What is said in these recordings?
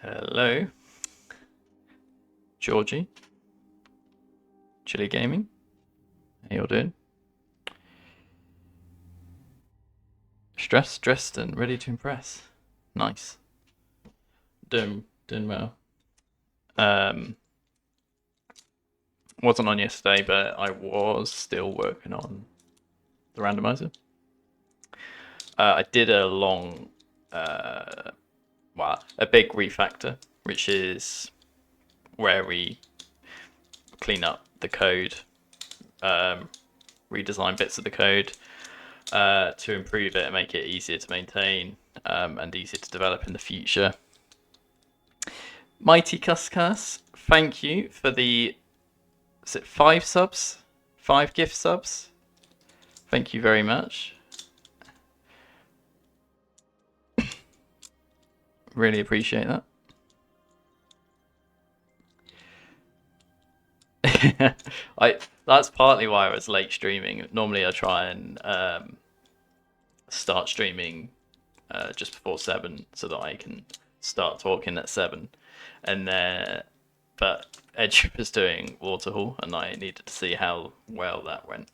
Hello, Georgie, Chili Gaming. How you all doing? Stressed, dressed, and ready to impress. Nice. Doing well. Um, wasn't on yesterday, but I was still working on the randomizer. I did a long, a big refactor, which is where we clean up the code, redesign bits of the code to improve it and make it easier to maintain and easier to develop in the future. Mighty Cuscus, thank you for the, is it 5 subs? 5 gift subs? Thank you very much. Really appreciate that. That's partly why I was late streaming. Normally I try and start streaming just before 7 so that I can start talking at 7. And but Edge was doing Waterhall and I needed to see how well that went.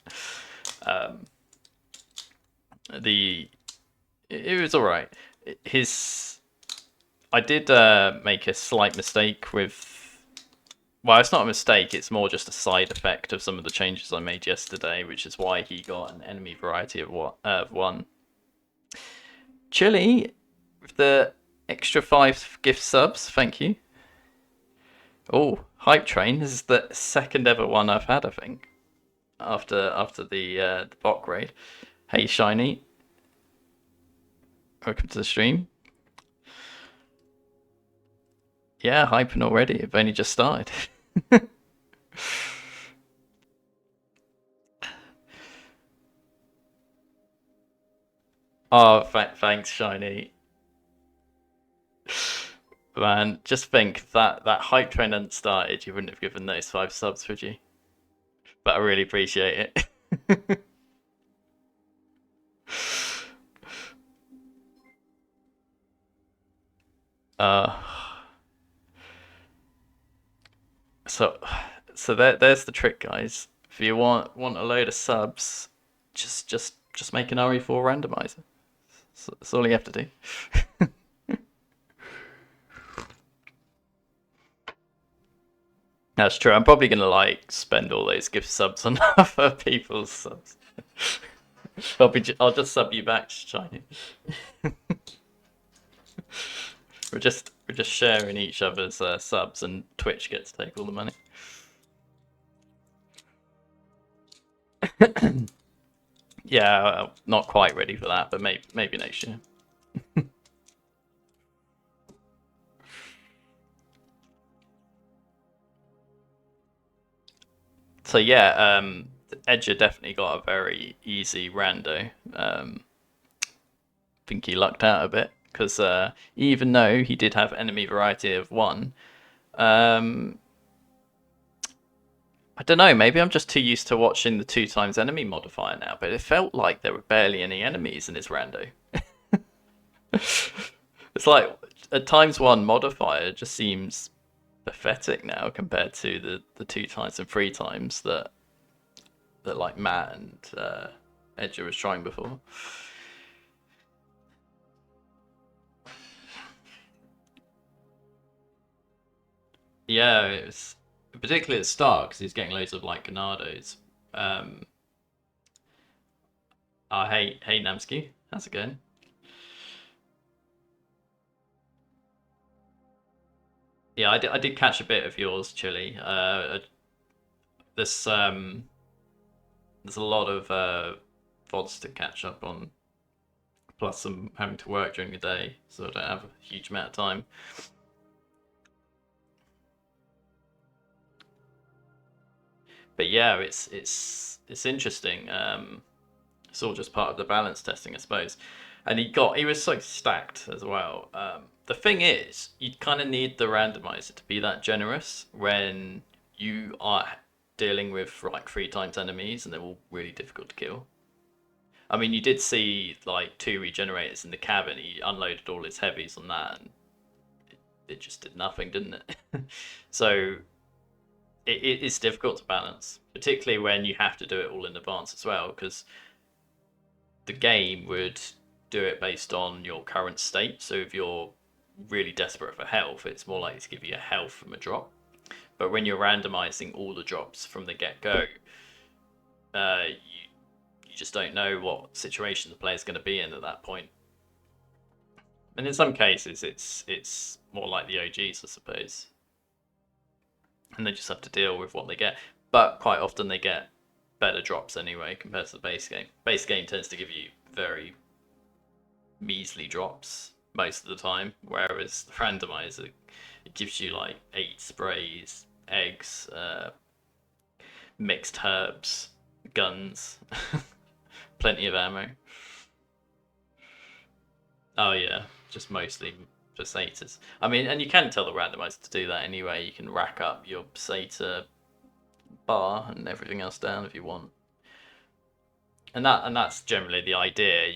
It was all right. I did make a slight mistake with. Well, it's not a mistake. It's more just a side effect of some of the changes I made yesterday, which is why he got an enemy variety of 1. Chili with the extra 5 gift subs. Thank you. Oh, Hype Train. This is the second ever one I've had, I think, after the bot raid. Hey, Shiny. Welcome to the stream. Yeah, hyping already. I've only just started. Oh, thanks, Shiny. Man, just think if that hype train hadn't started, you wouldn't have given those 5 subs, would you? But I really appreciate it. uh, so there's the trick, guys. If you want a load of subs, just make an RE4 randomizer. That's all you have to do. That's true. I'm probably gonna like spend all those gift subs on other people's subs. I'll just sub you back, Shiny. We're just sharing each other's subs, and Twitch gets to take all the money. Yeah, not quite ready for that, but maybe next year. So yeah, Edger definitely got a very easy rando. Think he lucked out a bit because even though he did have enemy variety of 1, um, I don't know. Maybe I'm just too used to watching the 2 times enemy modifier now, but it felt like there were barely any enemies in his rando. It's like a times 1 modifier just seems pathetic now compared to the 2 times and 3 times that like Matt and Edger was trying before. Yeah, it was particularly at the start because he's getting loads of like Ganados. Um, hey Namsky, how's it going? Yeah, I did catch a bit of yours, Chili. This there's a lot of VODs to catch up on. Plus, I'm having to work during the day, so I don't have a huge amount of time. But yeah, it's interesting. It's all just part of the balance testing, I suppose. And he was so stacked as well. The thing is, you kind of need the randomizer to be that generous when you are dealing with like 3 times enemies and they're all really difficult to kill. I mean, you did see like 2 regenerators in the cabin. He unloaded all his heavies on that, and it just did nothing, didn't it? So it's difficult to balance, particularly when you have to do it all in advance as well, because the game would do it based on your current state. So if you're really desperate for health, it's more likely to give you a health from a drop. But when you're randomizing all the drops from the get-go, you just don't know what situation the player's going to be in at that point. And in some cases, it's more like the OGs, I suppose, and they just have to deal with what they get. But quite often they get better drops anyway compared to the base game. Base game tends to give you very measly drops most of the time, whereas the randomizer, it gives you like 8 sprays, eggs, mixed herbs, guns, plenty of ammo. Oh yeah, just mostly for satyrs. I mean, and you can tell the randomizer to do that anyway. You can rack up your satyr bar and everything else down if you want. And that's generally the idea.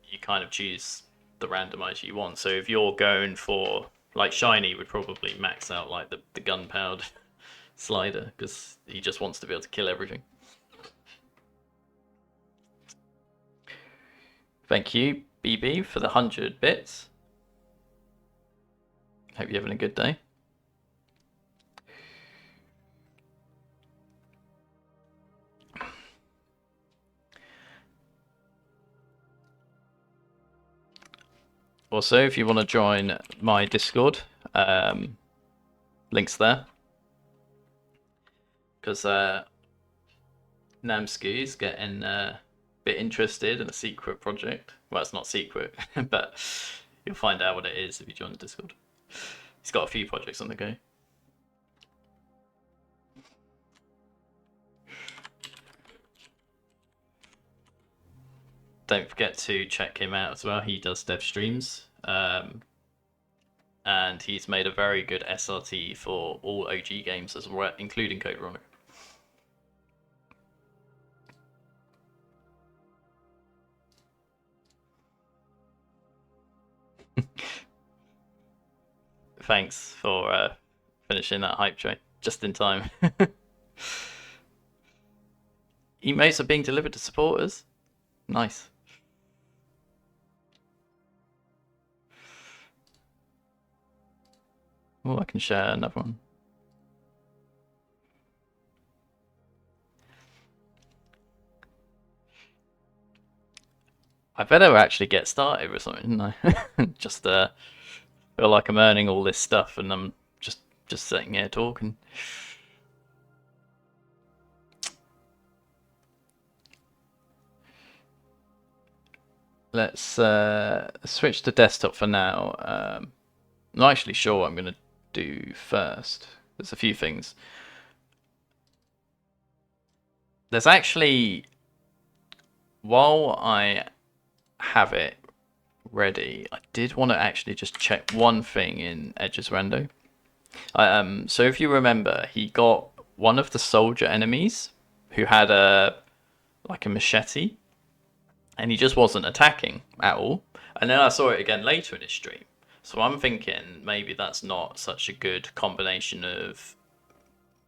You kind of choose the randomizer you want. So if you're going for, like, Shiny would probably max out like the gunpowder slider because he just wants to be able to kill everything. Thank you, BB, for the 100 bits. Hope you're having a good day. Also, if you want to join my Discord, links there. Because Namsku's getting a bit interested in a secret project. Well, it's not secret, but you'll find out what it is if you join the Discord. He's got a few projects on the go. Don't forget to check him out as well. He does dev streams. And he's made a very good SRT for all OG games as well, including Code Veronica. Thanks for finishing that hype train just in time. Emotes are being delivered to supporters. Nice. Oh, I can share another one. I better actually get started with something, didn't I? Just feel like I'm earning all this stuff and I'm just sitting here talking. Let's switch to desktop for now. I'm not actually sure what I'm going to do first. There's a few things. There's actually, while I have it ready, I did want to actually just check one thing in Edge's rando. So if you remember, he got one of the soldier enemies who had a machete, and he just wasn't attacking at all. And then I saw it again later in his stream. So I'm thinking maybe that's not such a good combination of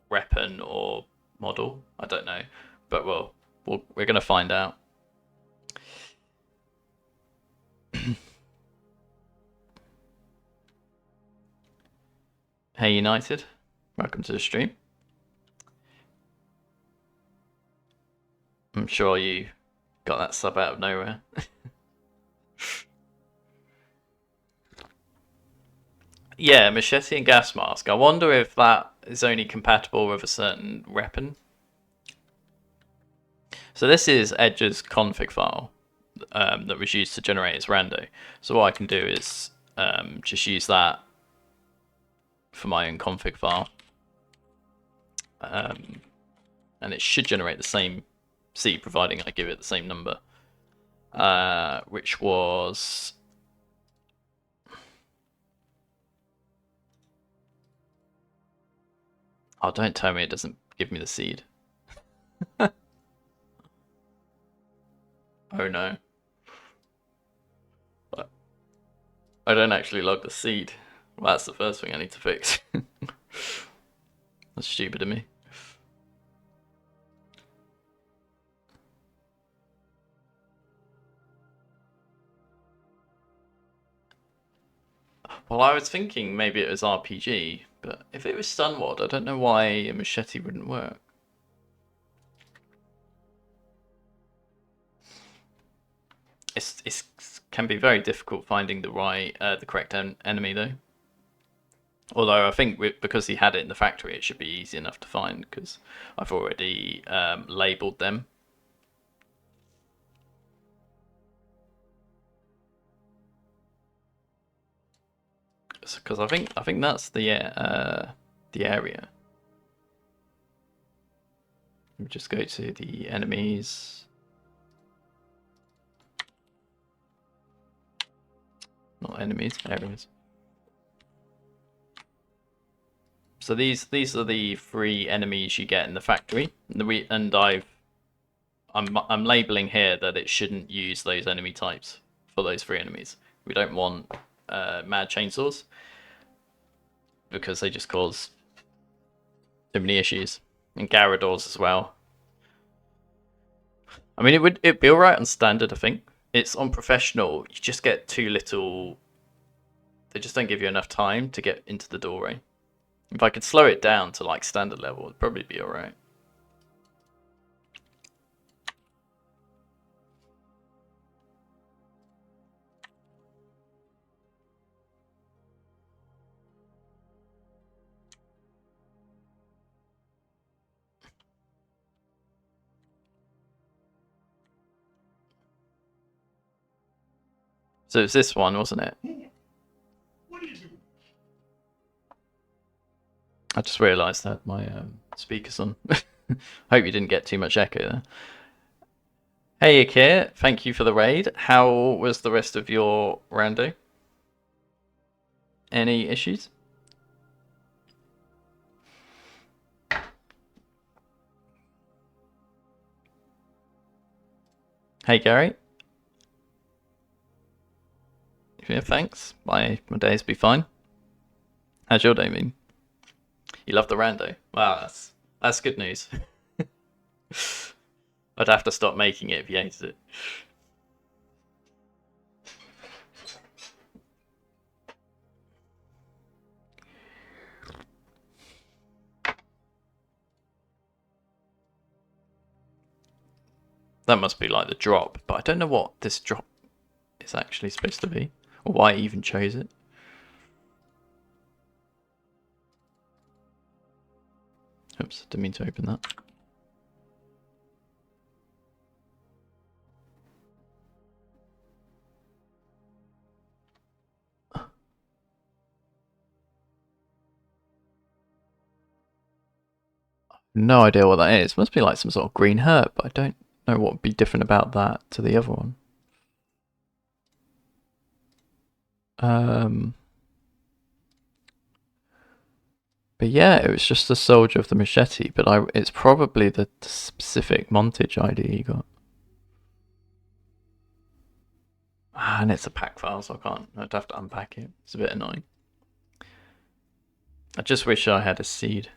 weapon or model. I don't know, but we're gonna find out. Hey United, welcome to the stream. I'm sure you got that sub out of nowhere. Yeah, machete and gas mask. I wonder if that is only compatible with a certain weapon. So this is Edge's config file that was used to generate his rando. So what I can do is just use that for my own config file. And it should generate the same seed, providing I give it the same number, which was... Oh, don't tell me it doesn't give me the seed. Oh no. I don't actually log the seed. Well, that's the first thing I need to fix. That's stupid of me. Well, I was thinking maybe it was RPG, but if it was Stunwad, I don't know why a machete wouldn't work. It can be very difficult finding the correct enemy though. Although I think because he had it in the factory, it should be easy enough to find because I've already labelled them. Because I think that's the area. We just go to the enemies. Not enemies, areas. So these are the 3 enemies you get in the factory, and I'm labeling here that it shouldn't use those enemy types for those 3 enemies. We don't want mad chainsaws because they just cause too many issues, and Garradors as well. I mean, it'd be alright on standard. I think it's on professional. You just get too little. They just don't give you enough time to get into the doorway. If I could slow it down to like standard level, it'd probably be alright. So it's this one, wasn't it? What are you doing? I just realised that my speaker's on. Hope you didn't get too much echo there. Hey Akir, thank you for the raid. How was the rest of your rando? Any issues? Hey Gary. Yeah, thanks. My days be fine. How's your day been? You love the rando? Wow, that's good news. I'd have to stop making it if you hated it. That must be like the drop, but I don't know what this drop is actually supposed to be, or why I even chose it. Oops, didn't mean to open that. No idea what that is. Must be like some sort of green herb, but I don't know what would be different about that to the other one. But yeah, it was just the soldier of the machete, but it's probably the specific montage ID you got. And it's a pack file, so I'd have to unpack it. It's a bit annoying. I just wish I had a seed.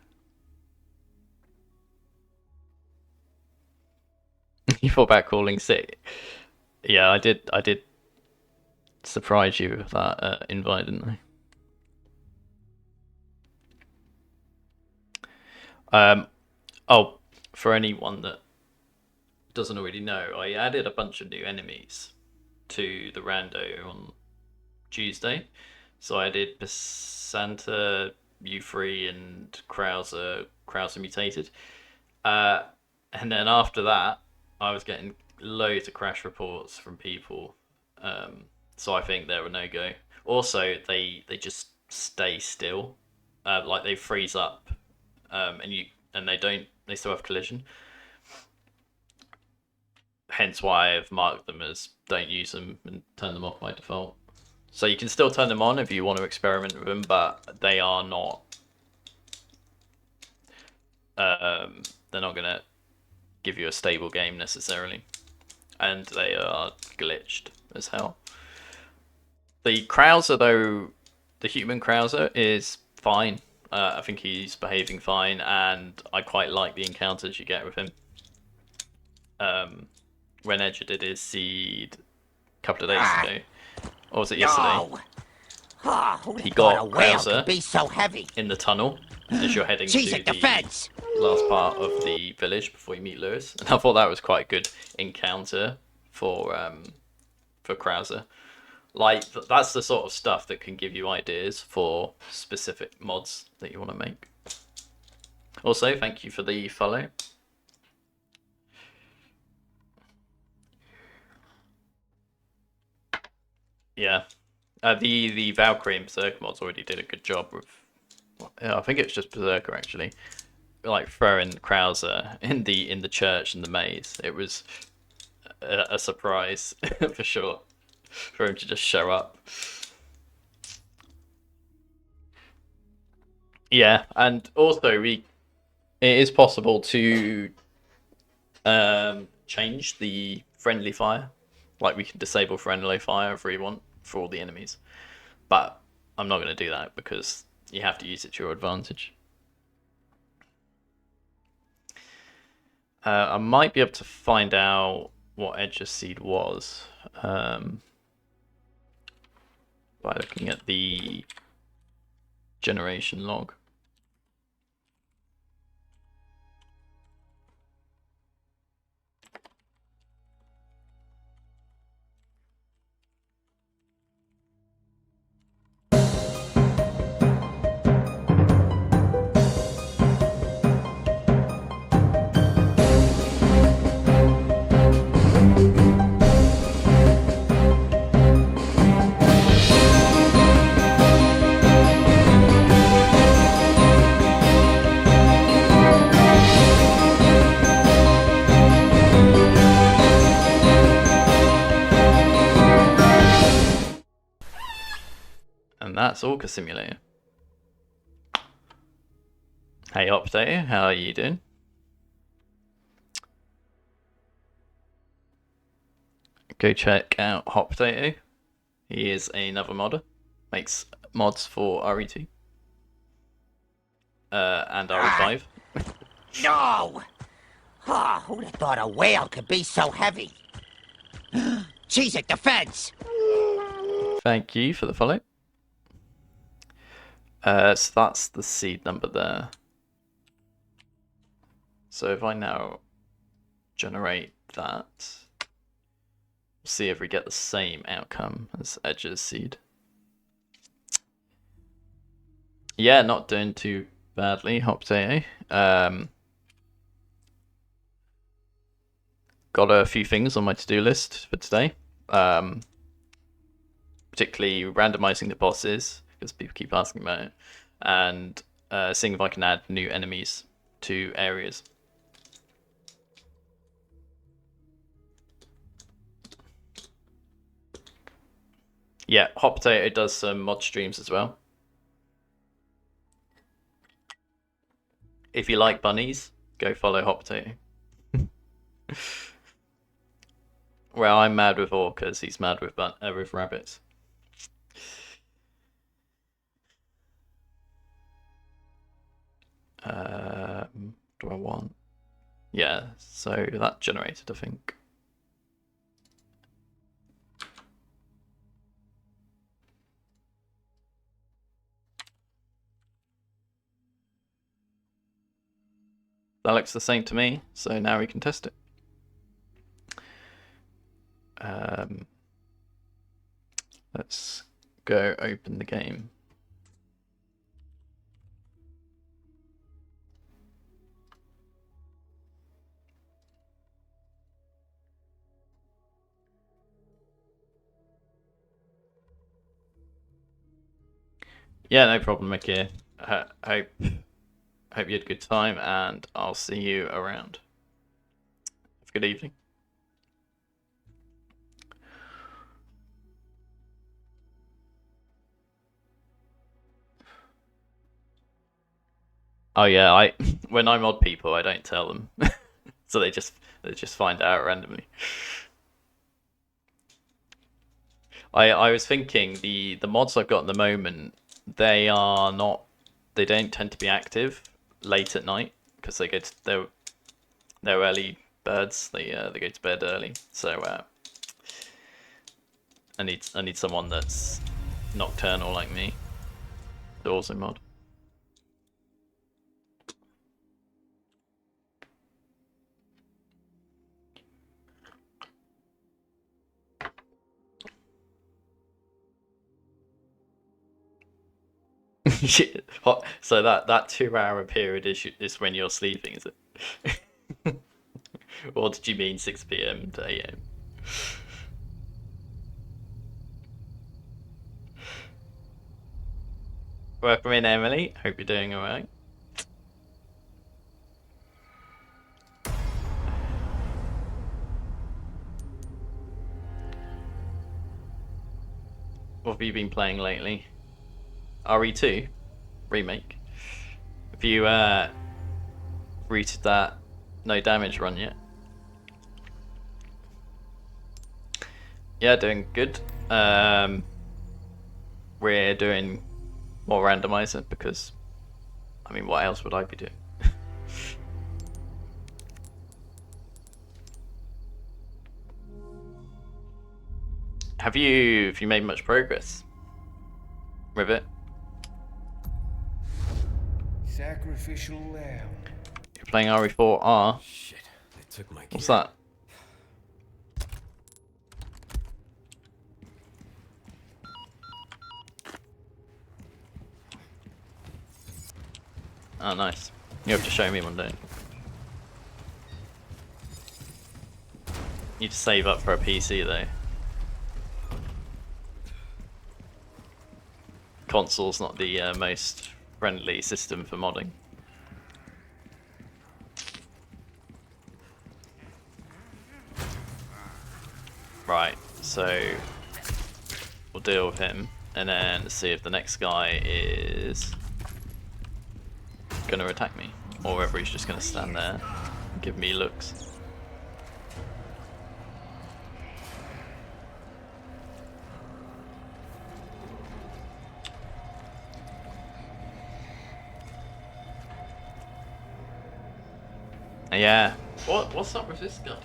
You thought about calling sick? Yeah, I did surprise you with that invite, didn't I? Oh, for anyone that doesn't already know, I added a bunch of new enemies to the rando on Tuesday. So I did Basanta, U3, and Krauser mutated. And then after that, I was getting loads of crash reports from people. So I think they're a no go. Also, they just stay still, like they freeze up, and they still have collision. Hence why I've marked them as don't use them and turn them off by default. So you can still turn them on if you want to experiment with them, but they are not. They're not gonna give you a stable game necessarily, and they are glitched as hell. The Krauser though The human Krauser is fine. I think he's behaving fine, and I quite like the encounters you get with him. When Edger did his seed a couple of days ago, or was it yesterday? No! Oh, who'd He have thought got a whale Krauser could be so heavy? in the tunnel as you're heading She's to at the the fence. last part of the village before you meet Lewis, and I thought that was quite a good encounter for Krauser. Like, that's the sort of stuff that can give you ideas for specific mods that you want to make. Also, thank you for the follow. Yeah, the Valkyrie and Berserker mods already did a good job with. I think it's just Berserker actually, like throwing Krauser in the church and the maze. It was a surprise for sure for him to just show up. Yeah, and also it is possible to change the friendly fire. Like, we can disable friendly fire if we want for all the enemies. But I'm not going to do that because you have to use it to your advantage. I might be able to find out what Edge's seed was by looking at the generation log. And that's Orca Simulator. Hey Hot Potato, how are you doing? Go check out Hot Potato. He is another modder. Makes mods for RE2 and RE5. No! Oh, who'd have thought a whale could be so heavy? She's at the fence. Thank you for the follow. So that's the seed number there. So if I now generate that, we'll see if we get the same outcome as Edge's seed. Yeah, not doing too badly, Hot Potato. Got a few things on my to-do list for today. Particularly randomizing the bosses, because people keep asking about it, and seeing if I can add new enemies to areas. Yeah, Hot Potato does some mod streams as well. If you like bunnies, go follow Hot Potato. Well, I'm mad with orcas, he's mad with rabbits. Do I want? Yeah, so that generated, I think. That looks the same to me, so now we can test it. Let's go open the game. Yeah, no problem, Mickey. Hope you had a good time, and I'll see you around. Have a good evening. Oh yeah, when I mod people, I don't tell them, so they just find out randomly. I was thinking the mods I've got at the moment they are not. They don't tend to be active late at night because they go to they're early birds. They go to bed early. So I need someone that's nocturnal like me. Also mod. Shit. So that 2 hour period is when you're sleeping, is it? Or did you mean 6 p.m. to 8 a.m.? Welcome in, Emily. Hope you're doing alright. What have you been playing lately? RE2 remake. Have you routed that no damage run yet? Yeah, doing good. We're doing more randomizer because, I mean, what else would I be doing? Have you made much progress with it? Sacrificial lamb. You're playing RE4R. Shit, they took my gear. What's that? Oh, nice. You have to show me one day. Need to save up for a PC though. Console's not the most friendly system for modding. Right, so we'll deal with him and then see if the next guy is gonna attack me or whether he's just gonna stand there and give me looks. Yeah. What's up with this guy?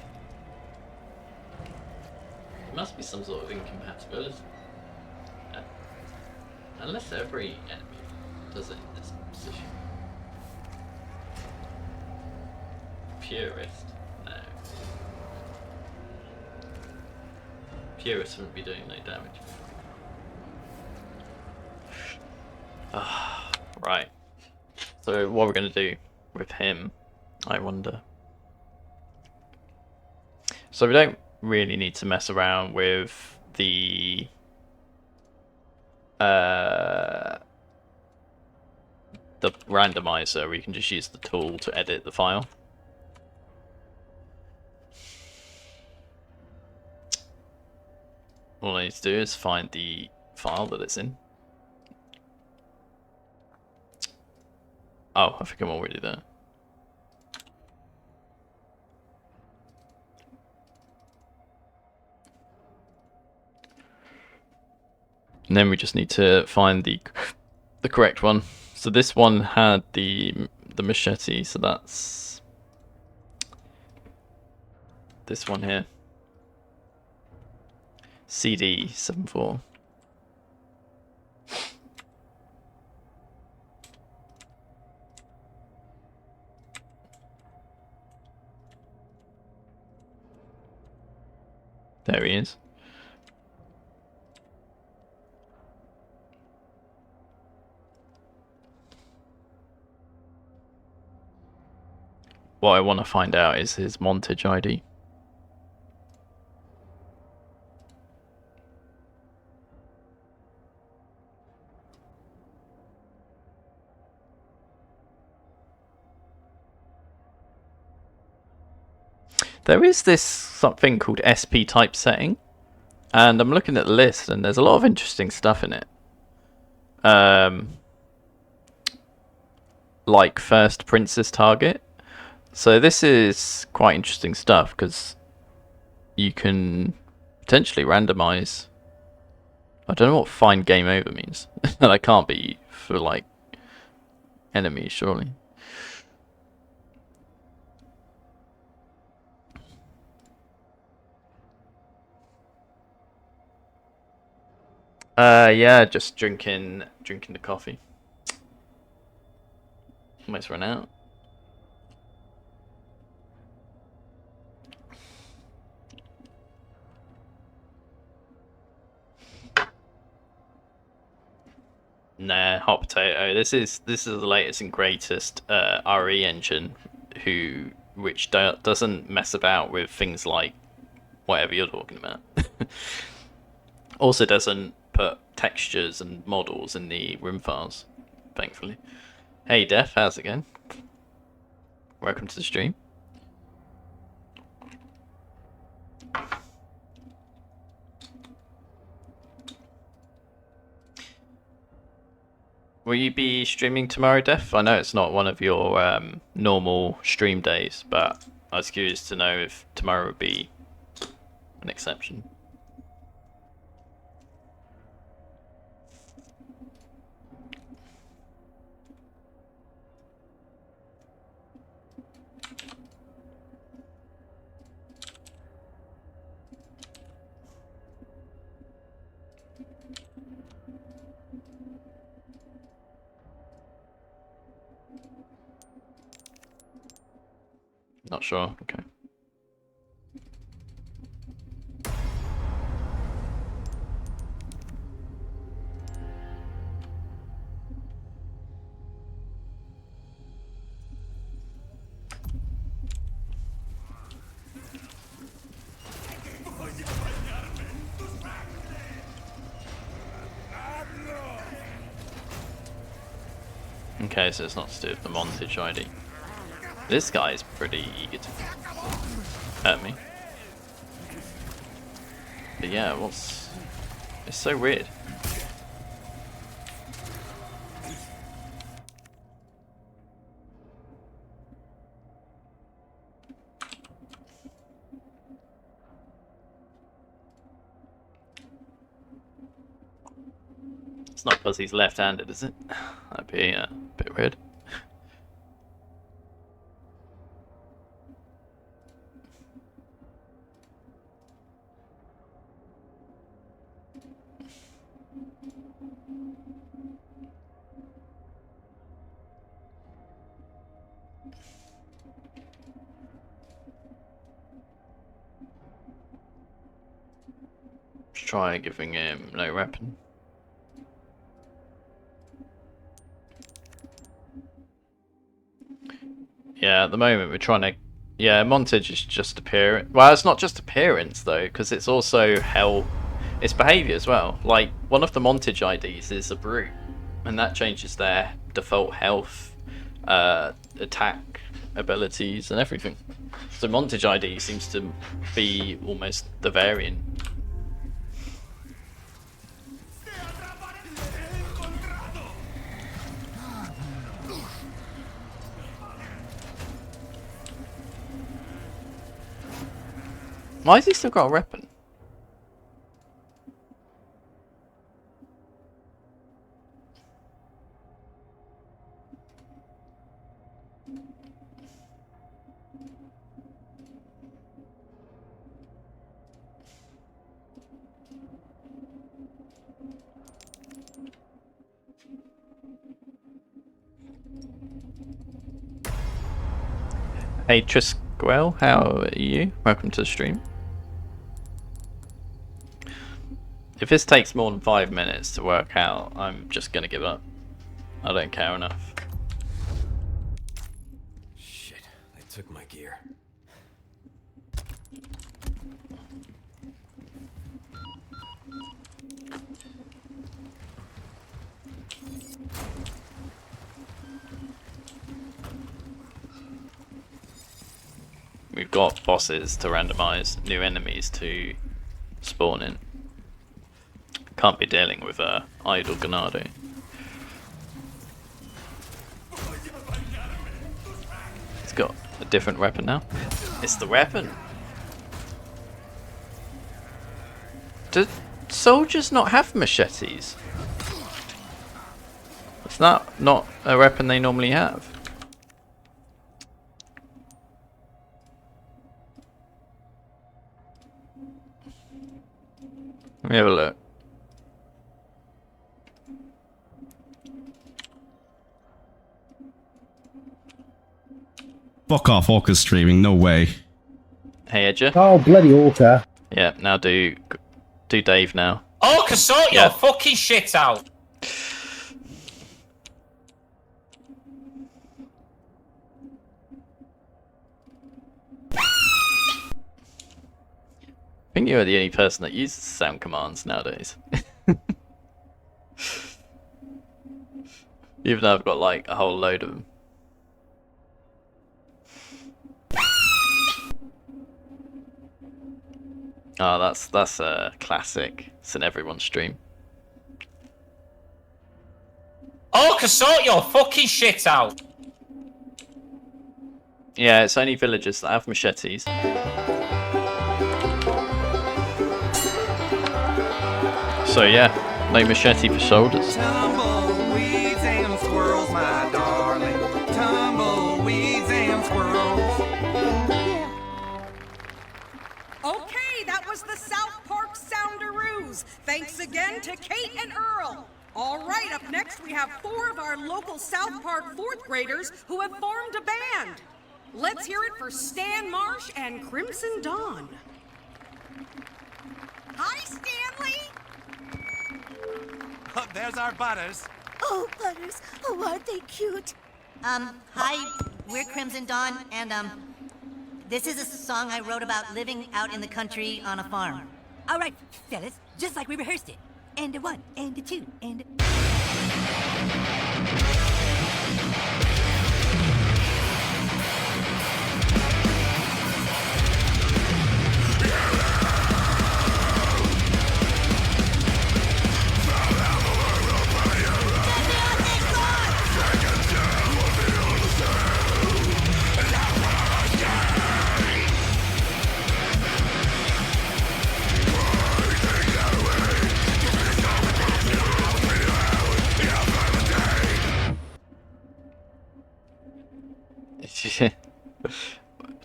There must be some sort of incompatibility. Unless every enemy does it in this position. Purist? No. Purist wouldn't be doing no damage. Right. So what we're going to do with him, I wonder. So we don't really need to mess around with the randomizer. We can just use the tool to edit the file. All I need to do is find the file that it's in. Oh, I think I'm already there. And then we just need to find the correct one. So this one had the machete, so that's this one here. CD74. There he is. What I want to find out is his montage ID. There is this something called SP type setting, and I'm looking at the list and there's a lot of interesting stuff in it. Like first princess target. So this is quite interesting stuff because you can potentially randomize I don't know what find game over means. That can't be for like enemies, surely. Yeah, just drinking the coffee. Almost run out. Nah, hot potato. This is the latest and greatest RE engine, which doesn't mess about with things like whatever you're talking about. Also doesn't put textures and models in the room files, thankfully. Hey Def, how's it going? Welcome to the stream. Will you be streaming tomorrow, Def? I know it's not one of your normal stream days, but I was curious to know if tomorrow would be an exception. Not sure. Okay. Okay, so it's not to do with the montage ID. This guy's pretty eager to hurt me. But yeah, it's so weird. It's not because he's left-handed, is it? That'd be a bit weird. Let's try giving him no weapon. Yeah, at the moment we're trying to... Yeah, montage is just appearance. Well, it's not just appearance though, because it's also it's behaviour as well. Like, one of the montage IDs is a brute, and that changes their default health, attack abilities, and everything. So montage ID seems to be almost the variant. Why has he still got a weapon? Hey Trisquel, how are you? Welcome to the stream. If this takes more than 5 minutes to work out, I'm just gonna give up. I don't care enough. Shit, they took my gear. We've got bosses to randomize, new enemies to spawn in. Can't be dealing with idle Ganado. He's got a different weapon now. It's the weapon. soldiers not have machetes? It's not a weapon they normally have. Let me have a look. Fuck off, Orca's streaming, no way. Hey, Edger. Oh, bloody Orca. Yeah, now do Dave now. Orca, sort Yeah. your fucking shit out. I think you're the only person that uses sound commands nowadays. Even though I've got like a whole load of them. Oh, that's a classic. It's in everyone's stream. Orca, sort your fucking shit out. Yeah, it's only villagers that have machetes. So yeah, no machete for soldiers. Tumbleweeds and squirrels, my darling. Tumbleweeds and squirrels. Okay, that was the South Park Soundaroos. Thanks again to Kate and Earl. All right, up next we have 4 of our local South Park 4th graders who have formed a band. Let's hear it for Stan Marsh and Crimson Dawn. Hi, Stanley! Oh, there's our butters. Oh, Butters. Oh, aren't they cute? Hi, we're Crimson Dawn, and, this is a song I wrote about living out in the country on a farm. All right, fellas, just like we rehearsed it. And a 1, and a 2, and a...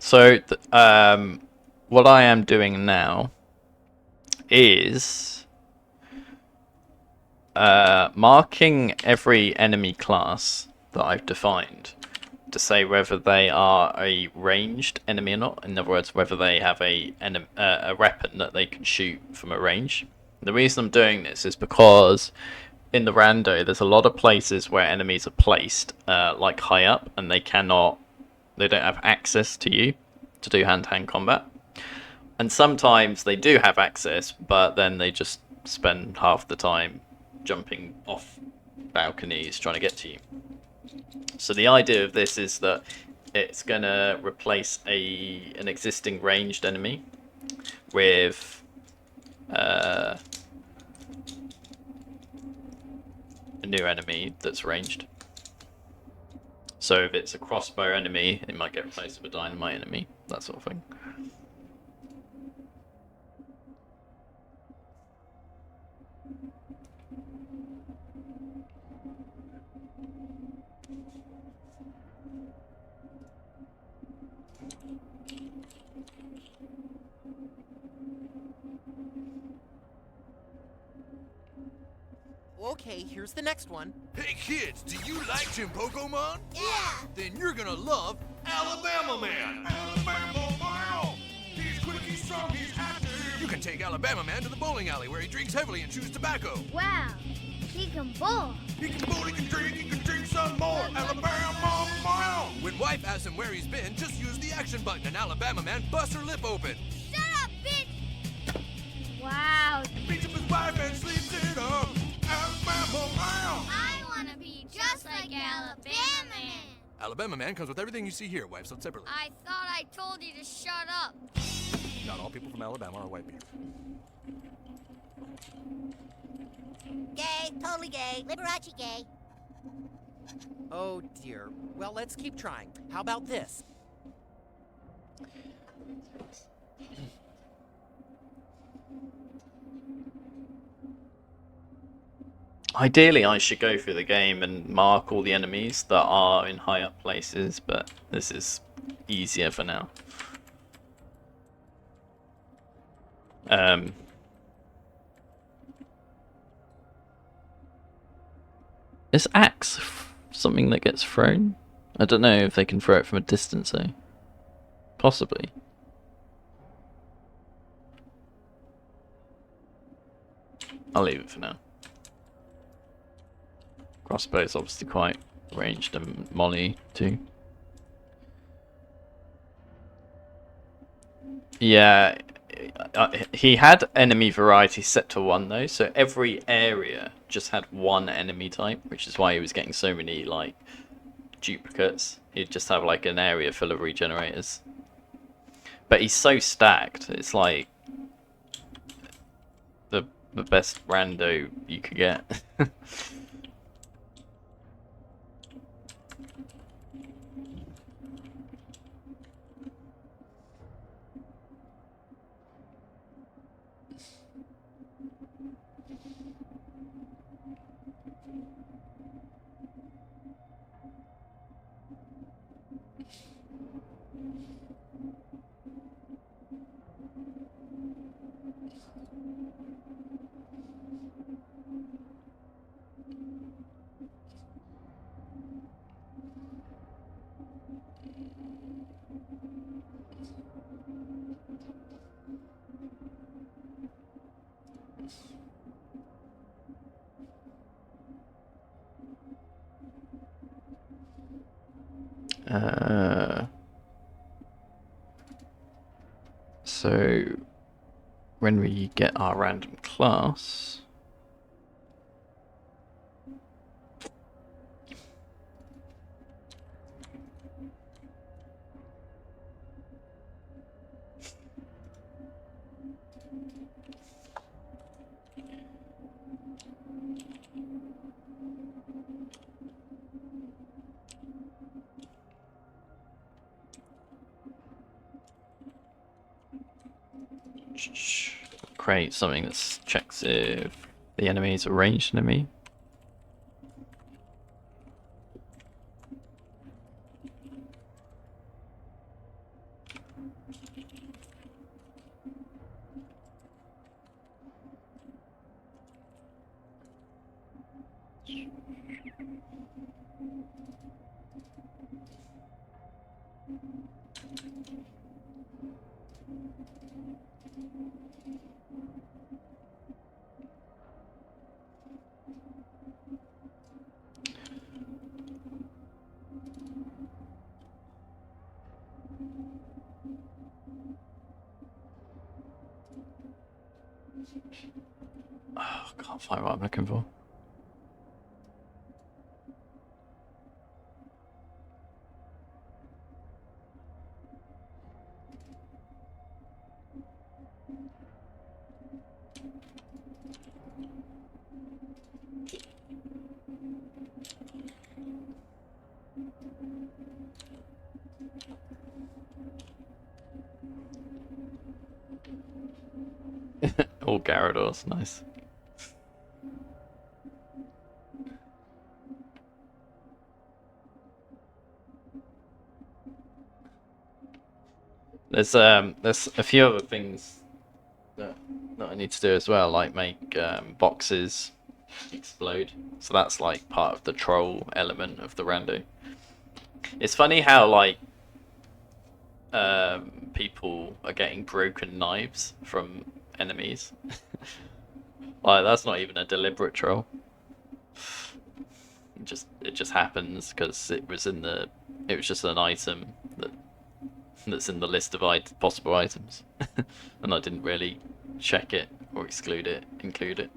So, what I am doing now is marking every enemy class that I've defined to say whether they are a ranged enemy or not. In other words, whether they have a weapon that they can shoot from a range. The reason I'm doing this is because in the rando, there's a lot of places where enemies are placed, like high up, and they don't have access to you to do hand-to-hand combat. And sometimes they do have access, but then they just spend half the time jumping off balconies trying to get to you. So the idea of this is that it's going to replace an existing ranged enemy with a new enemy that's ranged. So if it's a crossbow enemy, it might get replaced with a dynamite enemy, that sort of thing. Okay, here's the next one. Hey kids, do you like Jim Pokemon? Yeah! Then you're gonna love Alabama Man. Alabama Man. He's quick, he's strong, he's active. You can take Alabama Man to the bowling alley where he drinks heavily and chews tobacco. Wow, he can bowl. He can bowl, he can drink some more. Alabama Man. When wife asks him where he's been, just use the action button and Alabama Man busts her lip open. Shut up, bitch! Wow. Beats up his wife and sleeps it up. Alabama Man. I want to be just like Alabama Man. Alabama Man comes with everything you see here, wife, sold separately. I thought I told you to shut up. Not all people from Alabama are white beard. Gay, totally gay, Liberace gay. Oh dear. Well, let's keep trying. How about this? Ideally, I should go through the game and mark all the enemies that are in high up places, but this is easier for now. Is axe something that gets thrown? I don't know if they can throw it from a distance though. Possibly. I'll leave it for now. Crossbow is obviously quite ranged, and Molly too. Yeah, he had enemy variety set to 1 though, so every area just had 1 enemy type, which is why he was getting so many like duplicates. He'd just have like an area full of regenerators. But he's so stacked, it's like the best rando you could get. So when we get our random class, create something that checks if the enemy is a ranged enemy. Oh, I can't find what I'm looking for. All Gyarados, nice. There's a few other things that I need to do as well, like make boxes explode. So that's like part of the troll element of the rando. It's funny how like people are getting broken knives from enemies. Like that's not even a deliberate troll. It just happens because it was just an item that's in the list of possible items, and I didn't really check it or include it.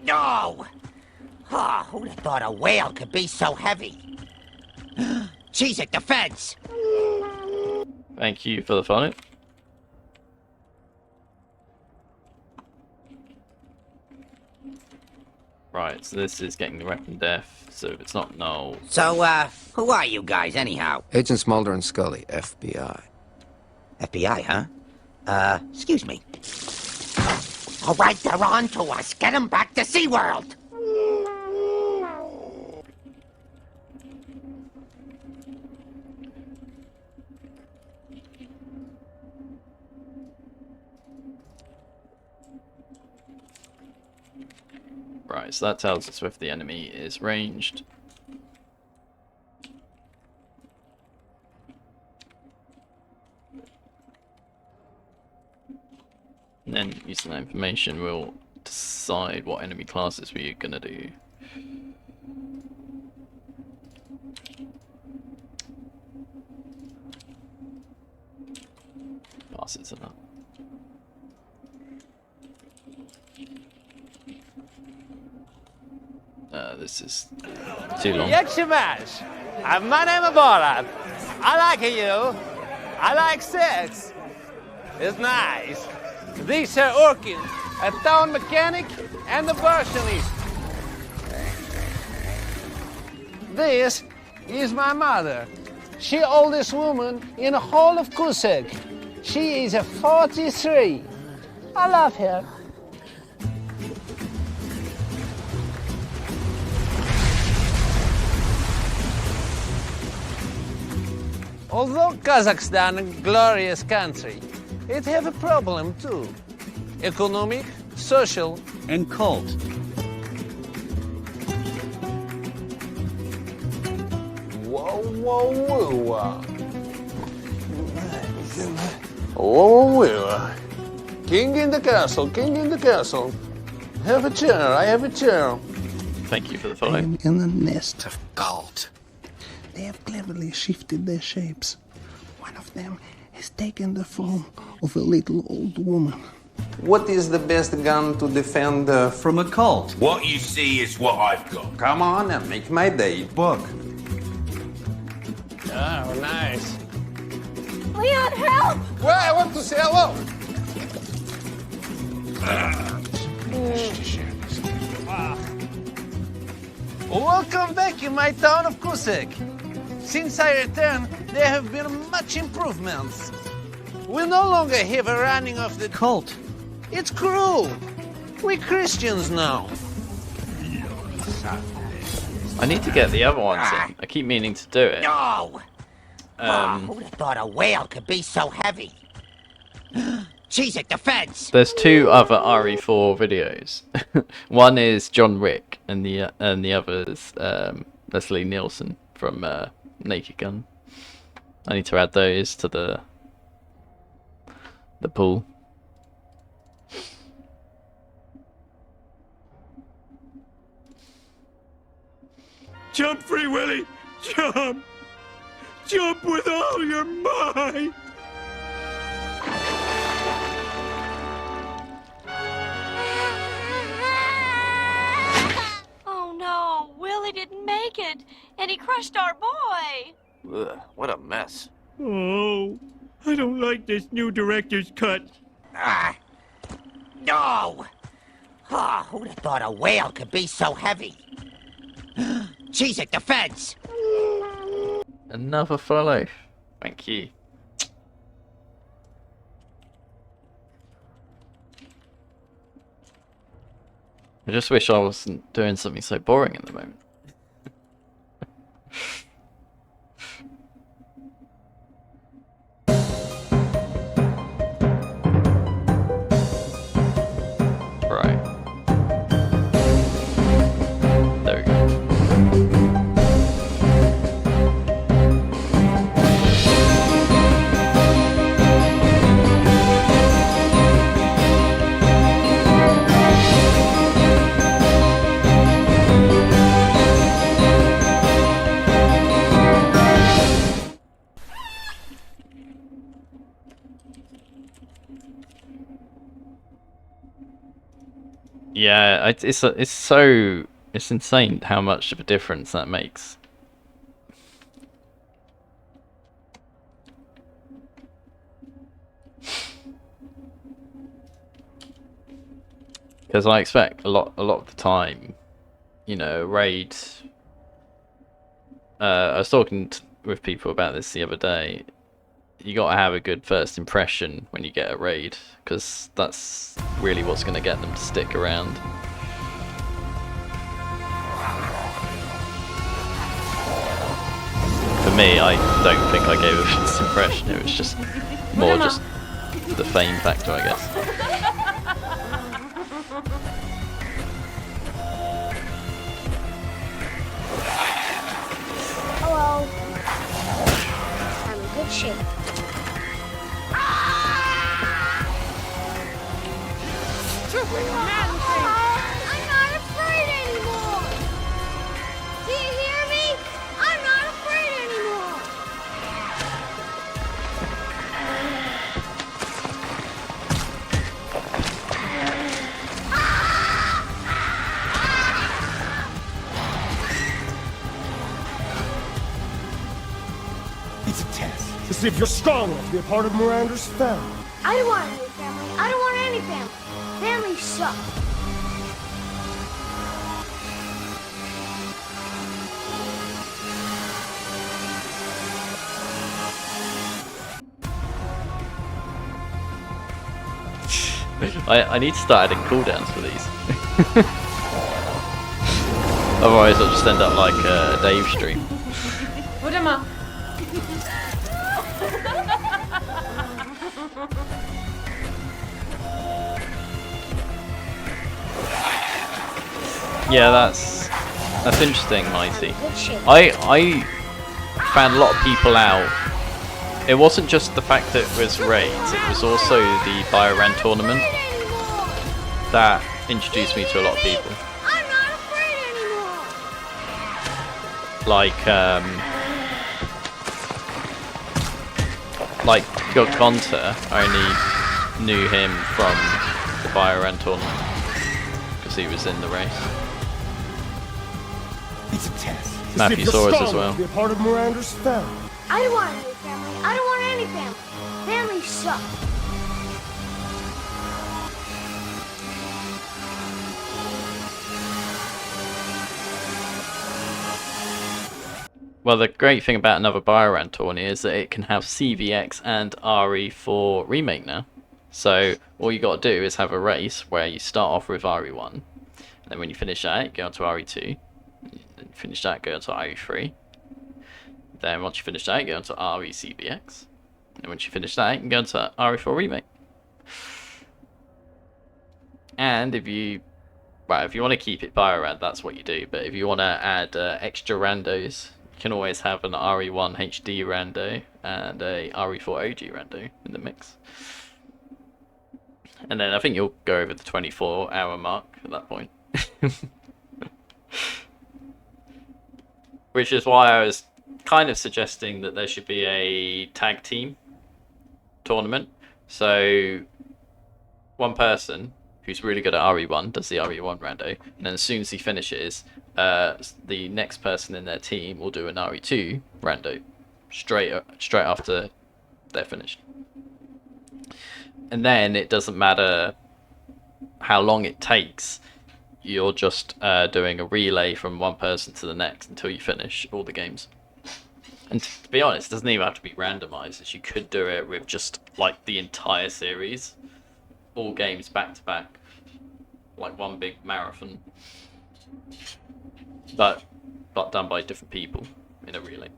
No! Oh, who'd have thought a whale could be so heavy? Cheese at the fence! Thank you for the follow. Right, so this is getting the weapon death, so it's not null. So, who are you guys anyhow? Agents Mulder and Scully, FBI. FBI, huh? Excuse me. All right, they're on to us. Get them back to SeaWorld. Right, so that tells us if the enemy is ranged. And then, using that information, we'll decide what enemy classes we're gonna do. Pass it to that. This is too long. Yakshimash! My name is Biorand. I like you. I like sex. It's nice. These are Orkin, a town mechanic and a versionist. This is my mother. She oldest woman in the whole of Kusek. She is a 43. I love her. Although Kazakhstan a glorious country, it have a problem too. Economic, social, And cult. whoa, whoa, whoa. Whoa, whoa. King in the castle, king in the castle. Have a chair, I have a chair. Thank you for the follow. In a nest of cult. They have cleverly shifted their shapes. One of them has taken the form of a little old woman. What is the best gun to defend From a cult. What you see is what I've got. Come on and make my day. Book. Oh, nice. Leon, help! Well, I want to say hello. Welcome back in my town of Kusek. Since I returned, there have been much improvements. We no longer have a running of the Cult. It's cruel. We're Christians now. I need to get the other ones in. I keep meaning to do it. No! Who'd have thought a whale could be so heavy? She's at the fence. There's two other RE4 videos. One is John Wick, and the other is Leslie Nielsen from Naked Gun. I need to add those to the pool. Jump, Free Willy! Jump! Jump with all your might! Oh no, Willie didn't make it, and he crushed our boy. Ugh, what a mess. Oh, I don't like this new director's cut. No! Who'd have thought a whale could be so heavy? She's at the fence. Another follow. Thank you. I just wish I wasn't doing something so boring at the moment. Right. There we go. Yeah, it's insane how much of a difference that makes. Because I expect a lot of the time, you know, a raid. I was talking with people about this the other day. you got to have a good first impression when you get a raid, because that's really what's going to get them to stick around. For me, I don't think I gave a first impression. It was just more just the fame factor, I guess. Hello. I'm in good shape. I'm not afraid anymore. Do you hear me? I'm not afraid anymore. It's a test to see if you're strong enough to be a part of Miranda's family. I don't want any family. I don't want any family. Families suck. I need to start adding cooldowns for these. Otherwise I'll just end up like a Dave stream. Whatever. Yeah, that's interesting, Mighty. I found a lot of people out. It wasn't just the fact that it was raids, it was also the Biorand tournament that introduced me to a lot of people. I'm not afraid anymore. Like Gonta, I only knew him from the Biorand tournament because he was in the race. It's a test. Matthew Soares as well. Be a part of Miranda's family. I don't want any family. I don't want any family. Families suck. Well, the great thing about another Biorand tourney is that it can have CVX and RE4 remake now. So all you got to do is have a race where you start off with RE1, and then when you finish that, you go on to RE2. Then you finish that, go on to RE3. Then once you finish that, you go on to RE-CVX. And once you finish that, you can go on to RE4 remake. And if you want to keep it Biorand, that's what you do. But if you want to add extra randos, you can always have an RE1 HD rando and a RE4 OG rando in the mix. And then I think you'll go over the 24-hour mark at that point. Which is why I was kind of suggesting that there should be a tag team tournament. So one person who's really good at RE1 does the RE1 rando, and then as soon as he finishes, the next person in their team will do an RE2 rando straight after they're finished. And then it doesn't matter how long it takes, you're just doing a relay from one person to the next until you finish all the games. And to be honest, it doesn't even have to be randomized. You could do it with just like the entire series, all games back to back, like one big marathon, but done by different people in a relay.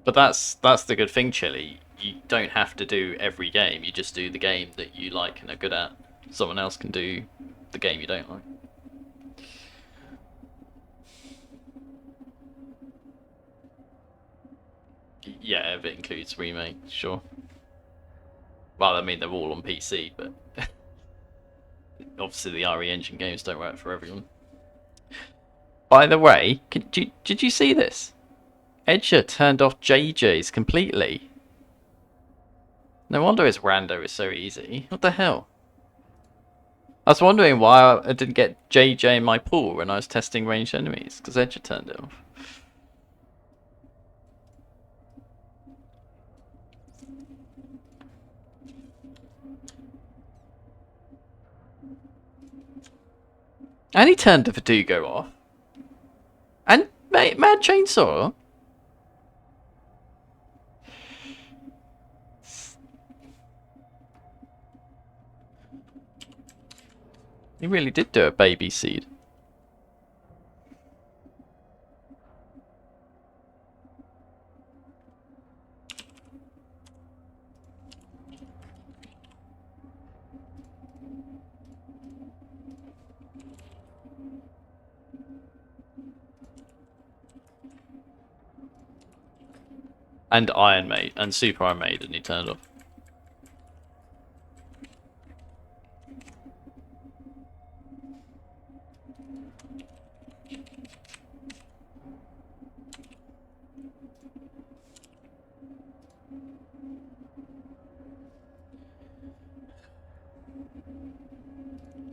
But that's the good thing, Chili. You don't have to do every game. You just do the game that you like and are good at. Someone else can do the game you don't like. Yeah, if it includes remake, sure. Well, I mean, they're all on PC, but obviously the RE Engine games don't work for everyone. By the way, did you see this? Edger turned off JJ's completely. No wonder his rando is so easy. What the hell? I was wondering why I didn't get JJ in my pool when I was testing ranged enemies, because Edger turned it off. And he turned the Verdugo off. And Mad Chainsaw. He really did do a baby seed. And Iron Maiden, and Super Iron Maiden, he turned off.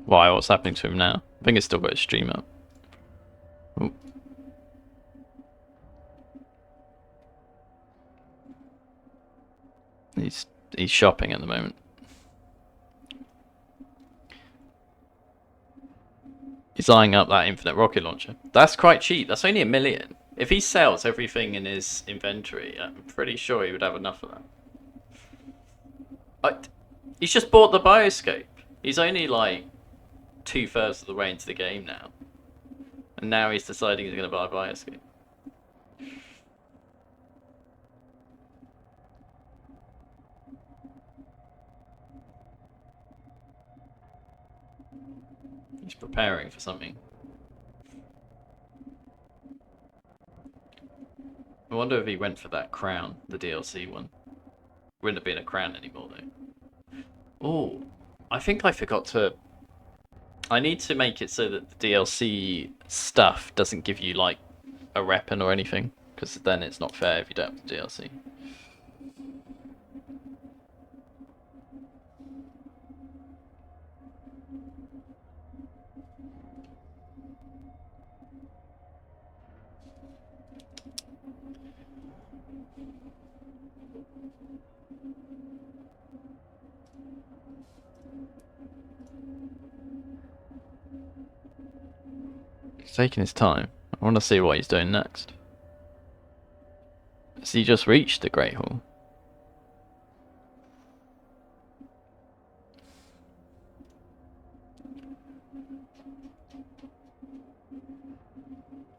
Why? What's happening to him now? I think he's still got his stream up. Ooh. He's shopping at the moment. He's eyeing up that infinite rocket launcher. That's quite cheap. That's only $1 million. If he sells everything in his inventory, I'm pretty sure he would have enough of that. He's just bought the Bioscope. He's only like 2/3 of the way into the game now. And now he's deciding he's going to buy a Bioscope. He's preparing for something. I wonder if he went for that crown, the DLC one. Wouldn't have been a crown anymore though. Oh, I think I forgot to... I need to make it so that the DLC stuff doesn't give you like a weapon or anything, because then it's not fair if you don't have the DLC. He's taking his time. I want to see what he's doing next. Has he just reached the Great Hall?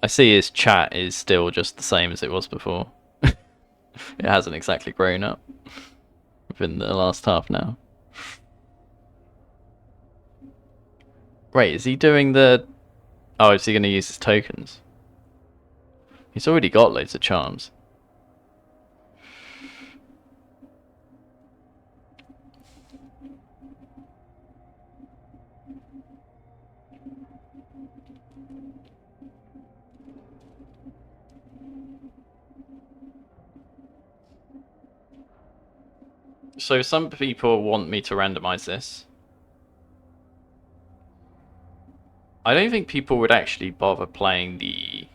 I see his chat is still just the same as it was before. It hasn't exactly grown up within the last half now. Wait, is he doing the... Oh, is he going to use his tokens? He's already got loads of charms. So some people want me to randomize this. I don't think people would actually bother playing the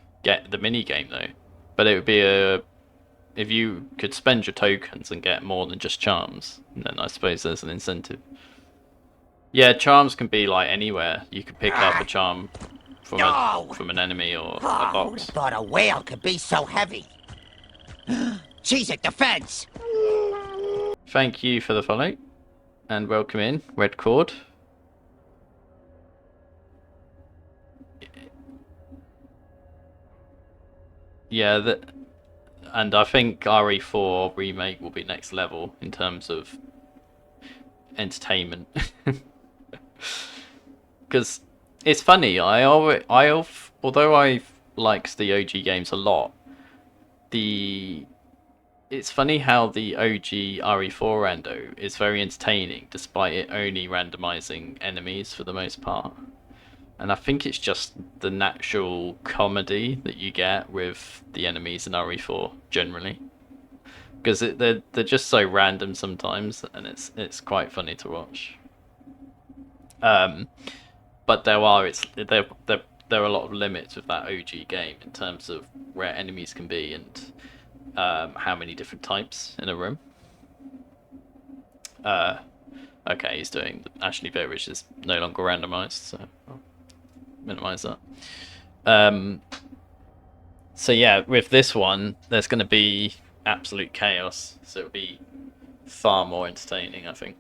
mini game though. But it would be if you could spend your tokens and get more than just charms, then I suppose there's an incentive. Yeah, charms can be like anywhere. You can pick up a charm from an enemy or a box. Who'd have thought a whale could be so heavy? She's at the fence. Thank you for the follow, and welcome in, Red Cord. Yeah, and I think RE4 remake will be next level in terms of entertainment. Because it's funny, although I liked the OG games a lot, it's funny how the OG RE4 rando is very entertaining despite it only randomizing enemies for the most part. And I think it's just the natural comedy that you get with the enemies in RE4 generally, because they're just so random sometimes, and it's quite funny to watch. But there are a lot of limits with that OG game in terms of where enemies can be and how many different types in a room. Okay, he's doing Ashley Beveridge is no longer randomized, so. minimize that. So yeah, with this one, there's going to be absolute chaos. So it'll be far more entertaining, I think.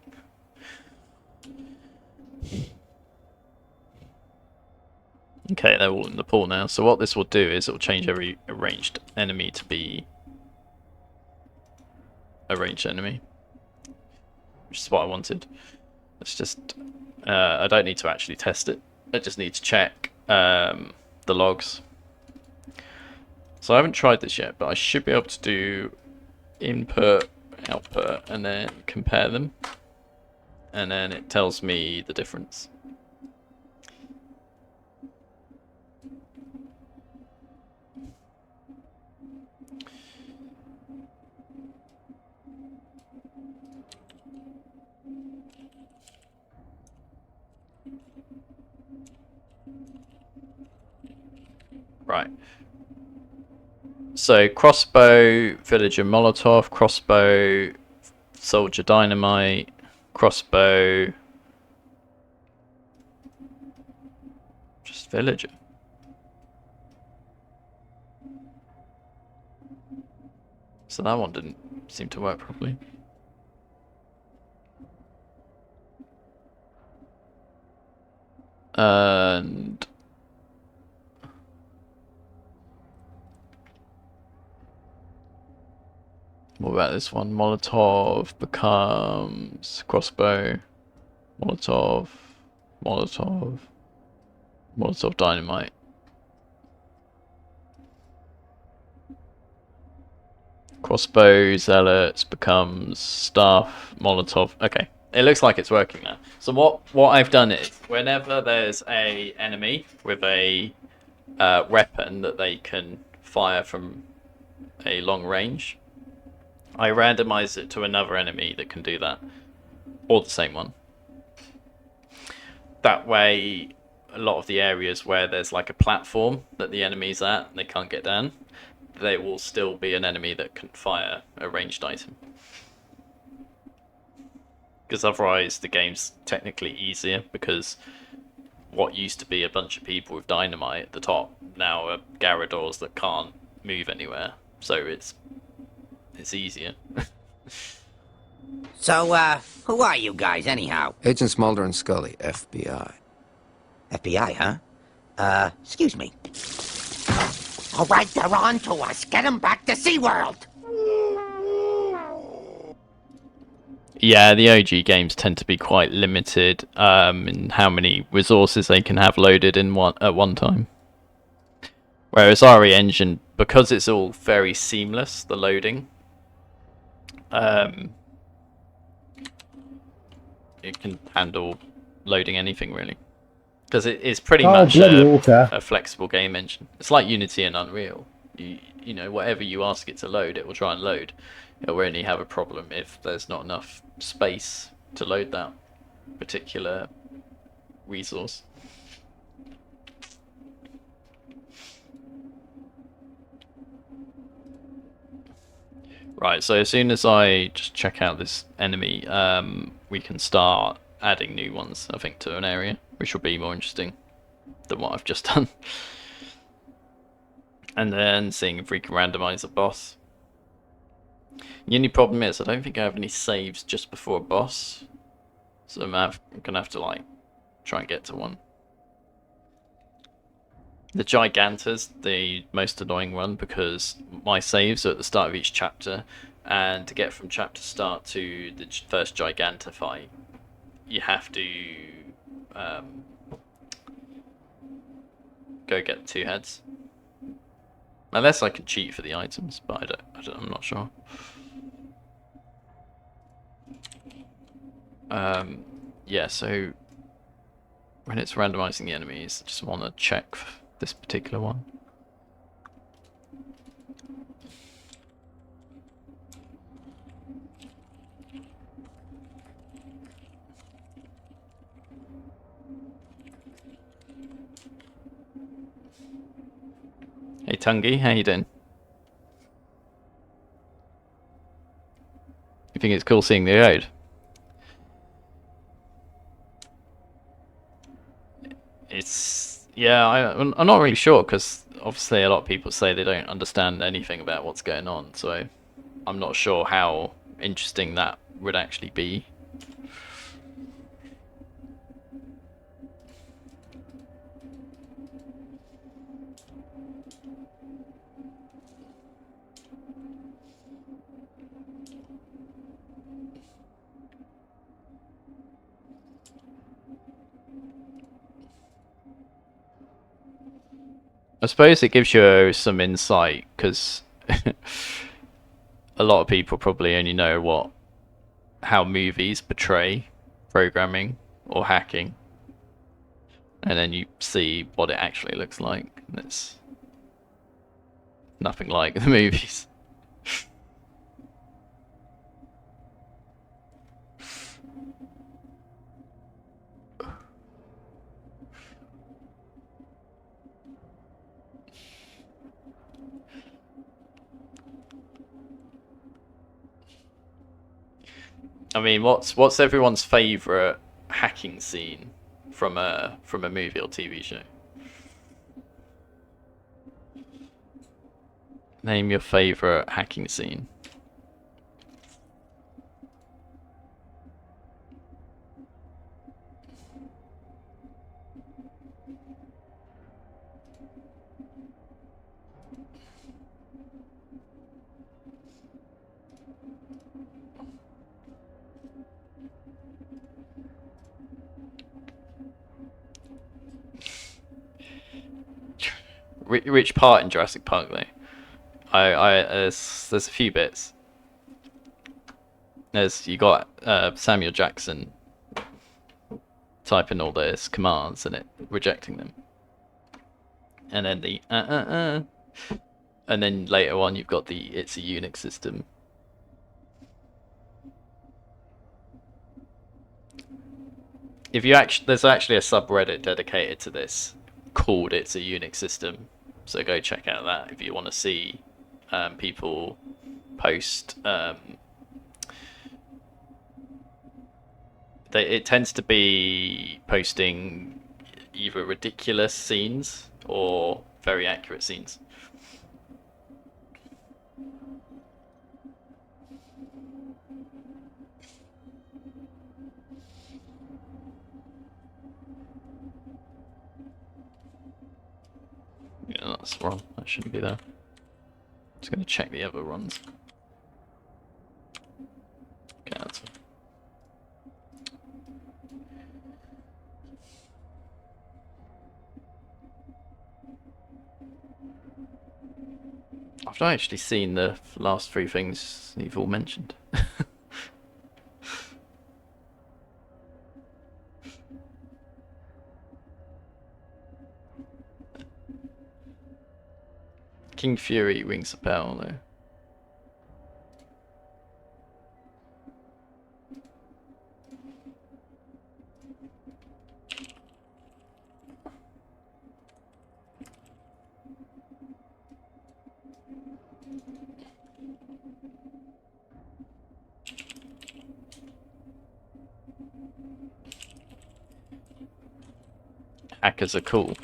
Okay, they're all in the pool now. So what this will do is it will change every ranged enemy to be a ranged enemy, which is what I wanted. It's just I don't need to actually test it. I just need to check the logs. So I haven't tried this yet, but I should be able to do input, output, and then compare them, and then it tells me the difference. Right. So crossbow, villager Molotov, crossbow, soldier dynamite, crossbow, just villager. So that one didn't seem to work properly. And what about this one? Molotov becomes crossbow, Molotov, Molotov, Molotov dynamite. Crossbow zealots becomes staff, Molotov. Okay, it looks like it's working now. So what I've done is whenever there's a enemy with a weapon that they can fire from a long range, I randomize it to another enemy that can do that, or the same one. That way, a lot of the areas where there's like a platform that the enemy's at and they can't get down, there will still be an enemy that can fire a ranged item. Because otherwise the game's technically easier, because what used to be a bunch of people with dynamite at the top now are Garradors that can't move anywhere. So it's easier. So, who are you guys, anyhow? Agents Mulder and Scully, FBI. FBI, huh? Excuse me. All right, they're on to us. Get them back to SeaWorld. Yeah, the OG games tend to be quite limited in how many resources they can have loaded in at one time. Whereas RE Engine, because it's all very seamless, the loading, it can handle loading anything really, because it is pretty much a flexible game engine. It's like Unity and Unreal. You know, whatever you ask it to load, it will try and load. It'll only have a problem if there's not enough space to load that particular resource. Right, so as soon as I just check out this enemy, we can start adding new ones, I think, to an area, which will be more interesting than what I've just done. And then seeing if we can randomize a boss. The only problem is I don't think I have any saves just before a boss, so I'm gonna have to like try and get to one. The Giganta's the most annoying one because my saves are at the start of each chapter, and to get from chapter start to the first Giganta fight, you have to go get 2 heads. Unless I can cheat for the items, but I'm not sure. Yeah, so when it's randomizing the enemies, I just want to check this particular one. Hey Tungi, how you doing? You think it's cool seeing the road? Yeah, I'm not really sure because obviously a lot of people say they don't understand anything about what's going on, so I'm not sure how interesting that would actually be. I suppose it gives you some insight because a lot of people probably only know how movies portray programming or hacking, and then you see what it actually looks like, and it's nothing like the movies. I mean, what's everyone's favorite hacking scene from a movie or TV show? Name your favorite hacking scene. Which part in Jurassic Park though? There's a few bits. You got Samuel Jackson typing all those commands and it rejecting them, and then the and then later on you've got the it's a Unix system. There's actually a subreddit dedicated to this called It's a Unix System, so go check out that if you want to see people post. It tends to be posting either ridiculous scenes or very accurate scenes. Yeah, that's wrong. That shouldn't be there. Just going to check the other runs. Okay, that's fine. I've not actually seen the last three things you've all mentioned. King Fury rings a bell though. Hackers are cool.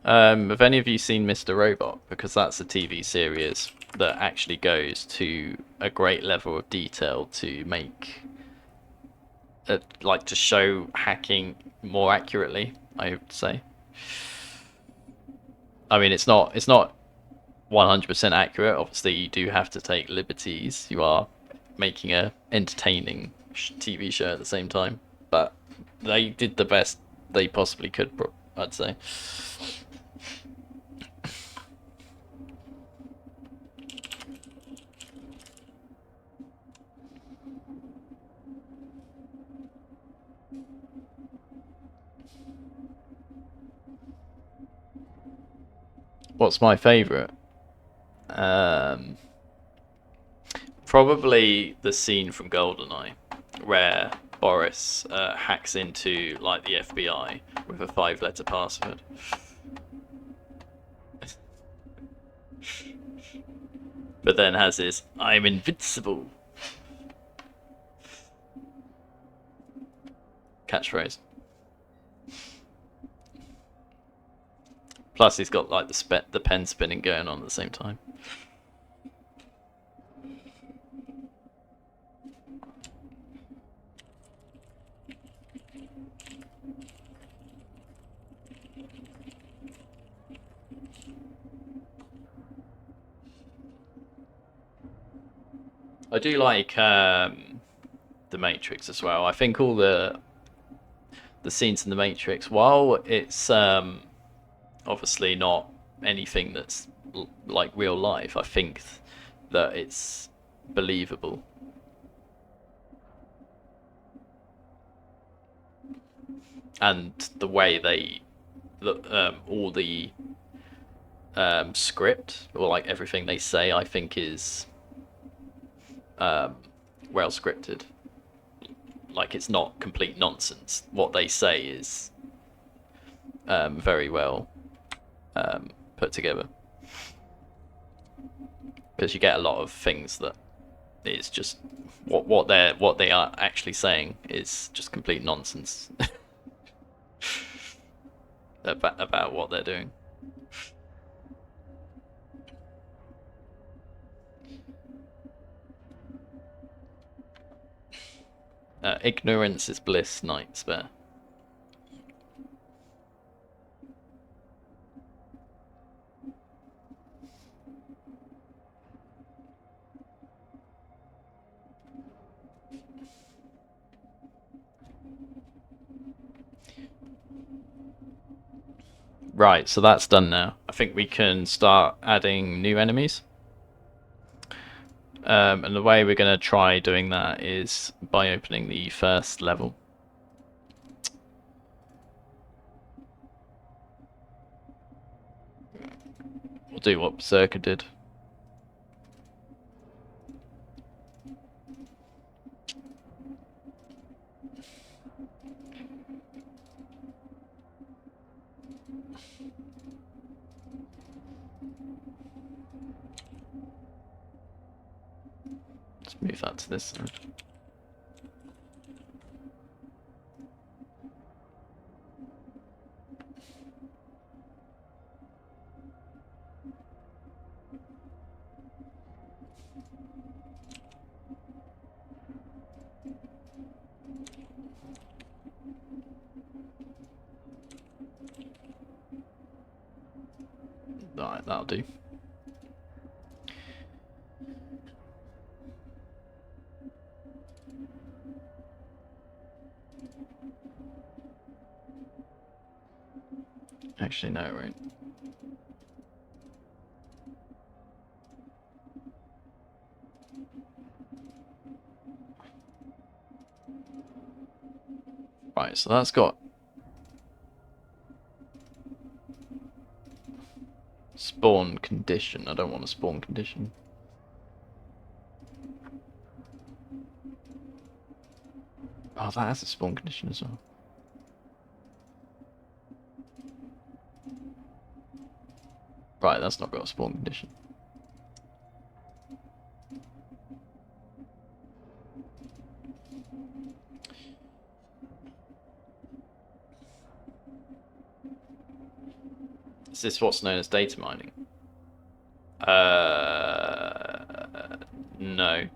Have any of you seen Mr. Robot? Because that's a TV series that actually goes to a great level of detail to make, like, to show hacking more accurately, I would say. I mean, it's not 100% accurate. Obviously, you do have to take liberties. You are making a entertaining TV show at the same time, but they did the best they possibly could, I'd say. What's my favourite? Probably the scene from GoldenEye, where Boris hacks into like the FBI with a 5-letter password. But then has his "I'm invincible" catchphrase. Plus, he's got like the pen spinning going on at the same time. I do like the Matrix as well. I think all the scenes in the Matrix, while it's obviously not anything that's like real life, I think that it's believable. And the way they all the script, or like everything they say, I think is well scripted. Like, it's not complete nonsense. What they say is very well put together, because you get a lot of things that is just what they are actually saying is just complete nonsense about what they're doing. Ignorance is bliss, Night Spare. Right, so that's done now. I think we can start adding new enemies. And the way we're going to try doing that is by opening the first level. We'll do what Berserker did. Let's move that to this side. Alright, that'll do. Actually, no, right. Right, so that's got spawn condition. I don't want a spawn condition. Oh, that has a spawn condition as well. Right, that's not got a spawn condition. Is this what's known as data mining? No.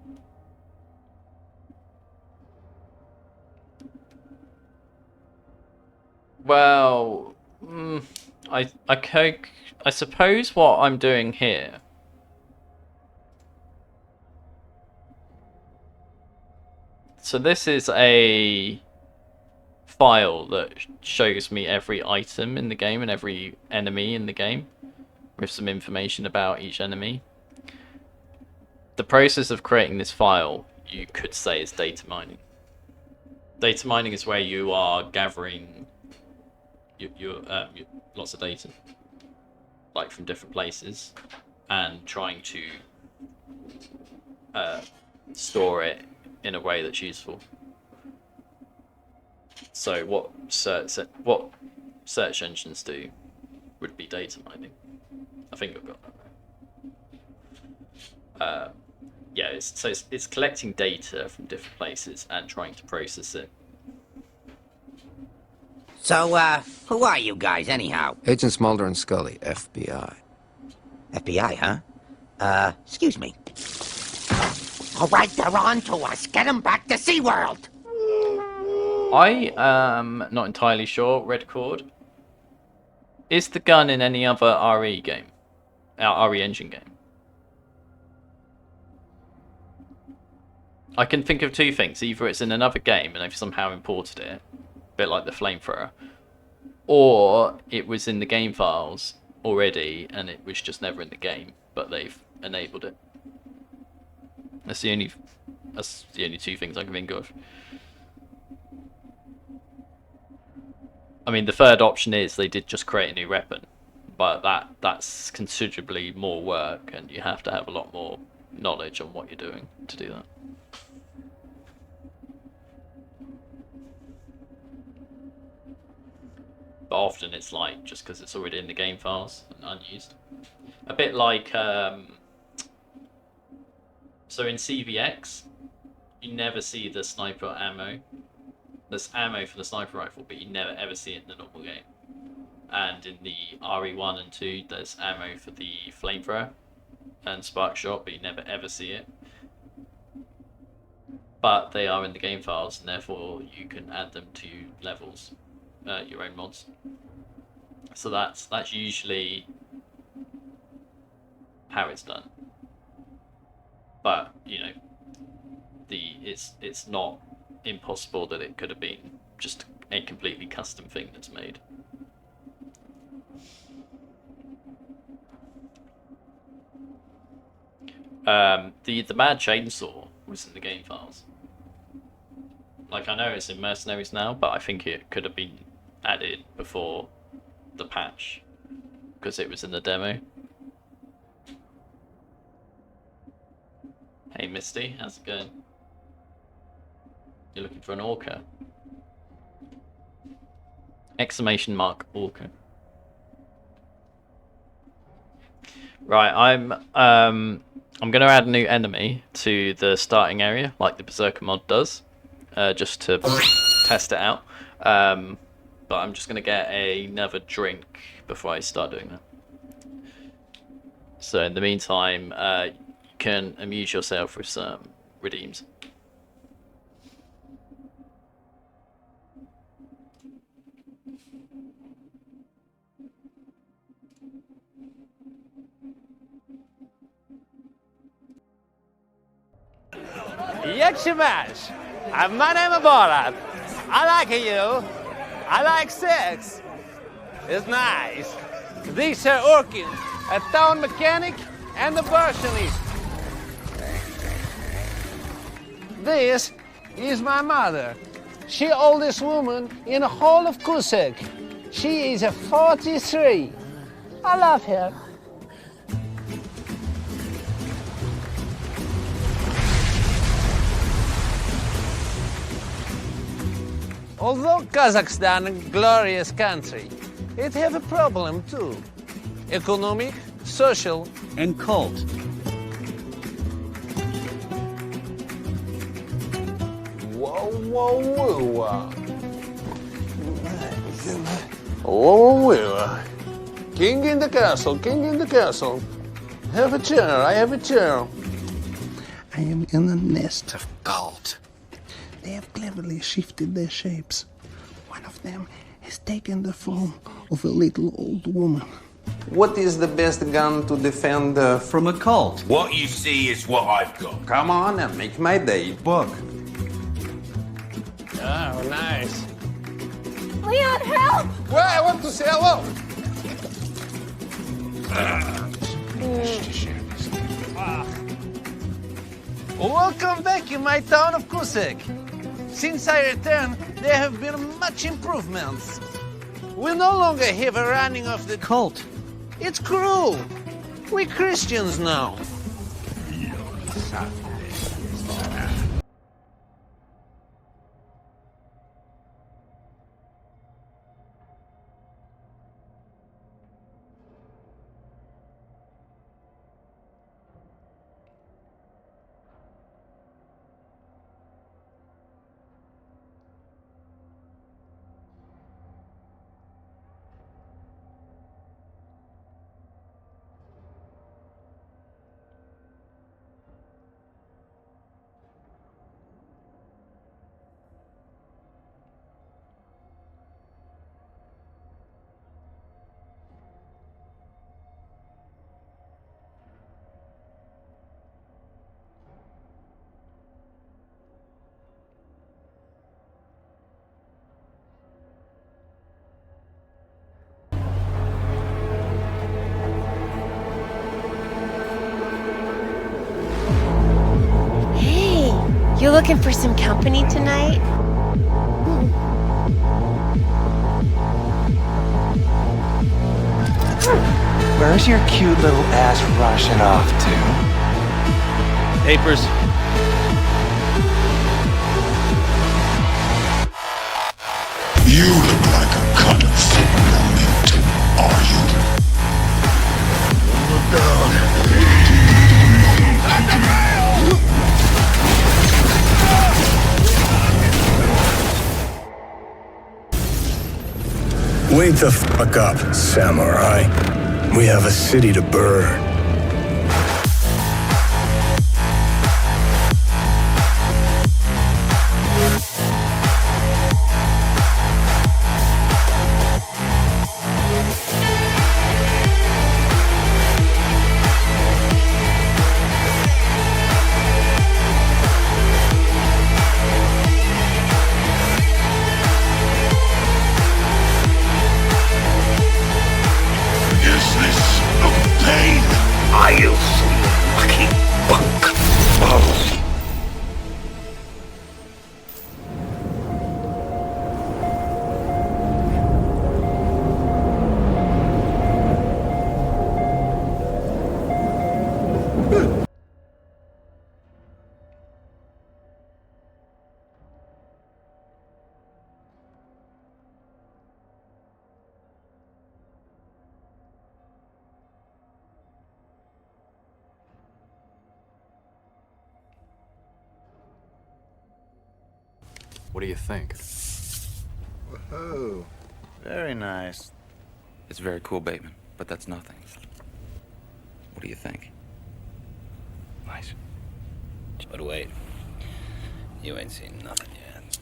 Well, I suppose what I'm doing here so this is a file that shows me every item in the game and every enemy in the game with some information about each enemy. The process of creating this file, you could say, is data mining. Data mining is where you are gathering your lots of data, like from different places, and trying to store it in a way that's useful. So what search engines do would be data mining. I think I've got that. Yeah, it's collecting data from different places and trying to process it. So, who are you guys, anyhow? Agents Mulder and Scully, FBI. FBI, huh? Excuse me. All right, they're on to us. Get them back to SeaWorld. I am not entirely sure. Red Cord. Is the gun in any other RE game? RE Engine game? I can think of two things. Either it's in another game and they've somehow imported it, a bit like the flamethrower, or it was in the game files already and it was just never in the game, but they've enabled it. That's the only two things I can think of. I mean, the third option is they did just create a new weapon, but that's considerably more work, and you have to have a lot more knowledge on what you're doing to do that. But often it's like just because it's already in the game files and unused. A bit like so in CVX, you never see the sniper ammo. There's ammo for the sniper rifle, but you never ever see it in the normal game. And in the RE1 and 2, there's ammo for the flamethrower and spark shot, but you never ever see it. But they are in the game files, and therefore you can add them to levels, your own mods. So that's usually how it's done. But you know, it's not impossible that it could have been just a completely custom thing that's made. The Mad Chainsaw was in the game files. Like, I know it's in Mercenaries now, but I think it could have been added before the patch because it was in the demo. Hey Misty, how's it going? You're looking for an orca? Exclamation mark orca. Right, I'm gonna add a new enemy to the starting area, like the Berserker mod does, just to test it out. But I'm just gonna get another drink before I start doing that. So in the meantime, you can amuse yourself with some redeems. Yakshimash! My name is Biorand. I like you. I like sex. It's nice. These are Orkin, a town mechanic and a abortionist. This is my mother. She oldest woman in the whole of Kusek. She is a 43. I love her. Although Kazakhstan a glorious country, it have a problem too. Economic, social, and cult. Whoa, whoa, whoa. Whoa, whoa. King in the castle, king in the castle. Have a chair, I have a chair. I am in a nest of gold. They have cleverly shifted their shapes. One of them has taken the form of a little old woman. What is the best gun to defend from a cult? What you see is what I've got. Come on and make my day. Book. Oh, nice. Leon, help! Well, I want to say hello. Welcome back in my town of Kusek. Since I returned, there have been much improvements. We no longer have a running of the cult. It's cruel. We're Christians now. You looking for some company tonight? Where's your cute little ass rushing off to? Papers. You look like a cut from a memento, are you? Look down. Let the mail! Wake the fuck up, samurai. We have a city to burn. Is this a pain? Are you fucking punk? Oh. What do you think? Whoa, very nice. It's very cool, Bateman, but that's nothing. What do you think? Nice. But wait, you ain't seen nothing yet.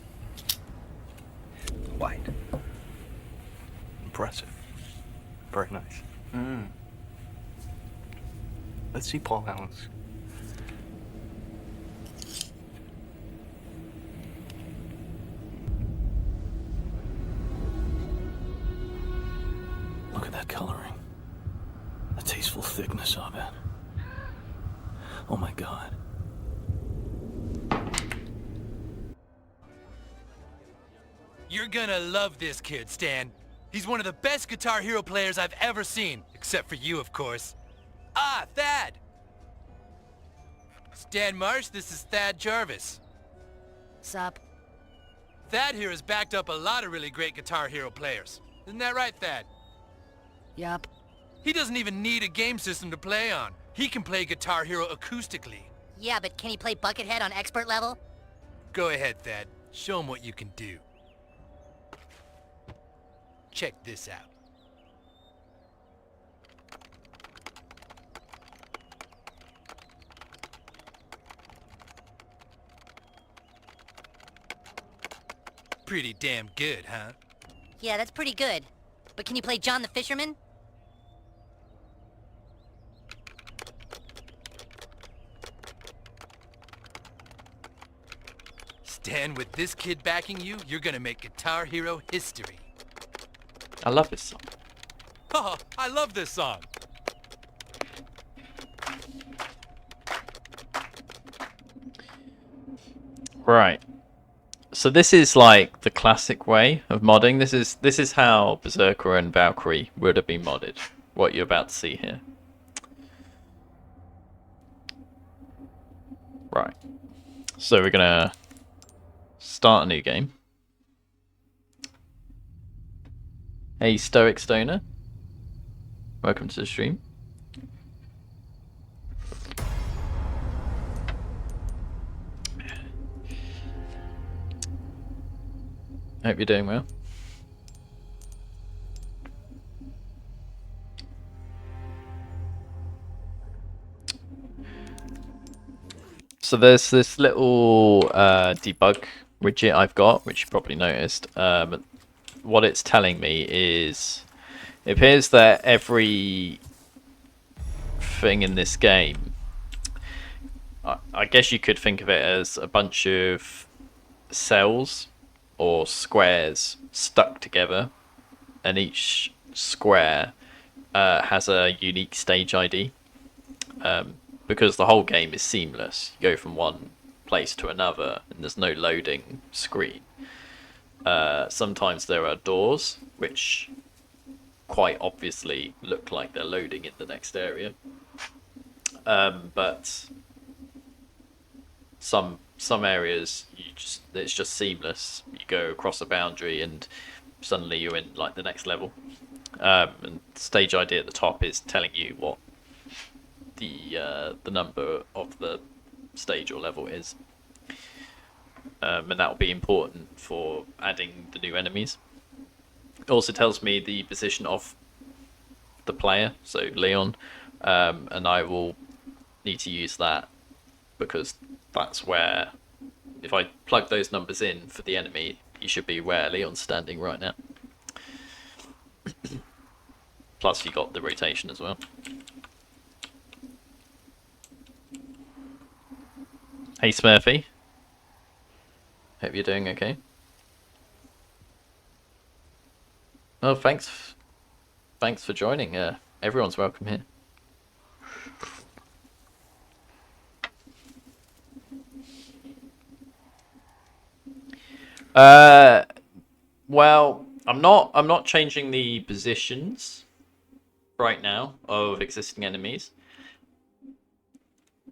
White. Impressive. Very nice. Let's see Paul Allen's. Look at that coloring. The tasteful thickness of it. Oh my God. You're gonna love this kid, Stan. He's one of the best Guitar Hero players I've ever seen. Except for you, of course. Ah, Thad! Stan Marsh, this is Thad Jarvis. Sup? Thad here has backed up a lot of really great Guitar Hero players. Isn't that right, Thad? Yup. He doesn't even need a game system to play on. He can play Guitar Hero acoustically. Yeah, but can he play Buckethead on expert level? Go ahead, Thad. Show him what you can do. Check this out. Pretty damn good, huh? Yeah, that's pretty good. But can you play John the Fisherman? Stan, with this kid backing you, you're gonna make Guitar Hero history. I love this song. Oh, I love this song. Right. So this is like the classic way of modding. This is how Berserker and Valkyrie would have been modded. What you're about to see here. Right. So we're gonna start a new game. Hey Stoic Stoner. Welcome to the stream. Hope you're doing well. So there's this little debug widget I've got, which you probably noticed. But what it's telling me is it appears that every thing in this game, I guess you could think of it as a bunch of cells or squares stuck together, and each square has a unique stage ID. Because the whole game is seamless. You go from one place to another and there's no loading screen. Sometimes there are doors which quite obviously look like they're loading in the next area, but some areas it's just seamless. You go across a boundary and suddenly you're in like the next level. And stage ID at the top is telling you what the number of the stage or level is, and that will be important for adding the new enemies. It also tells me the position of the player, so Leon, and I will need to use that because that's where, if I plug those numbers in for the enemy, you should be where Leon's standing right now. Plus you got the rotation as well. Hey Smurfy. Hope you're doing okay. Oh, thanks for joining. Everyone's welcome here. Well, I'm not changing the positions right now of existing enemies.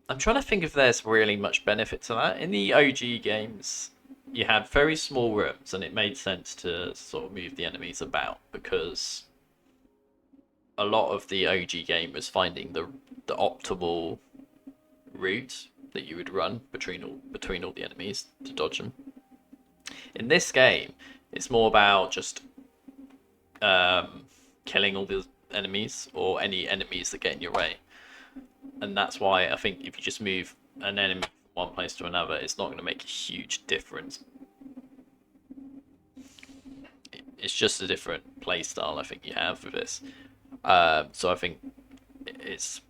I'm trying to think if there's really much benefit to that. In the OG games, you had very small rooms, and it made sense to sort of move the enemies about because a lot of the OG game was finding the optimal route that you would run between all the enemies to dodge them. In this game, it's more about just killing all the enemies or any enemies that get in your way. And that's why I think if you just move an enemy from one place to another, it's not going to make a huge difference. It's just a different play style I think you have with this. So I think it's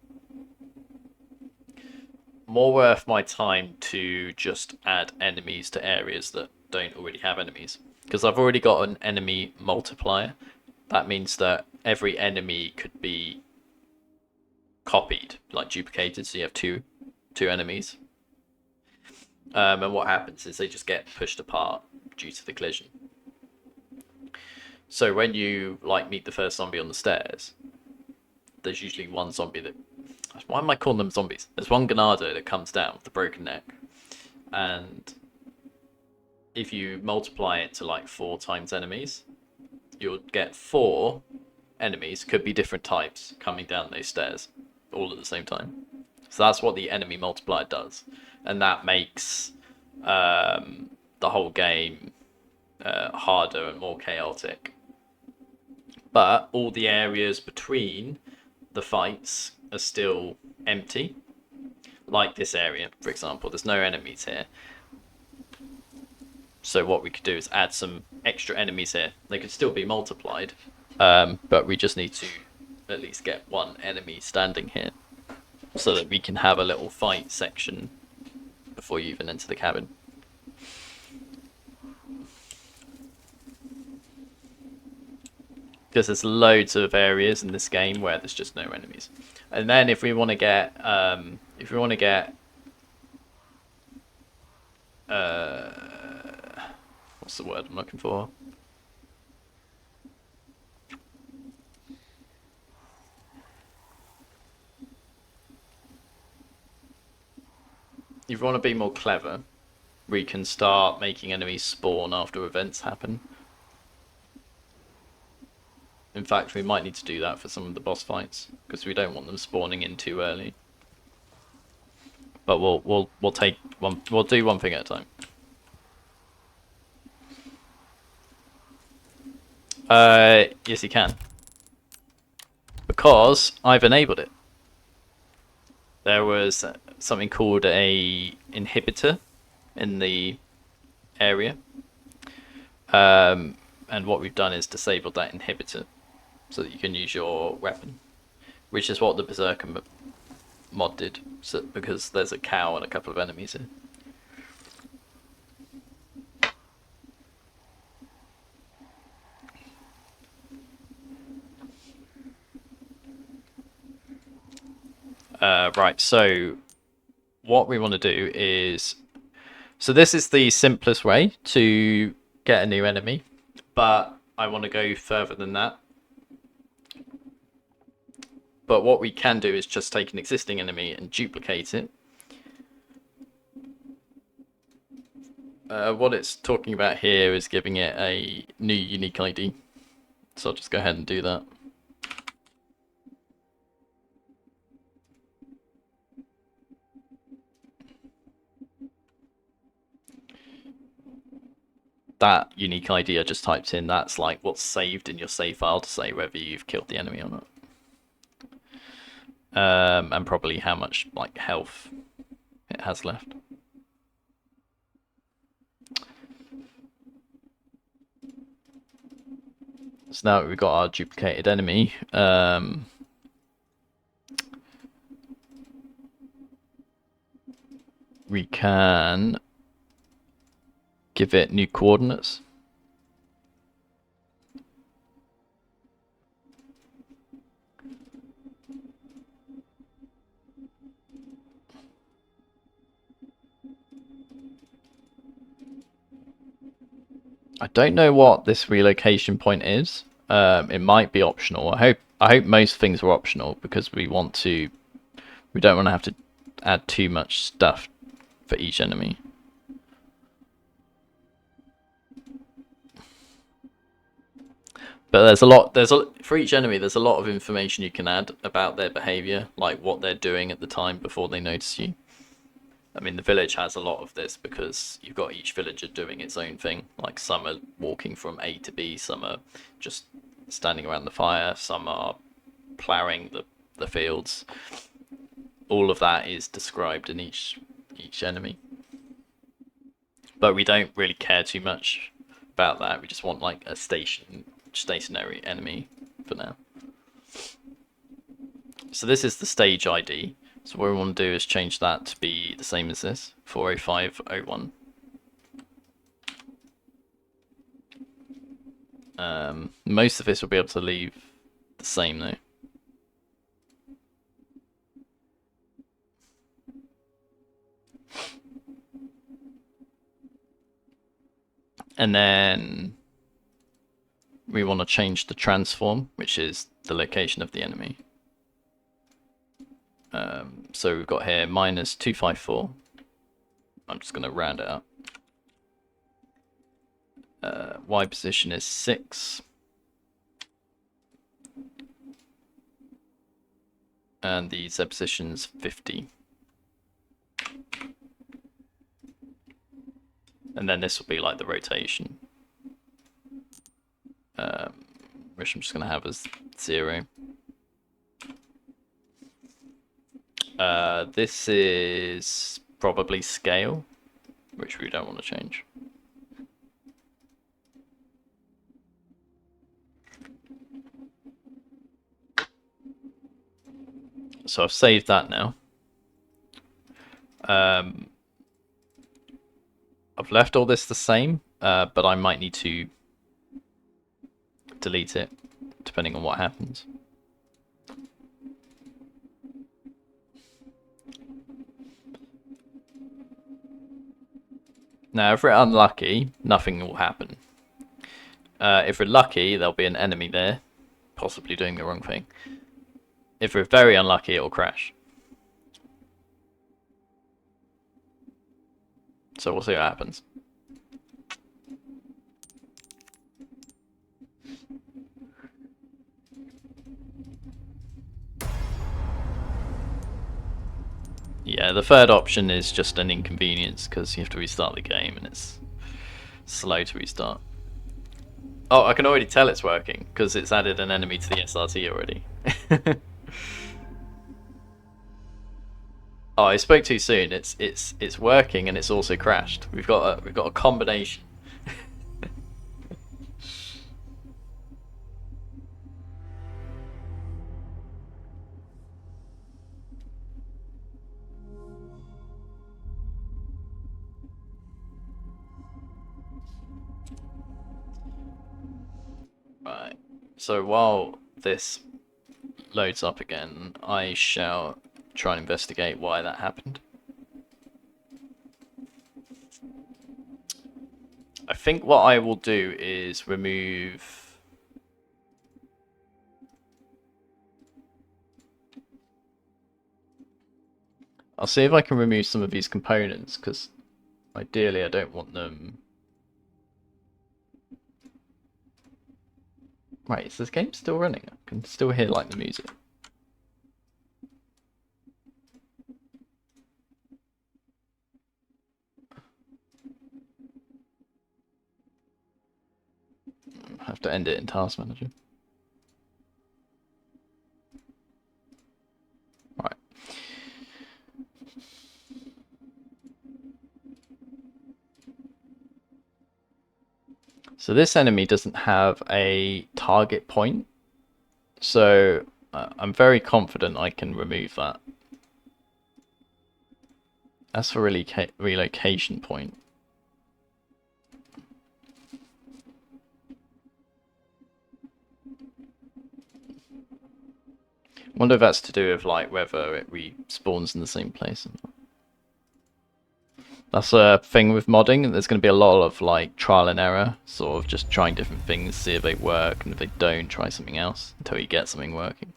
more worth my time to just add enemies to areas that don't already have enemies. Because I've already got an enemy multiplier. That means that every enemy could be copied, like duplicated, so you have two enemies. And what happens is they just get pushed apart due to the collision. So when you like meet the first zombie on the stairs, there's usually one zombie that... Why am I calling them zombies? There's one Ganado that comes down with a broken neck. And if you multiply it to like 4 times enemies, you'll get 4 enemies, could be different types, coming down those stairs all at the same time. So that's what the enemy multiplier does. And that makes the whole game harder and more chaotic. But all the areas between the fights are still empty. Like this area, for example, there's no enemies here. So what we could do is add some extra enemies here. They could still be multiplied, but we just need to at least get one enemy standing here so that we can have a little fight section before you even enter the cabin. Because there's loads of areas in this game where there's just no enemies. And then if we want to get what's the word I'm looking for? If you want to be more clever, we can start making enemies spawn after events happen. In fact, we might need to do that for some of the boss fights because we don't want them spawning in too early. But we'll take one. We'll do one thing at a time. Yes, you can, because I've enabled it. There was something called a inhibitor in the area, and what we've done is disabled that inhibitor so that you can use your weapon, which is what the Berserker mod did, so, because there's a cow and a couple of enemies here. Right, so what we want to do is So this is the simplest way to get a new enemy, but I want to go further than that. But what we can do is just take an existing enemy and duplicate it. What it's talking about here is giving it a new unique ID. So I'll just go ahead and do that. That unique ID I just typed in, that's like what's saved in your save file to say whether you've killed the enemy or not. And probably how much like health it has left. So now that we've got our duplicated enemy, we can give it new coordinates. I don't know what this relocation point is. It might be optional. I hope most things are optional because we don't want to have to add too much stuff for each enemy. But for each enemy there's a lot of information you can add about their behavior, like what they're doing at the time before they notice you. I mean, the village has a lot of this because you've got each villager doing its own thing. Like some are walking from A to B, some are just standing around the fire, some are ploughing the fields. All of that is described in each enemy. But we don't really care too much about that. We just want like a stationary enemy for now. So this is the stage ID. So what we want to do is change that to be the same as this, 40501. Most of this will be able to leave the same though. And then we want to change the transform, which is the location of the enemy. So we've got here -254. I'm just going to round it up. Y position is 6. And the Z position is 50. And then this will be like the rotation, which I'm just going to have as 0. This is probably scale, which we don't want to change. So I've saved that now. I've left all this the same, but I might need to delete it depending on what happens. Now, if we're unlucky, nothing will happen. If we're lucky, there'll be an enemy there, possibly doing the wrong thing. If we're very unlucky, it'll crash. So we'll see what happens. Yeah, the third option is just an inconvenience because you have to restart the game and it's slow to restart. Oh, I can already tell it's working because it's added an enemy to the SRT already. Oh, I spoke too soon. It's working and it's also crashed. We've got a combination. Right. So while this loads up again, I shall try and investigate why that happened. I think what I will do is remove... I'll see if I can remove some of these components, because ideally I don't want them... Right, is this game still running? I can still hear like the music. I have to end it in Task Manager. Right. So this enemy doesn't have a target point, so I'm very confident I can remove that. That's for relocation point. I wonder if that's to do with like whether it respawns in the same place or not. That's a thing with modding. There's going to be a lot of like trial and error, sort of just trying different things, see if they work, and if they don't, try something else until you get something working.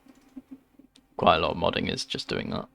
Quite a lot of modding is just doing that.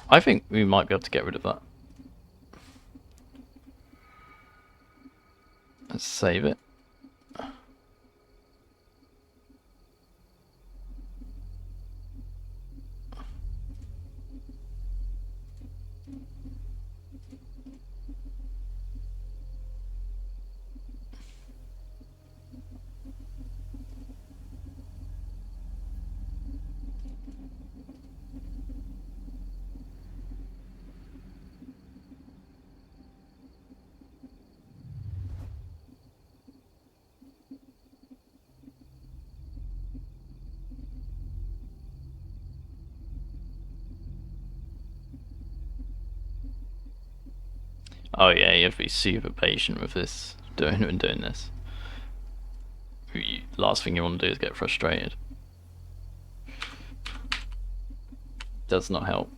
I think we might be able to get rid of that. Let's save it. Oh yeah, you have to be super patient with this, doing this. Last thing you want to do is get frustrated. Does not help.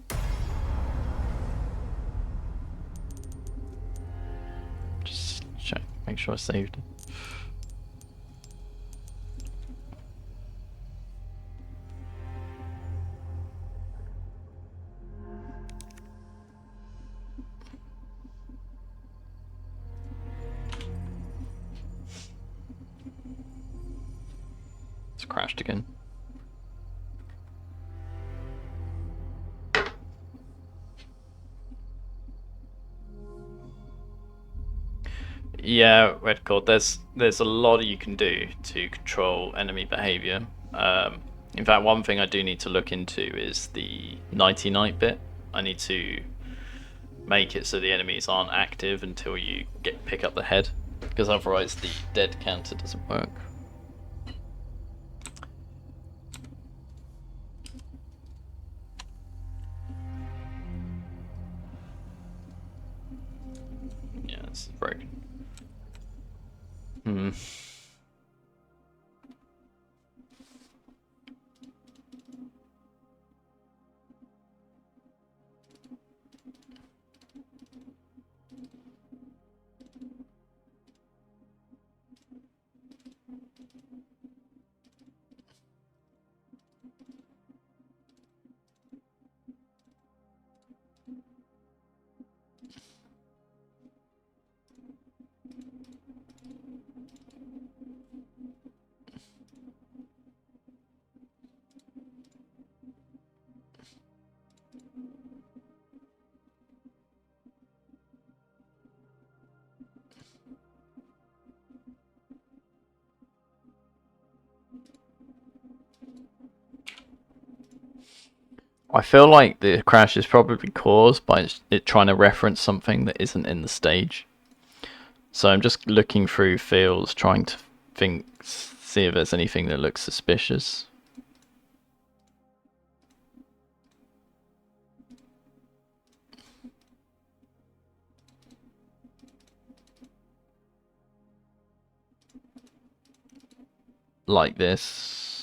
Just check, make sure I saved it. It's crashed again. Yeah, Redcord, there's a lot you can do to control enemy behavior. In fact, one thing I do need to look into is the 99 bit. I need to make it so the enemies aren't active until you pick up the head, because otherwise the dead counter doesn't work. Yeah, this is broken. I feel like the crash is probably caused by it trying to reference something that isn't in the stage. So I'm just looking through fields, trying to see if there's anything that looks suspicious. Like this.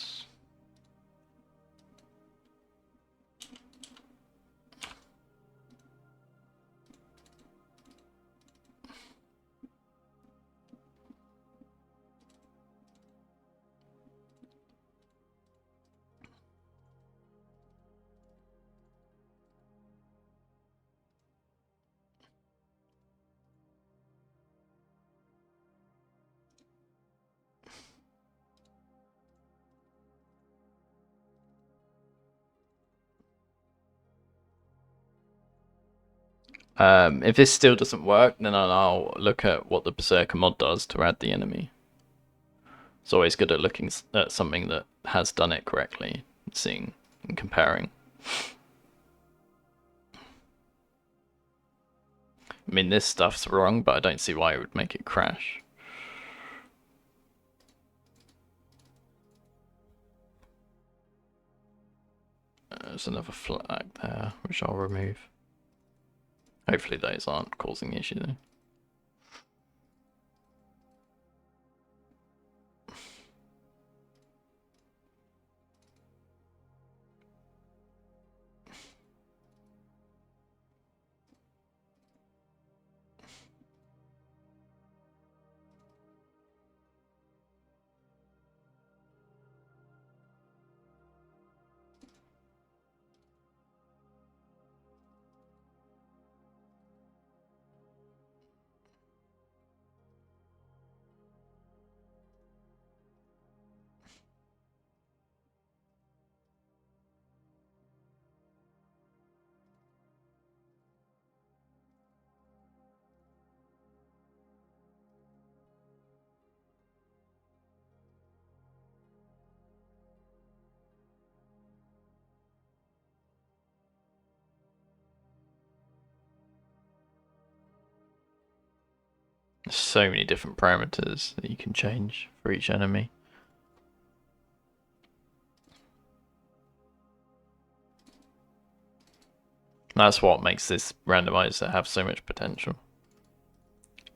If this still doesn't work, then I'll look at what the Berserker mod does to add the enemy. It's always good at looking at something that has done it correctly, and seeing and comparing. I mean, this stuff's wrong, but I don't see why it would make it crash. There's another flag there, which I'll remove. Hopefully those aren't causing the issue though. There's so many different parameters that you can change for each enemy. That's what makes this randomizer have so much potential.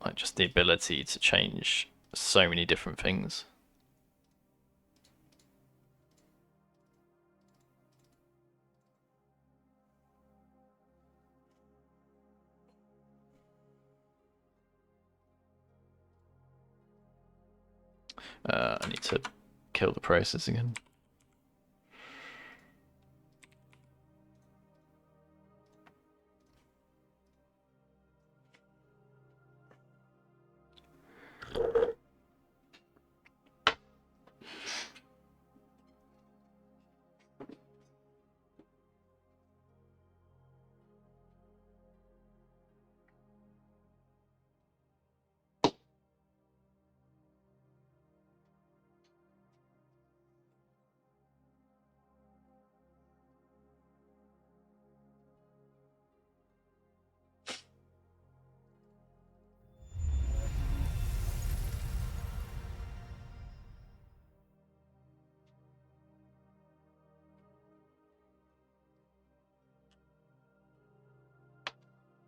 Like just the ability to change so many different things. I need to kill the process again.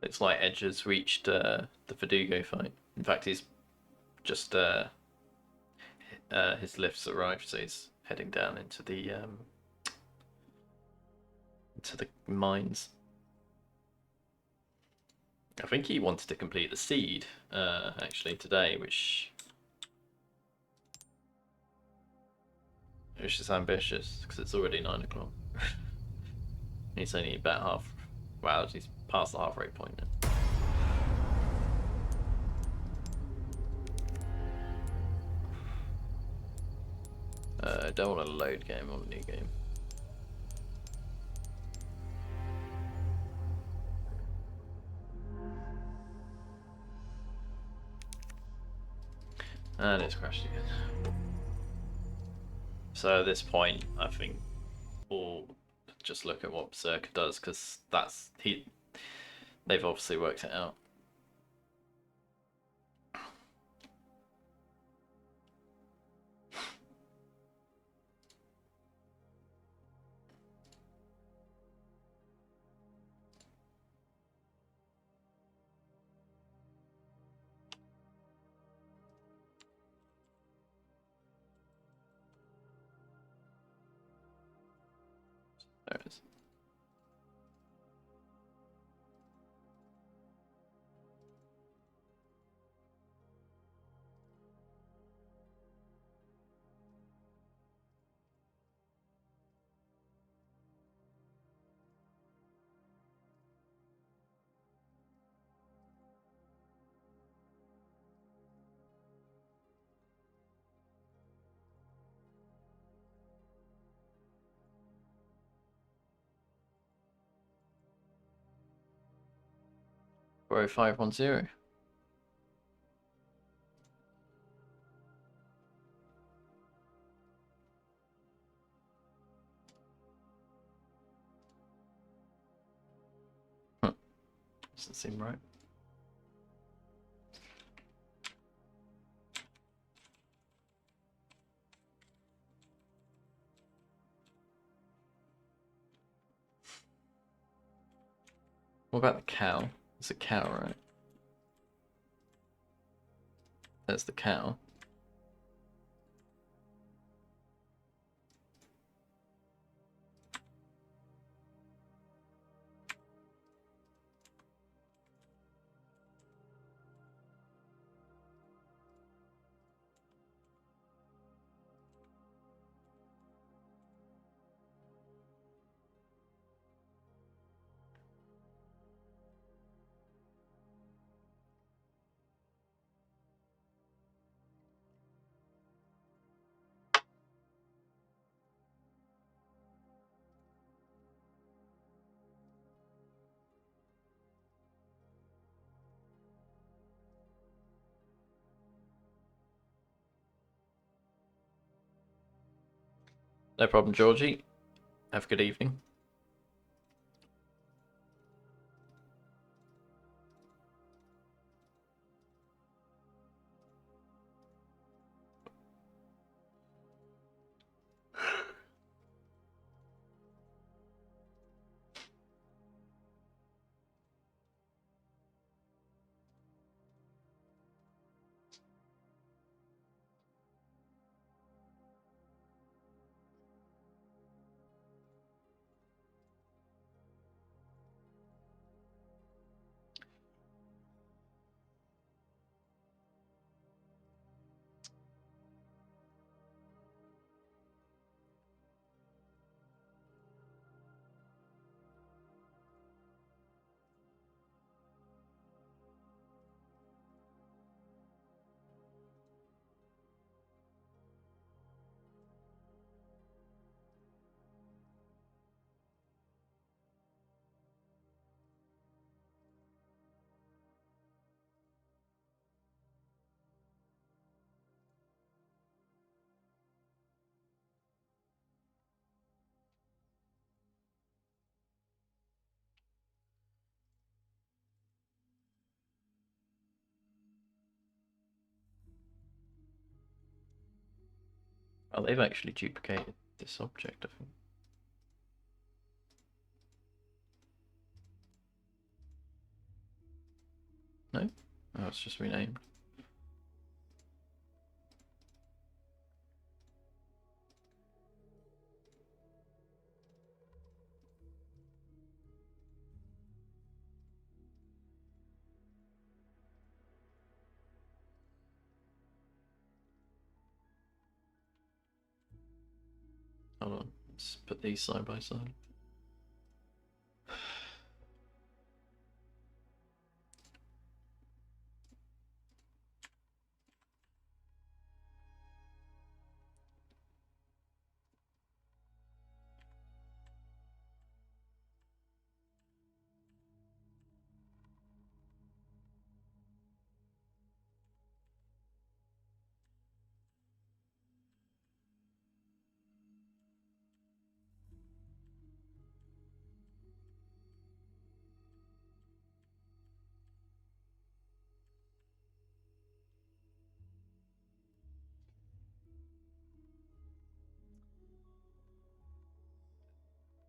It's like Edge has reached the Verdugo fight. In fact, he's just his lift's arrived, so he's heading down into the mines. I think he wanted to complete the seed actually today, which is ambitious because it's already 9 o'clock. He's only about half. Wow, he's past the halfway point now. I don't want a load game, I want a new game. And it's crashed again. So at this point, I think we'll just look at what Berserker does, because they've obviously worked it out. There it is. Bro 510. Doesn't seem right. What about the cow? It's a cow, right? There's the cow. No problem, Georgie. Have a good evening. Oh, they've actually duplicated this object, I think. No? Oh, it's just renamed. Hold on, let's put these side by side.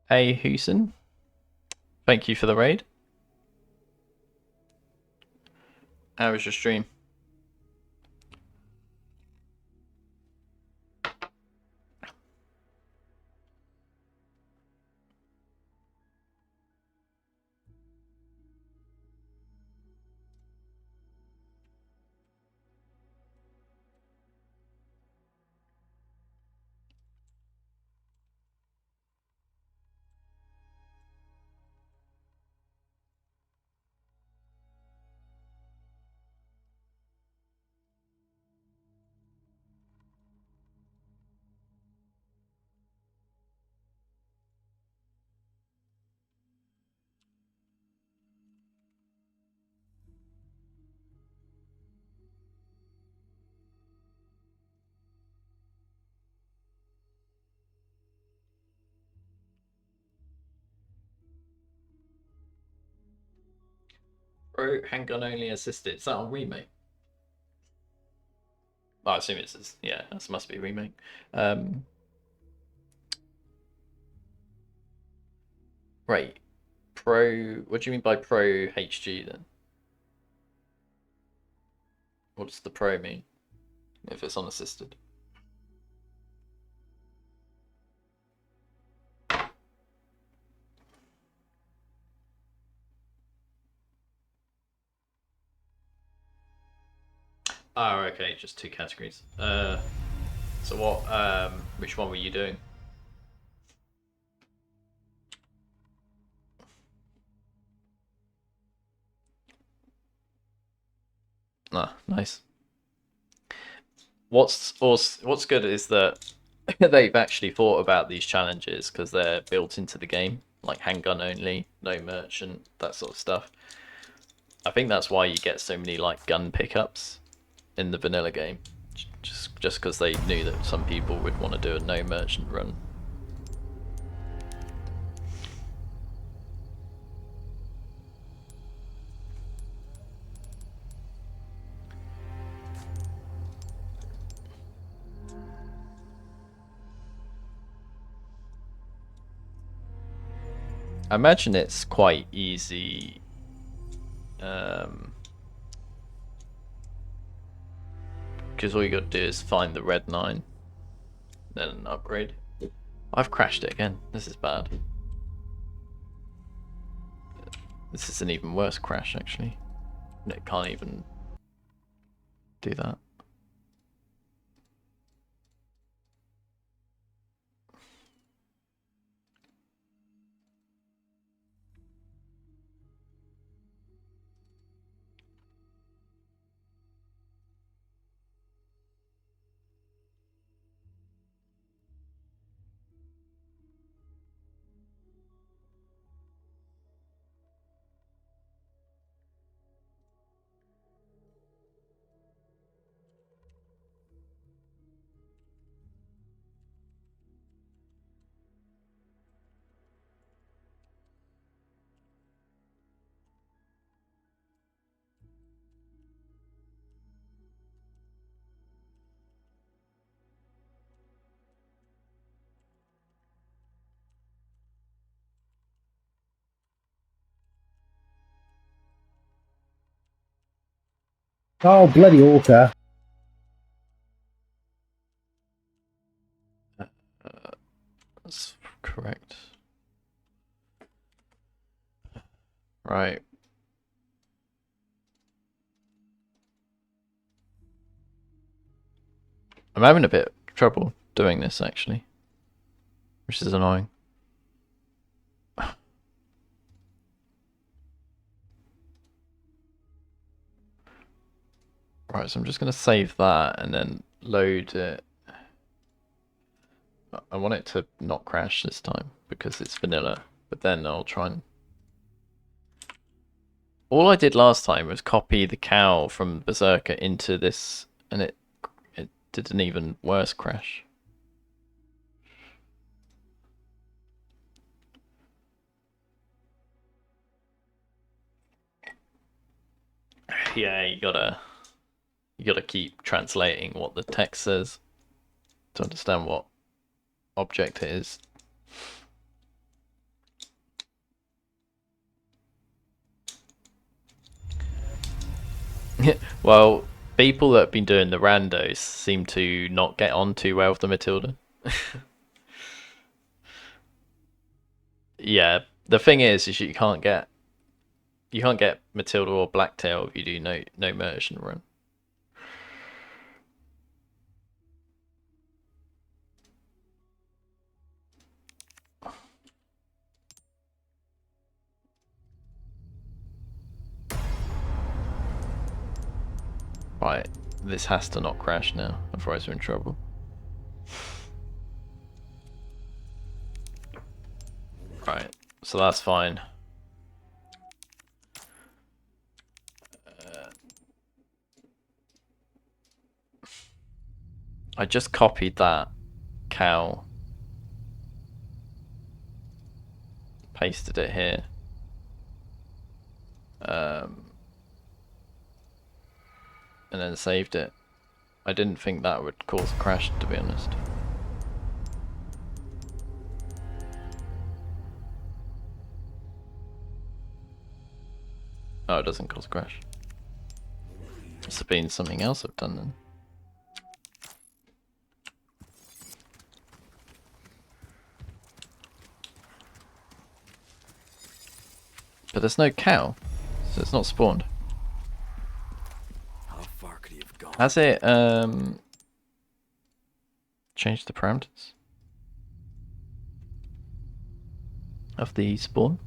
Hey, Hoosen. Thank you for the raid. How was your stream? Pro handgun only assisted. Is that on remake? I assume it's yeah. This must be remake. Right. Pro. What do you mean by Pro HG then? What does the Pro mean? If it's unassisted. Oh, okay, just two categories. So what? Which one were you doing? Ah, nice. What's good is that they've actually thought about these challenges because they're built into the game, like handgun only, no merchant, that sort of stuff. I think that's why you get so many like gun pickups in the vanilla game, just because they knew that some people would want to do a no merchant run. I imagine it's quite easy. Because all you got to do is find the red 9, then an upgrade. I've crashed it again. This is bad. This is an even worse crash, actually. It can't even do that. Oh, bloody orca. That's correct. Right. I'm having a bit of trouble doing this, actually. Which is annoying. Right, so I'm just going to save that and then load it. I want it to not crash this time because it's vanilla, but then I'll try and... All I did last time was copy the cow from Berserker into this, and it did an even worse crash. Yeah, you gotta keep translating what the text says to understand what object it is. Well, people that have been doing the randos seem to not get on too well with the Matilda. Yeah, the thing is you can't get Matilda or Blacktail if you do no merchant run. Right, this has to not crash now, otherwise we're in trouble. Right, so that's fine. I just copied that cow, pasted it here. and then saved it. I didn't think that would cause a crash, to be honest. Oh, it doesn't cause a crash. Must have been something else I've done then. But there's no cow, so it's not spawned. How far could he have gone? Has it changed the parameters of the spawn?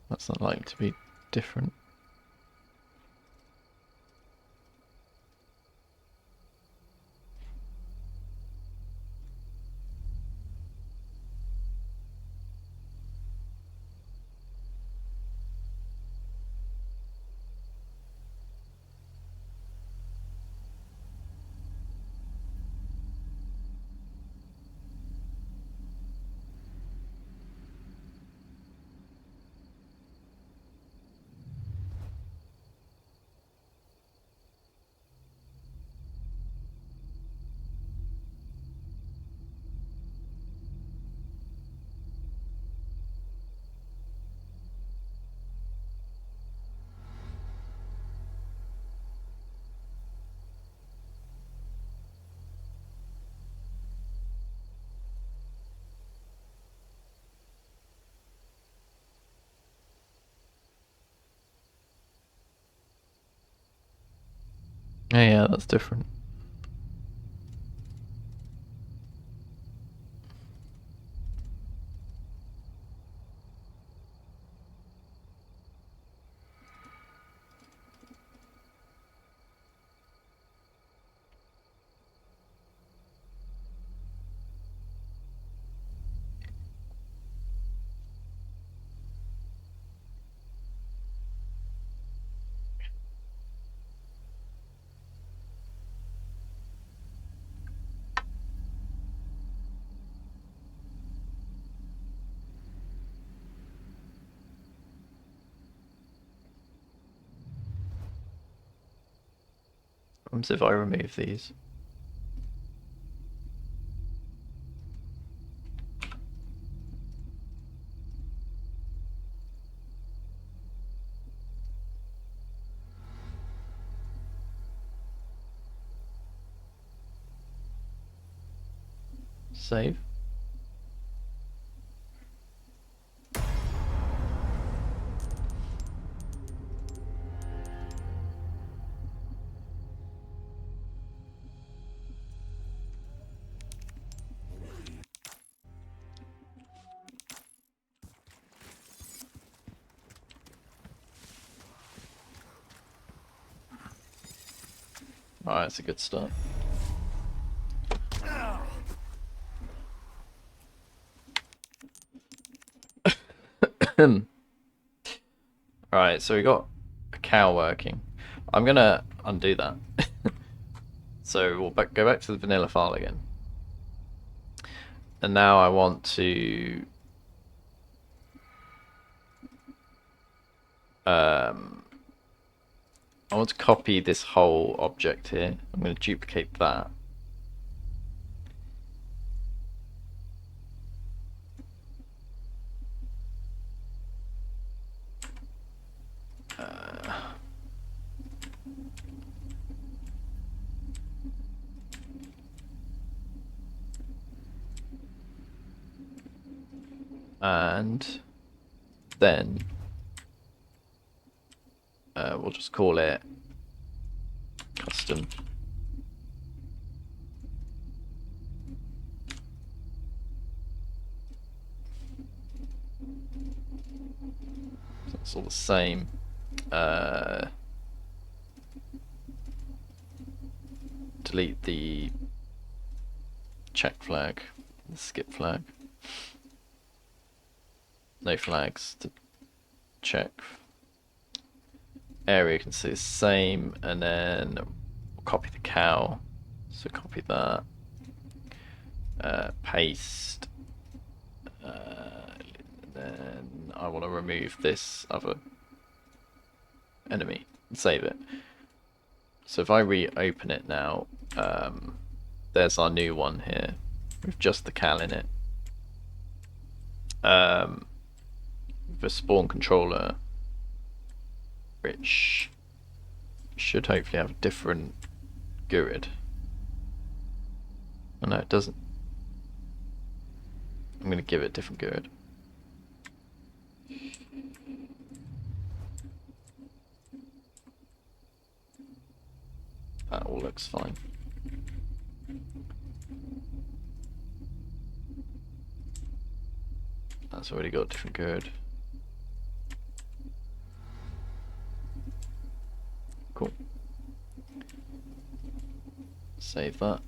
That's not likely to be different. Oh yeah, that's different. What if I remove these? Save. Alright, that's a good start. Alright, so we got a cow working. I'm gonna undo that. So we'll go back to the vanilla file again. And now I want to copy this whole object here. I'm going to duplicate that. And then we'll just call it custom. So it's all the same. Delete the check flag, the skip flag. No flags to check. Area you can see the same, and then we'll copy the cow. So copy that. Paste. then I want to remove this other enemy and save it. So if I reopen it now, there's our new one here with just the cal in it. The spawn controller, which should hopefully have a different GUID. Oh no, it doesn't. I'm going to give it a different GUID. That all looks fine. That's already got a different GUID. Cool. Save that.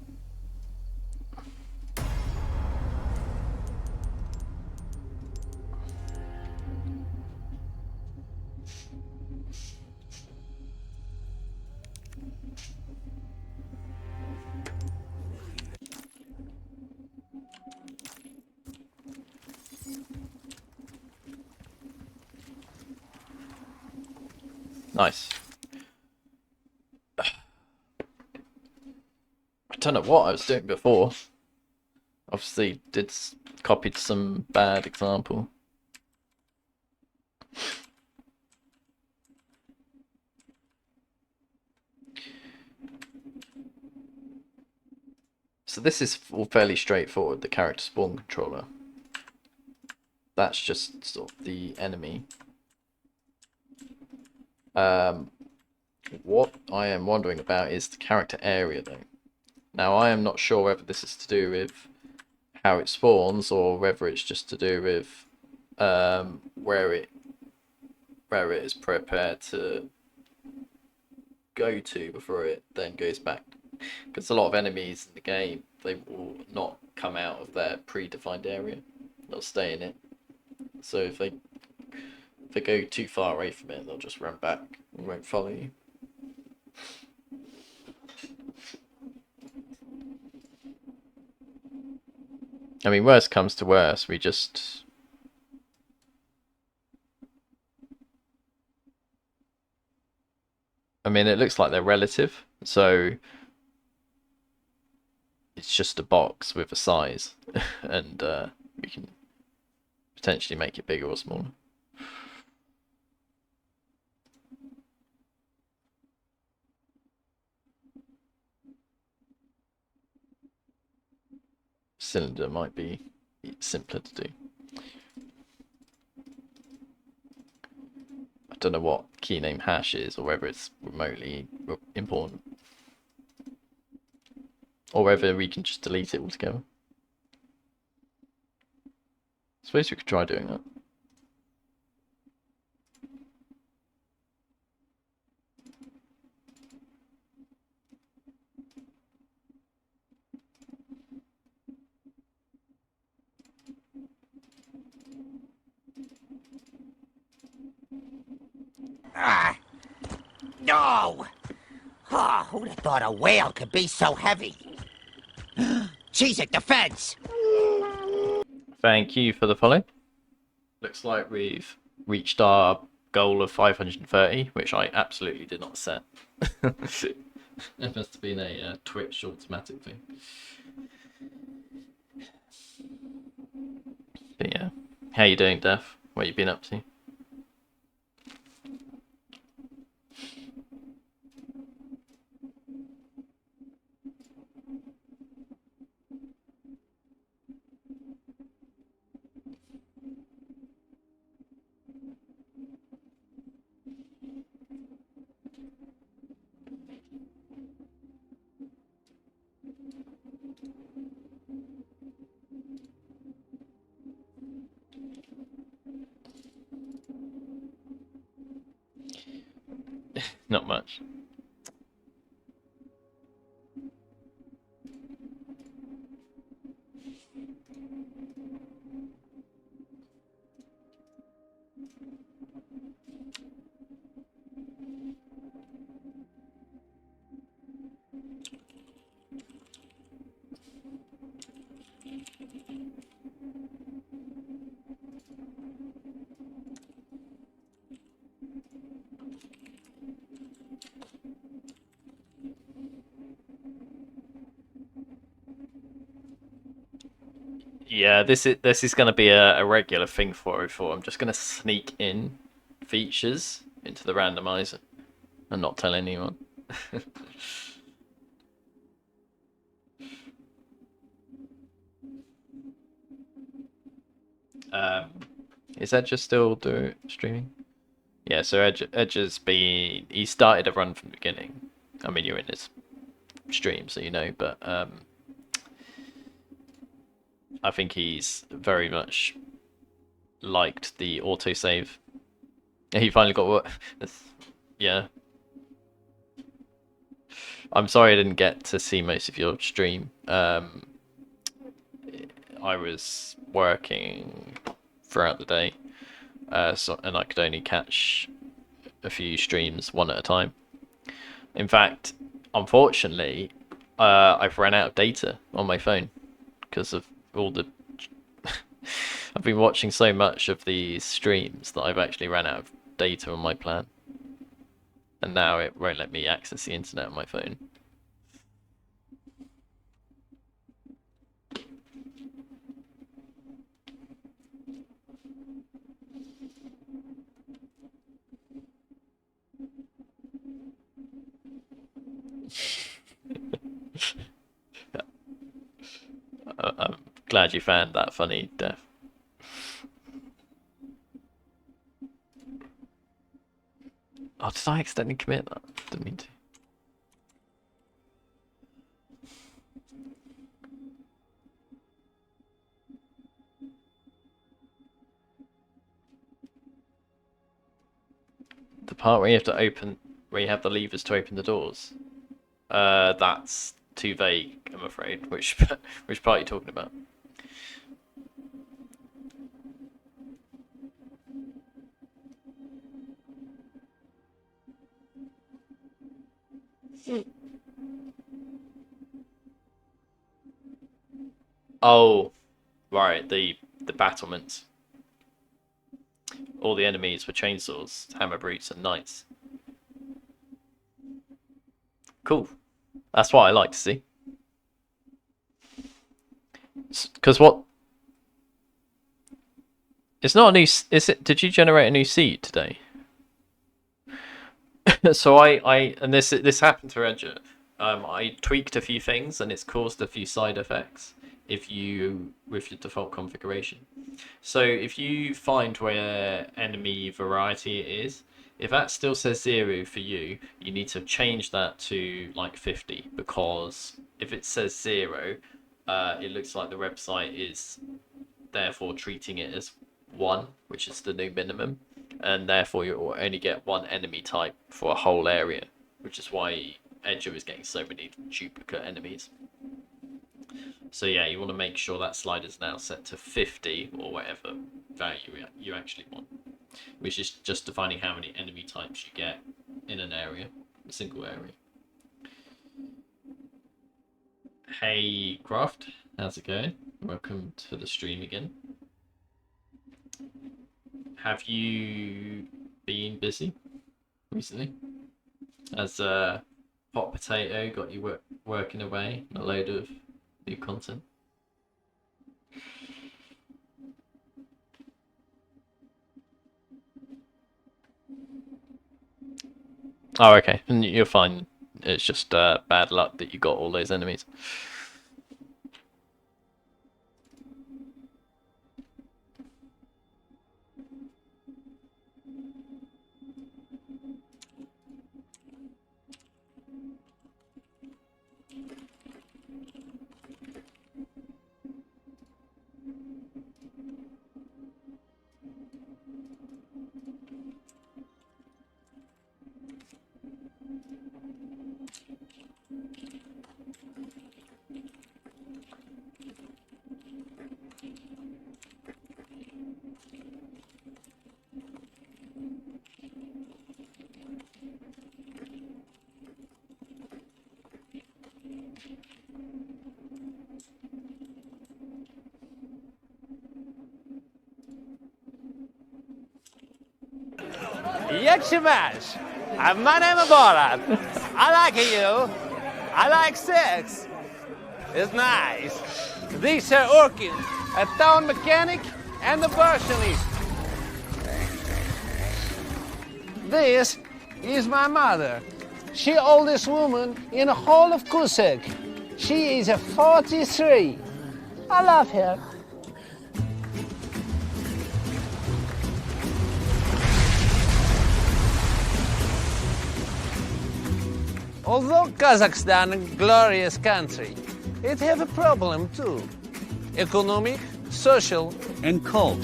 Nice. I don't know what I was doing before. Obviously, copied some bad example. So this is all fairly straightforward, the character spawn controller. That's just sort of the enemy. What I am wondering about is the character area though. Now I am not sure whether this is to do with how it spawns or whether it's just to do with where it is prepared to go to before it then goes back. Because a lot of enemies in the game, they will not come out of their predefined area. They'll stay in it. So if they go too far away from it, they'll just run back and won't follow you. I mean, worst comes to worst, we just... I mean, it looks like they're relative, so it's just a box with a size, and we can potentially make it bigger or smaller. Cylinder might be simpler to do. I don't know what key name hash is, or whether it's remotely important, or whether we can just delete it altogether. I suppose we could try doing that. No! Oh, who'd have thought a whale could be so heavy? She's at the fence! Thank you for the follow. Looks like we've reached our goal of 530, which I absolutely did not set. It must have been a Twitch automatic thing. But yeah, how you doing, Def? What you been up to? Not much. Yeah, this is going to be a regular thing for RE4R. I'm just going to sneak in features into the randomizer and not tell anyone. Is Edge still streaming? Yeah, so Edge has been... He started a run from the beginning. I mean, you're in his stream, so you know, but I think he's very much liked the autosave. He finally got what? Yeah. I'm sorry I didn't get to see most of your stream. I was working throughout the day, and I could only catch a few streams one at a time. In fact, unfortunately, I've run out of data on my phone because of all the... I've been watching so much of these streams that I've actually ran out of data on my plan. And now it won't let me access the internet on my phone. I'm glad you found that funny, Def. Oh, did I accidentally commit that? Didn't mean to. The part where you have to open, where you have the levers to open the doors. That's too vague, I'm afraid. Which part are you talking about? Oh, right, the battlements. All the enemies were chainsaws, hammer brutes, and knights. Cool. That's what I like to see. Because what? It's not a new... Is it? Did you generate a new seed today? So and this happened to Edger. I tweaked a few things and it's caused a few side effects with your default configuration. So if you find where enemy variety it is, if that still says 0 for you, you need to change that to like 50, because if it says 0, it looks like the website is therefore treating it as 1, which is the new minimum, and therefore you only get one enemy type for a whole area, which is why Edger is getting so many duplicate enemies. So yeah, you want to make sure that slider is now set to 50 or whatever value you actually want, which is just defining how many enemy types you get in an area, a single area. Hey Craft, how's it going? Welcome to the stream again. Have you been busy recently? Has Hot Potato got you working away on a load of new content? Oh, okay. And you're fine. It's just bad luck that you got all those enemies. Yetshimash! My name is Biorand. I like you. I like sex. is nice. These are Orkin, a town mechanic and a Bolshevist. This is my mother. She oldest woman in the whole of Kusek. She is a 43. I love her. Although Kazakhstan a glorious country, it have a problem too. Economic, social, and cult.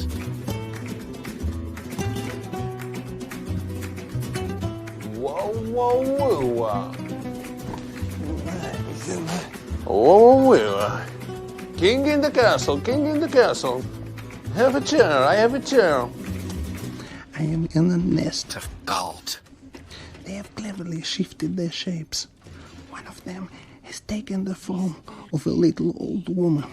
Whoa, whoa, whoa. Whoa, whoa. King in the castle, king in the castle. Have a chair, I have a chair. I am in a nest of gold. They have cleverly shifted their shapes. One of them has taken the form of a little old woman.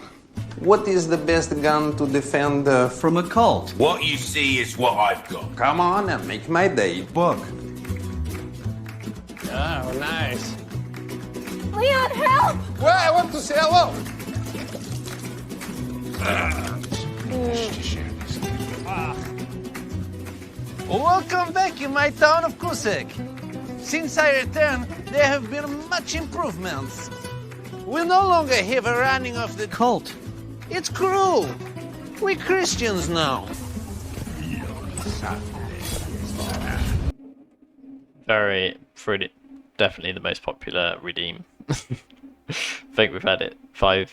What is the best gun to defend from a cult? What you see is what I've got. Come on and make my day. Book. Oh, nice. Leon, help! Well, I want to say hello. Welcome back in my town of Kusek. Since I returned, there have been much improvements. We no longer have a running of the cult. It's cruel. We're Christians now. Pretty, definitely the most popular redeem. I think we've had it over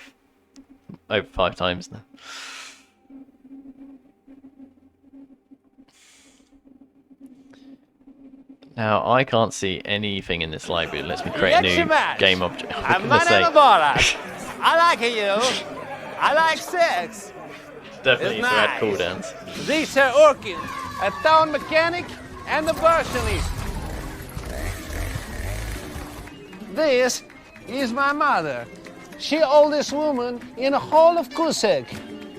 five times now. Now, I can't see anything in this library that lets me create a new game object. My name is Biorand. I like you. I like sex. Definitely it's to nice. add cooldowns. These are Orkin, a town mechanic and a Bolshevist. This is my mother. She oldest woman in the whole of Kusek.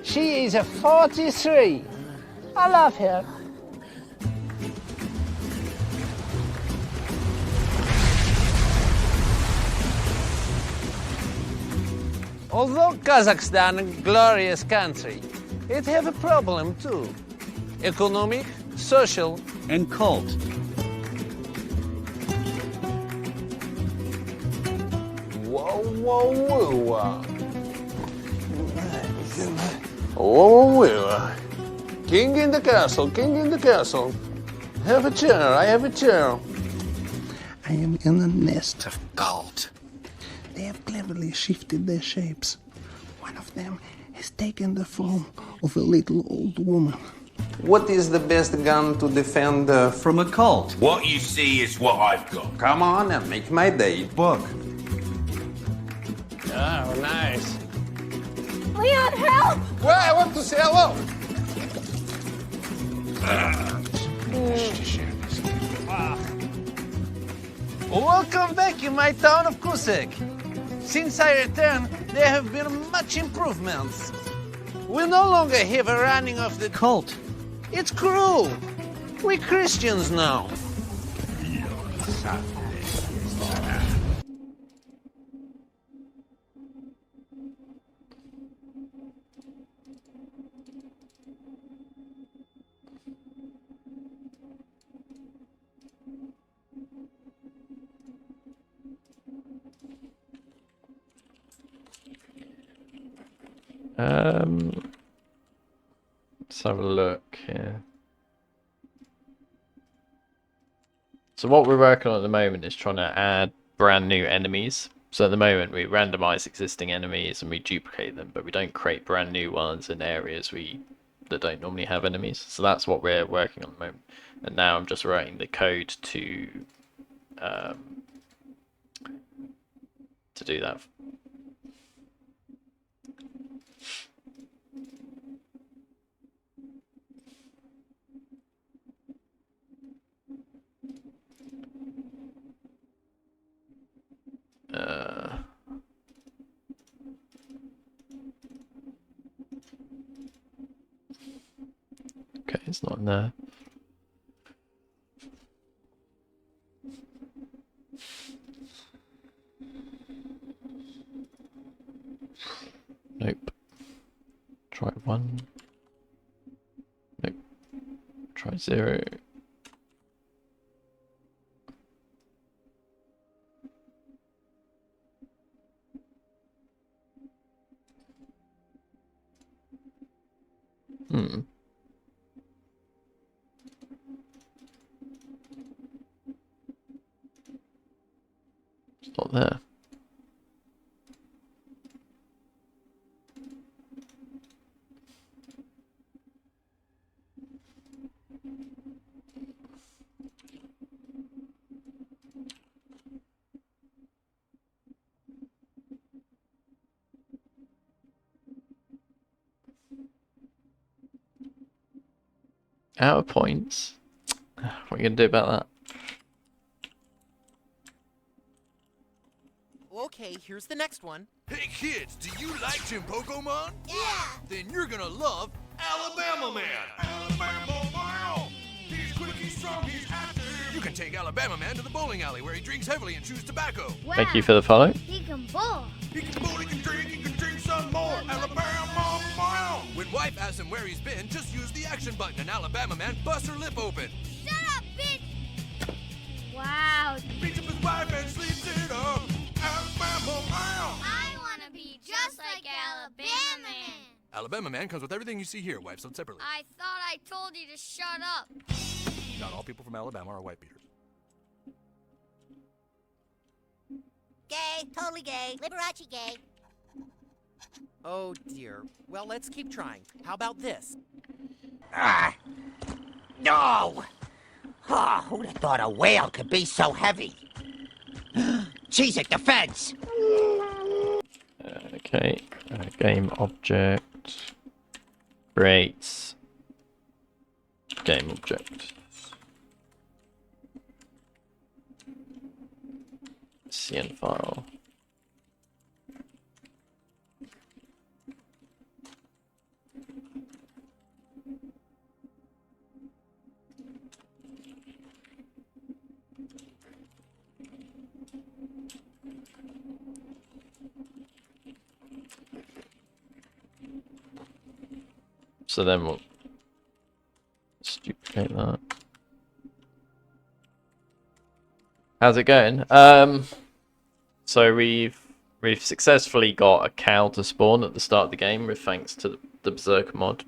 She is a 43. I love her. Although Kazakhstan a glorious country, it have a problem too. Economic, social, and cult. Whoa, whoa, whoa. Whoa, whoa. King in the castle, king in the castle. Have a chair, I have a chair. I am in a nest of gold. They have cleverly shifted their shapes. One of them has taken the form of a little old woman. What is the best gun to defend from a cult? What you see is what I've got. Come on and make my day. Book. Oh, nice. Leon, help! Well, I want to say hello. Welcome back in my town of Kusek. Since I returned, there have been much improvements. We no longer have a running of the cult. It's cruel. We're Christians now. Let's have a look here. So what we're working on at the moment is trying to add brand new enemies. So at the moment we randomize existing enemies and we duplicate them, but we don't create brand new ones in areas that don't normally have enemies. So that's what we're working on at the moment. And now I'm just writing the code to do that. Okay, it's not in there. Try 1. Nope. Try 0. It's not there. Out of points. What are you gonna do about that? Okay, here's the next one. Hey kids, do you like Jim Pokemon? Yeah! Then you're gonna love Alabama Man! Alabama Man! He's quick, he's strong, he's active! You can take Alabama Man to the bowling alley where he drinks heavily and chews tobacco. Wow. Thank you for the follow. He can bowl. He can bowl, he can drink some more! Alabama Man! When wife asks him where he's been, just use the action button and Alabama Man busts her lip open. Shut up, bitch! Wow. Beats up his wife and sleeps it up. Alabama Man! I want to be just like Alabama Man. Alabama Man comes with everything you see here, wife sold separately. I thought I told you to shut up. Not all people from Alabama are white beaters. Gay, totally gay, Liberace gay. Oh dear. Well, let's keep trying. How about this? Ah! No! Oh, who'd have thought a whale could be so heavy? Cheese it, defense! Okay. Game object. Creates. Game object. CN file. So then we'll duplicate that. How's it going? So we've successfully got a cow to spawn at the start of the game, with thanks to the Berserker mod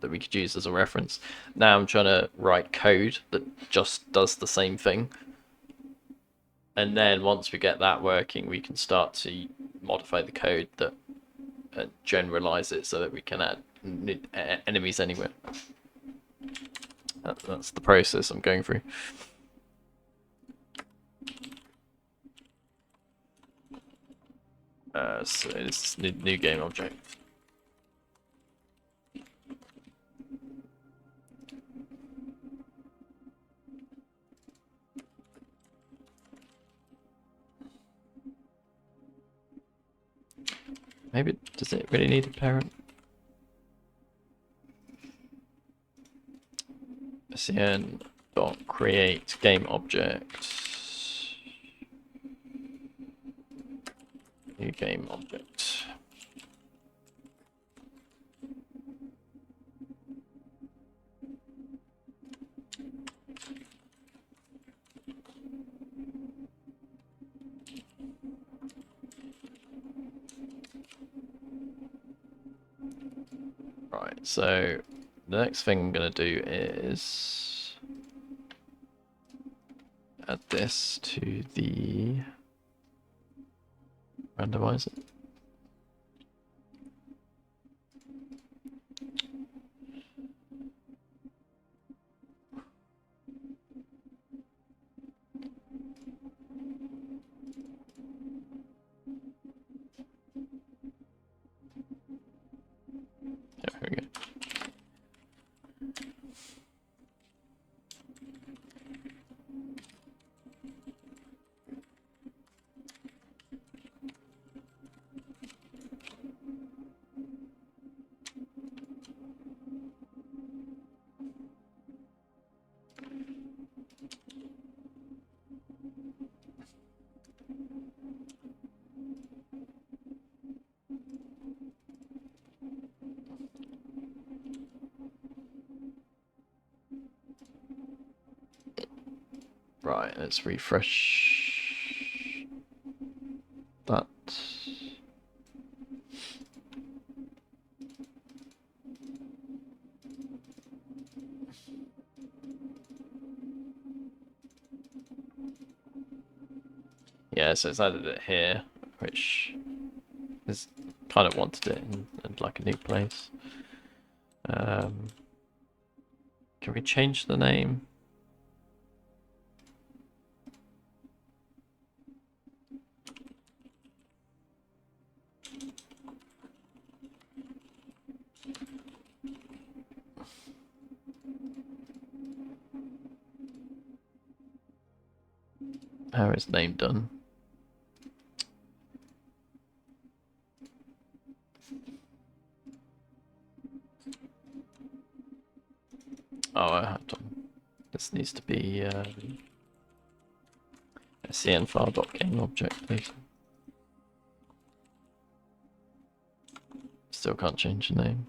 that we could use as a reference. Now I'm trying to write code that just does the same thing. And then once we get that working, we can start to modify the code that generalize it so that we can add enemies anywhere. That's the process I'm going through. So it's new game object. Maybe, does it really need a parent? SCN dot create game object. New game object. Right, so the next thing I'm going to do is add this to the randomizer. There we go. Right, let's refresh that. Yeah, so it's added it here, which is kind of wanted it in like a new place. Can we change the name? How is name done? Oh, I have done. This needs to be SCN file.game object, please. Still can't change the name.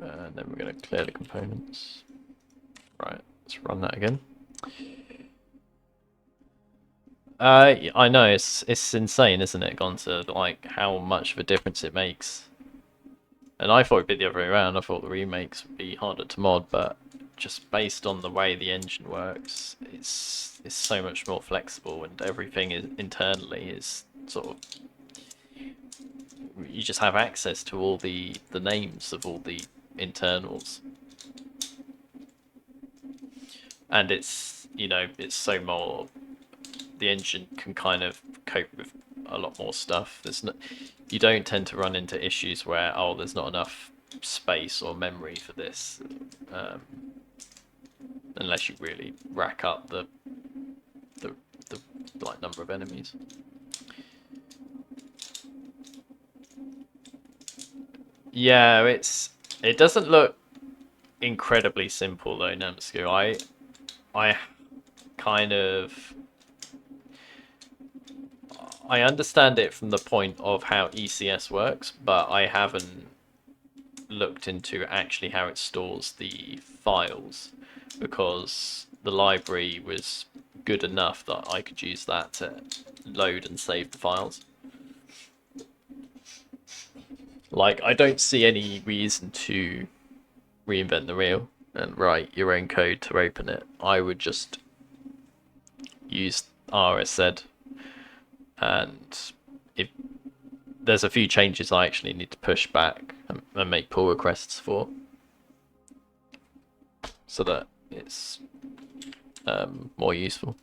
And then we're going to clear the components. Right, let's run that again. I know it's insane, isn't it? Gone to like how much of a difference it makes. And I thought it'd be the other way around. I thought the remakes would be harder to mod, but just based on the way the engine works, it's so much more flexible, and everything is internally is sort of, you just have access to all the names of all the internals, and it's, you know, it's so more, the engine can kind of cope with a lot more stuff. There's no, you don't tend to run into issues where, oh, there's not enough space or memory for this, unless you really rack up the like number of enemies. Yeah, it doesn't look incredibly simple though, Namsku. I kind of, I understand it from the point of how ECS works, but I haven't looked into actually how it stores the files, because the library was good enough that I could use that to load and save the files. Like, I don't see any reason to reinvent the wheel and write your own code to open it. I would just use RSZ, and if there's a few changes I actually need to push back and make pull requests for, so that it's more useful.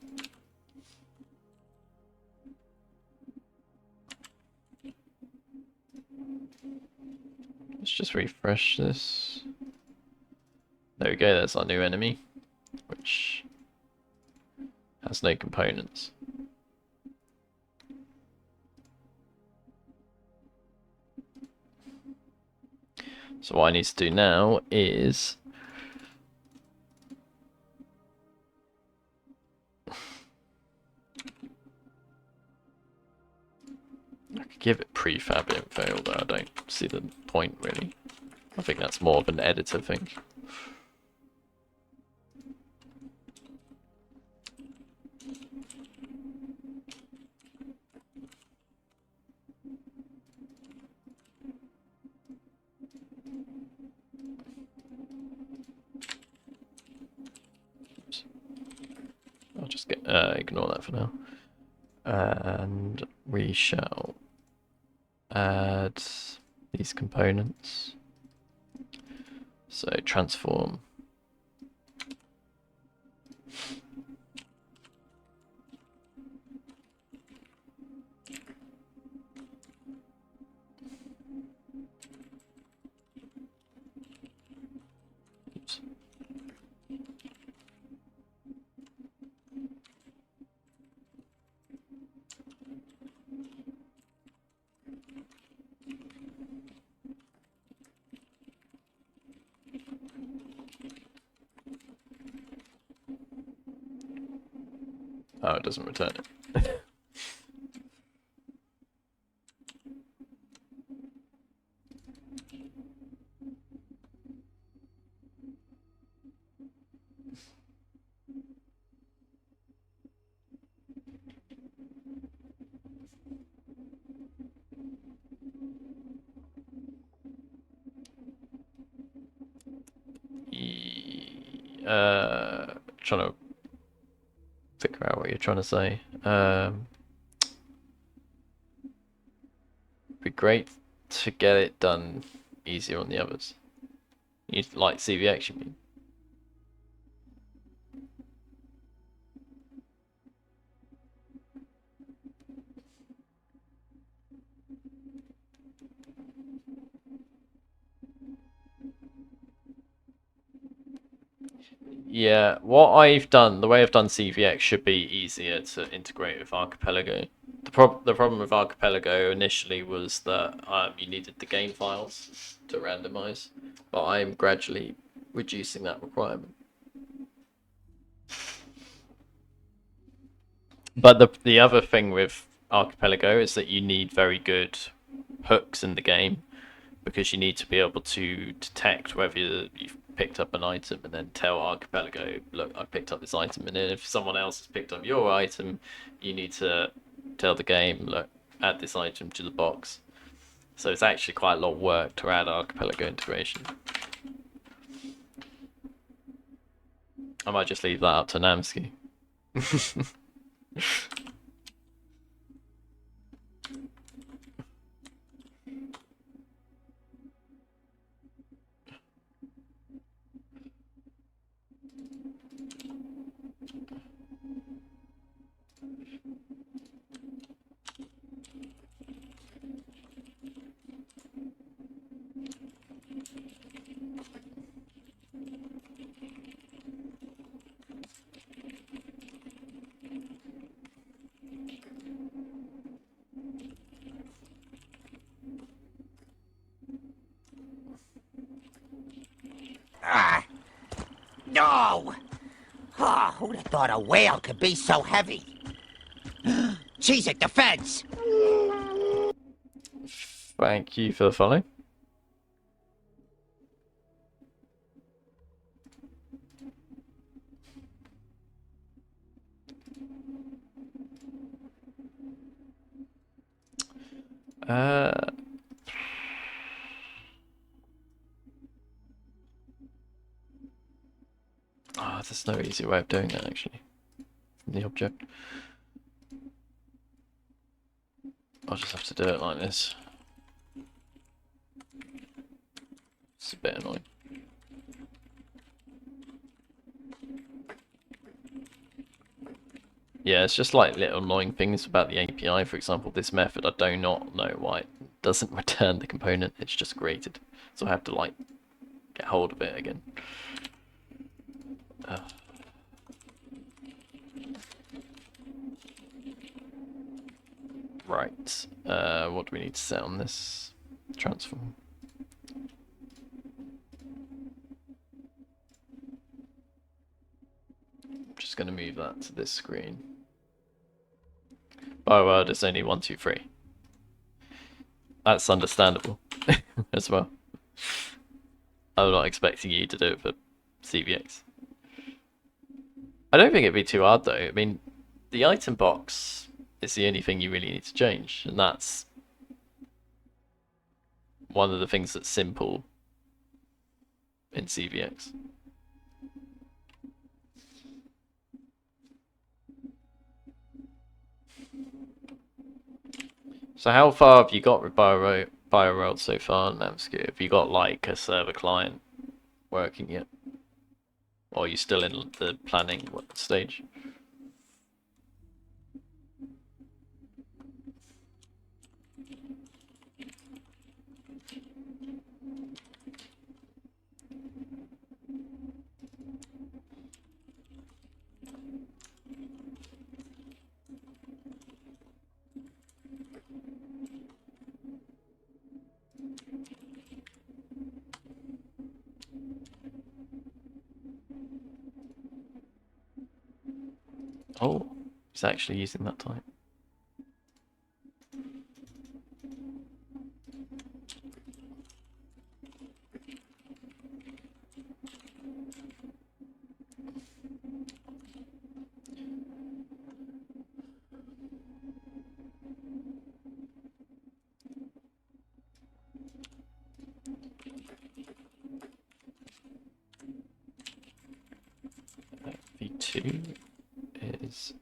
Let's just refresh this. There we go, there's our new enemy, which has no components. So what I need to do now is I could give it prefab info, although I don't see the point really. I think that's more of an editor thing. I'll just ignore that for now. And we shall add these components. So transform. Oops. Oh, it doesn't return it. Trying to figure out what you're trying to say. Be great to get it done easier on the others. You like CVX, you mean? Yeah, what I've done, the way I've done CVX should be easier to integrate with Archipelago. The problem with Archipelago initially was that you needed the game files to randomize, but I'm gradually reducing that requirement. But the other thing with Archipelago is that you need very good hooks in the game, because you need to be able to detect whether you've picked up an item and then tell Archipelago, look, I picked up this item. And then if someone else has picked up your item, you need to tell the game, look, add this item to the box. So it's actually quite a lot of work to add Archipelago integration. I might just leave that up to Namsky. No! Oh, who'd have thought a whale could be so heavy? Cheese it, the feds! Thank you for the follow. Oh, there's no easy way of doing that actually. From the object. I'll just have to do it like this. It's a bit annoying. Yeah, it's just like little annoying things about the API. For example, this method, I do not know why it doesn't return the component. It's just created. So I have to like get hold of it again. Right. What do we need to set on this transform? just going to move that to this screen. Biorand is only 1, 2, 3. That's understandable as well. I'm not expecting you to do it for CVX. I don't think it'd be too hard though. I mean, the item box is the only thing you really need to change, and that's one of the things that's simple in CVX. So how far have you got with Biorand so far, Namsky? Have you got like a server client working yet? Or are you still in the planning stage? Oh, he's actually using that type. V2 is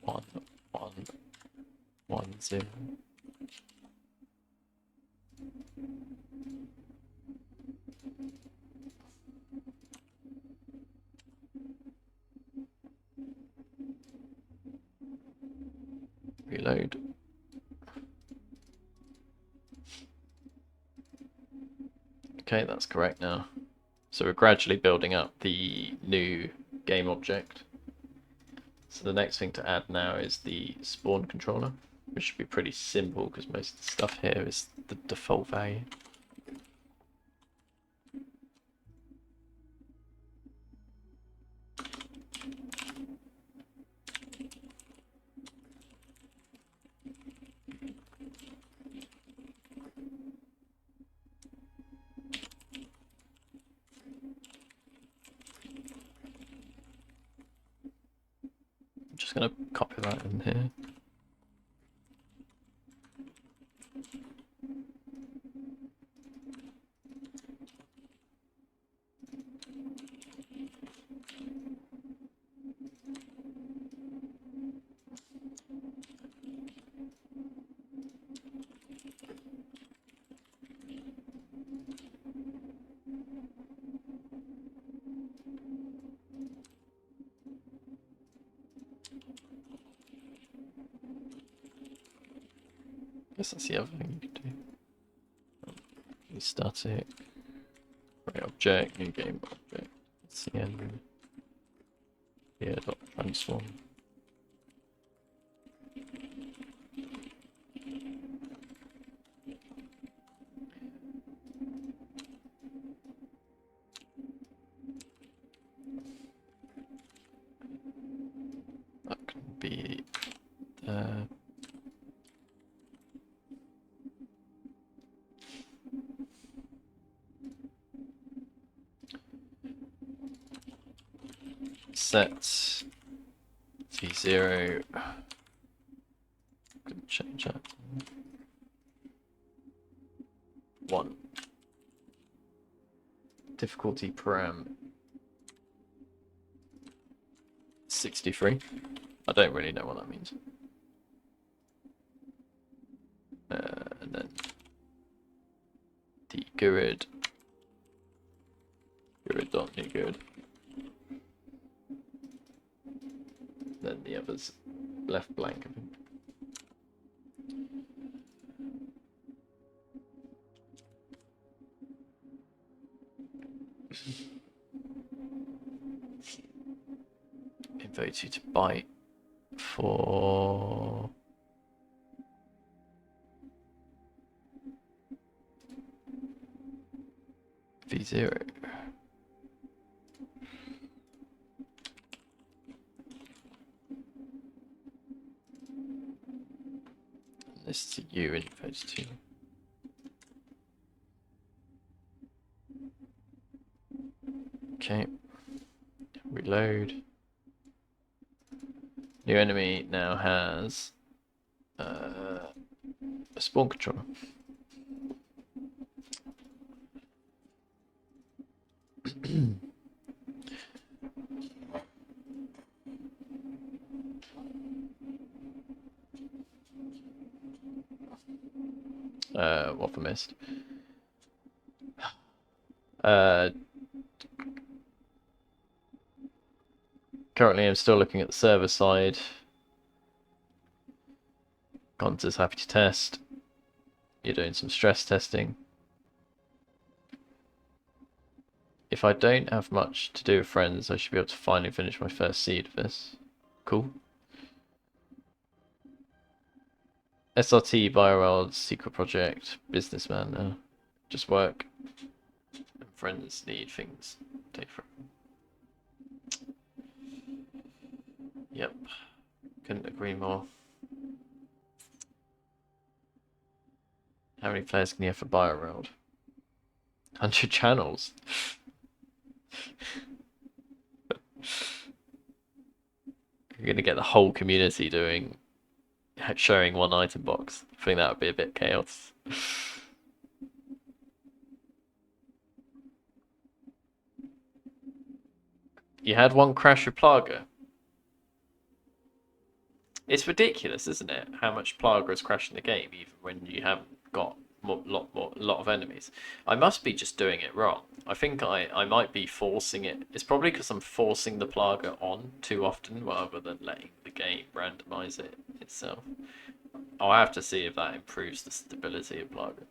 1, 1, 1, 0. Reload. Okay, that's correct now. So we're gradually building up the new game object. So the next thing to add now is the spawn controller, which should be pretty simple because most of the stuff here is the default value. I'm just going to copy that in here. Guess that's the other thing you can do. New static, create object, new game object. It's the end. Yeah, dot transform. That can be set V0. Could change that. 1. Difficulty param 63. I don't really know what that means. And then the grid dot new grid. Then the others left blank, I think. Invite you to byte for V0. This is you in phase 2. Okay. Reload. New enemy now has a spawn controller. What have I missed? Currently I'm still looking at the server side. Gonza's happy to test. You're doing some stress testing. If I don't have much to do with friends, I should be able to finally finish my first seed of this. Cool. SRT, Biorand, secret project, businessman. Just work. And friends need things different. Yep. Couldn't agree more. How many players can you have for Biorand? 100 channels. You're gonna get the whole community showing one item box. I think that would be a bit chaos. You had one crash with Plaga. It's ridiculous, isn't it? How much Plaga is crashing the game, even when you haven't got a lot of enemies. I must be just doing it wrong. I think I might be forcing it. It's probably because I'm forcing the Plaga on too often rather than letting the game randomize it itself. I'll have to see if that improves the stability of Plaga.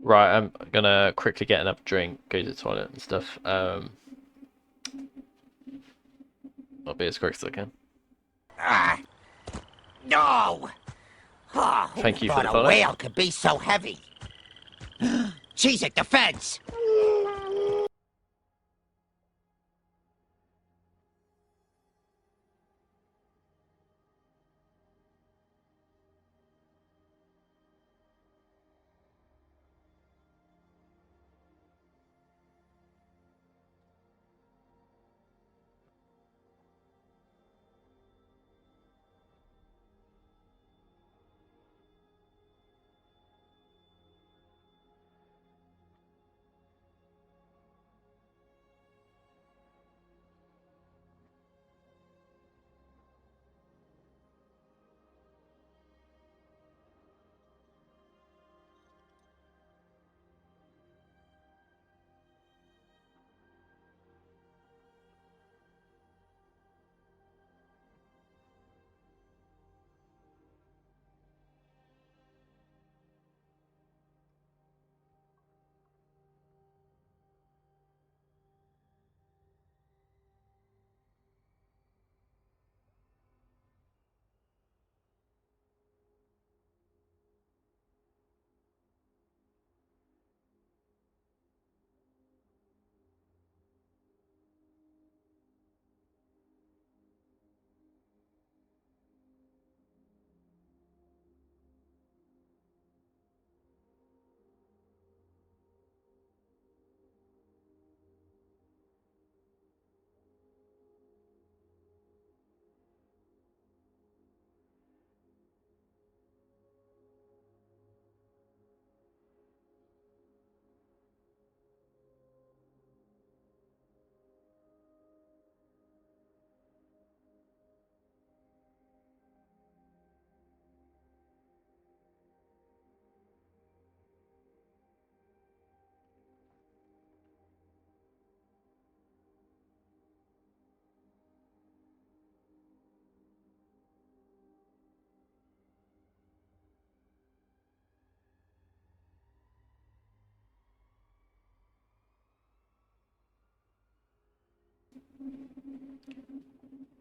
Right, I'm gonna quickly get another drink, go to the toilet and stuff. I'll be as quick as I can. No! Oh, who Thank you for thought the a follow. whale could be so heavy? She's at the fence!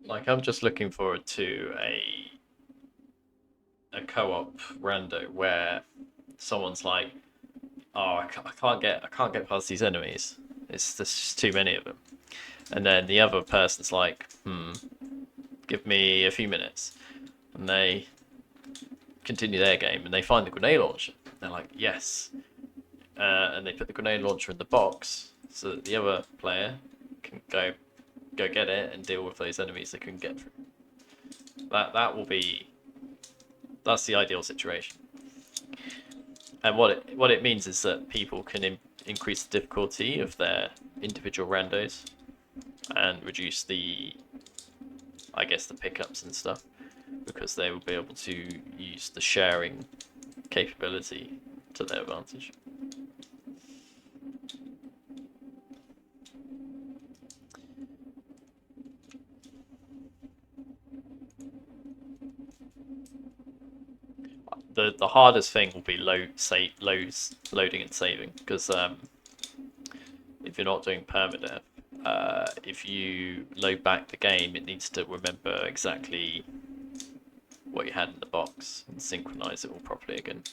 Like, I'm just looking forward to a co-op rando where someone's like, "Oh, I can't get past these enemies. There's just too many of them." And then the other person's like, "Give me a few minutes," and they continue their game and they find the grenade launcher. They're like, "Yes," and they put the grenade launcher in the box so that the other player can go get it and deal with those enemies they couldn't get through. That's the ideal situation. And what it means is that people can increase the difficulty of their individual randos and reduce the pickups and stuff, because they will be able to use the sharing capability to their advantage. The hardest thing will be loading and saving, because if you're not doing permadeath, if you load back the game, it needs to remember exactly what you had in the box and synchronize it all properly again.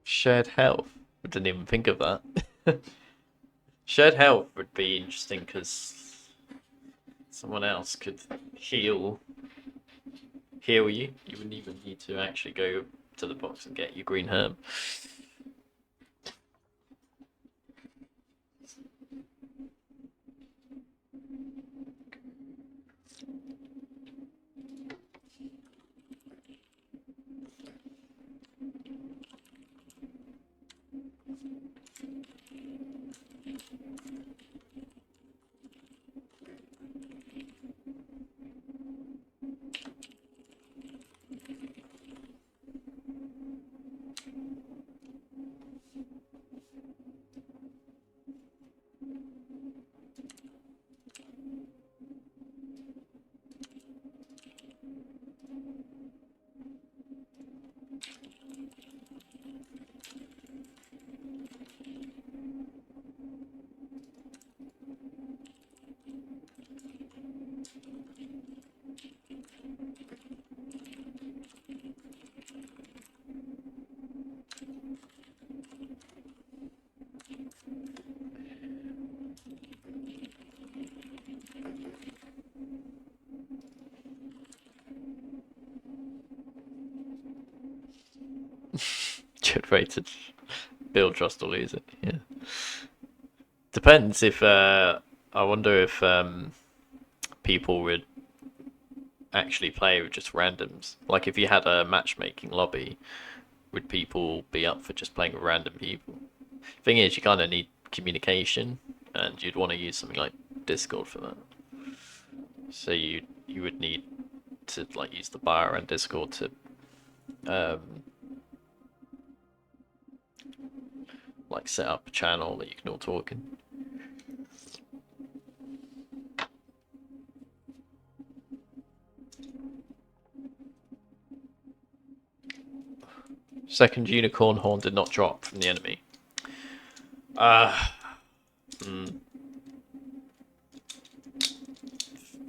Shared health. I didn't even think of that. Shared health would be interesting because someone else could heal you. You wouldn't even need to actually go to the box and get your green herb. Good way to build trust or lose it. Yeah. Depends if I wonder if people would actually play with just randoms. Like if you had a matchmaking lobby, would people be up for just playing with random people? Thing is, you kind of need communication, and you'd want to use something like Discord for that. So you would need to like use the Biorand Discord to like set up a channel that you can all talk in. Second unicorn horn did not drop from the enemy.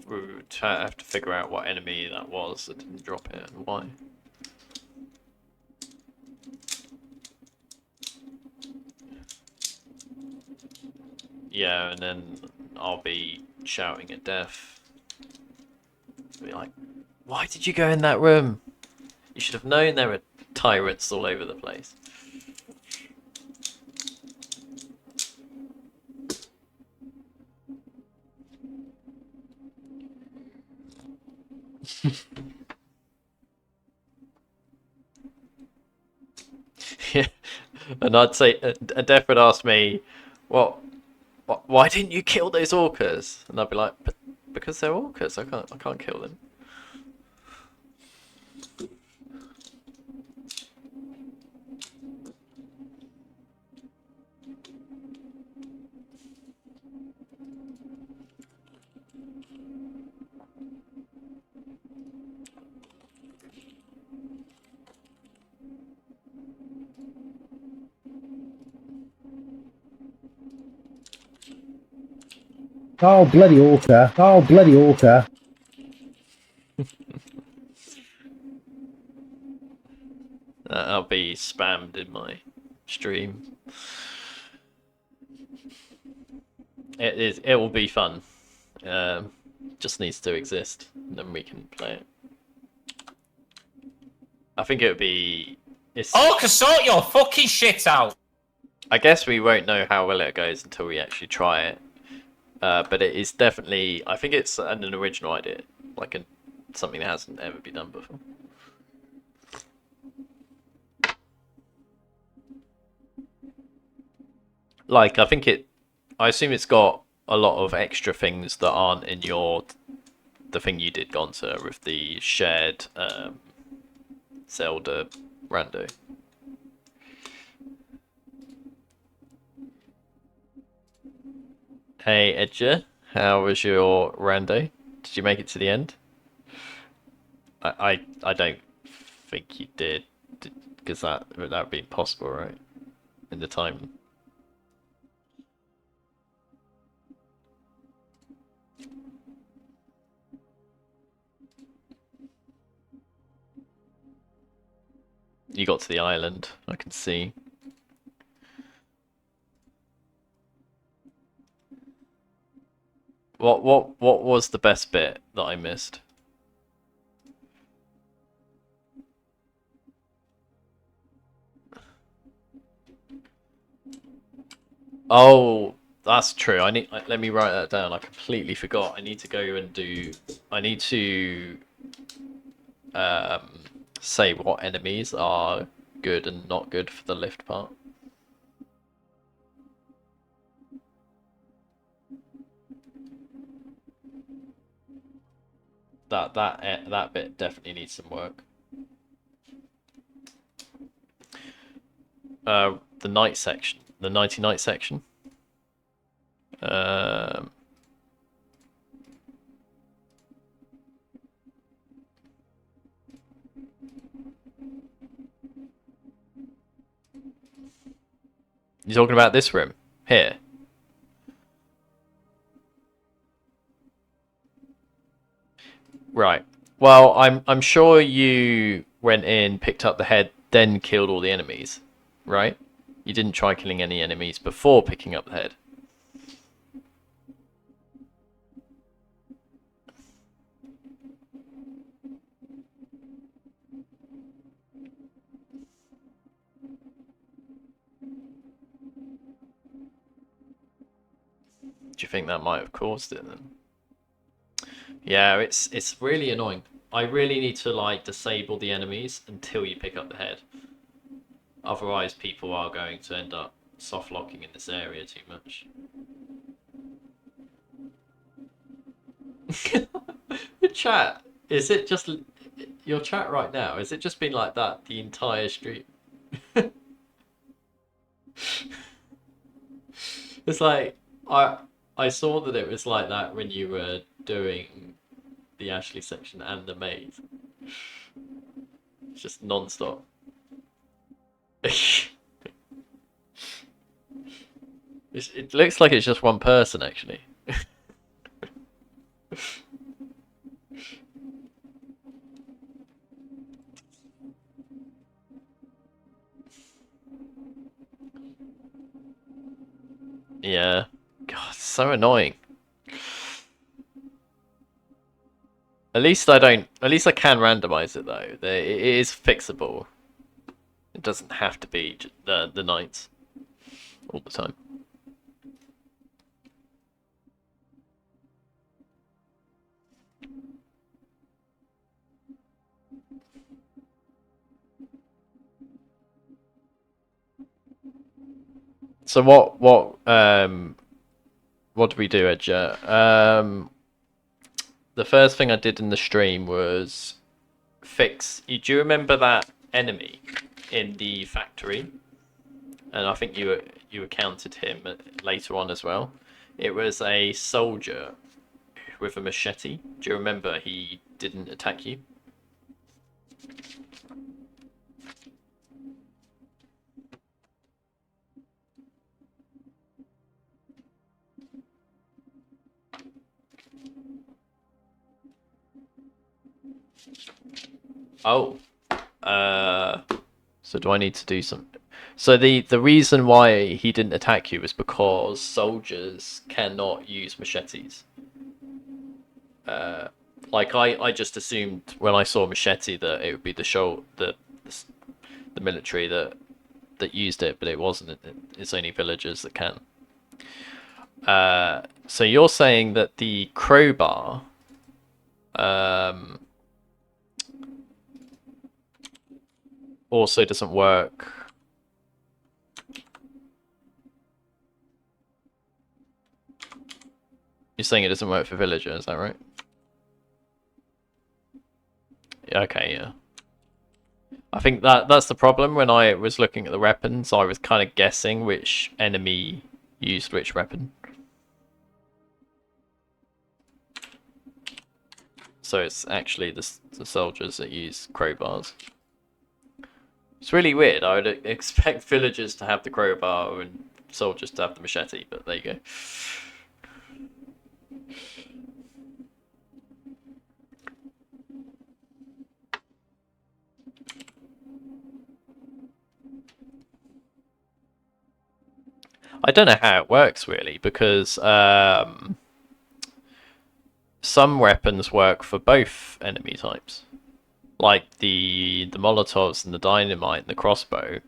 We would have to figure out what enemy that was that didn't drop it and why. Yeah, and then I'll be shouting at death. Be like, why did you go in that room? You should have known there were tyrants all over the place. Yeah, and I'd say a death would ask me, "Well, why didn't you kill those orcas?" And I'd be like, "But because they're orcas, I can't kill them." Oh, bloody orca. Oh, bloody orca. I'll be spammed in my stream. It will be fun. Just needs to exist, and then we can play it. I think it would be. Orca, sort your fucking shit out. I guess we won't know how well it goes until we actually try it. But it is definitely. I think it's an original idea, like something that hasn't ever been done before. Like, I assume it's got a lot of extra things that aren't in the thing you did, Gonza, with the shared Zelda rando. Hey, Edger, how was your rando? Did you make it to the end? I don't think you did, because that would be impossible, right? In the time. You got to the island, I can see. What was the best bit that I missed? Oh, that's true. Let me write that down. I completely forgot. I need to go and do. I need to say what enemies are good and not good for the lift part. That bit definitely needs some work. The night section, the 90 night section. You're talking about this room here. Right. Well, I'm sure you went in, picked up the head, then killed all the enemies, right? You didn't try killing any enemies before picking up the head. Do you think that might have caused it then? Yeah, it's really annoying. I really need to like disable the enemies until you pick up the head. Otherwise, people are going to end up soft locking in this area too much. Your chat, is it just your chat right now? Is it just been like that the entire stream? It's like I saw that it was like that when you were doing the Ashley section and the maze. It's just non-stop. It looks like it's just one person actually. Yeah. God, so annoying. At least I don't. At least I can randomize it though. It is fixable. It doesn't have to be the knights all the time. So what do we do, Edger? The first thing I did in the stream was fix. Do you remember that enemy in the factory? And I think you encountered him later on as well. It was a soldier with a machete. Do you remember he didn't attack you? Oh. So do I need to do something? So the reason why he didn't attack you is because soldiers cannot use machetes. Like I just assumed when I saw machete that it would be the military that used it, but it wasn't. It's only villagers that can. So you're saying that the crowbar also doesn't work. You're saying it doesn't work for villagers, is that right? Okay, yeah. I think that's the problem. When I was looking at the weapons, I was kind of guessing which enemy used which weapon. So it's actually the soldiers that use crowbars. It's really weird. I would expect villagers to have the crowbar and soldiers to have the machete, but there you go. I don't know how it works really, because some weapons work for both enemy types. Like the Molotovs and the dynamite and the crossbow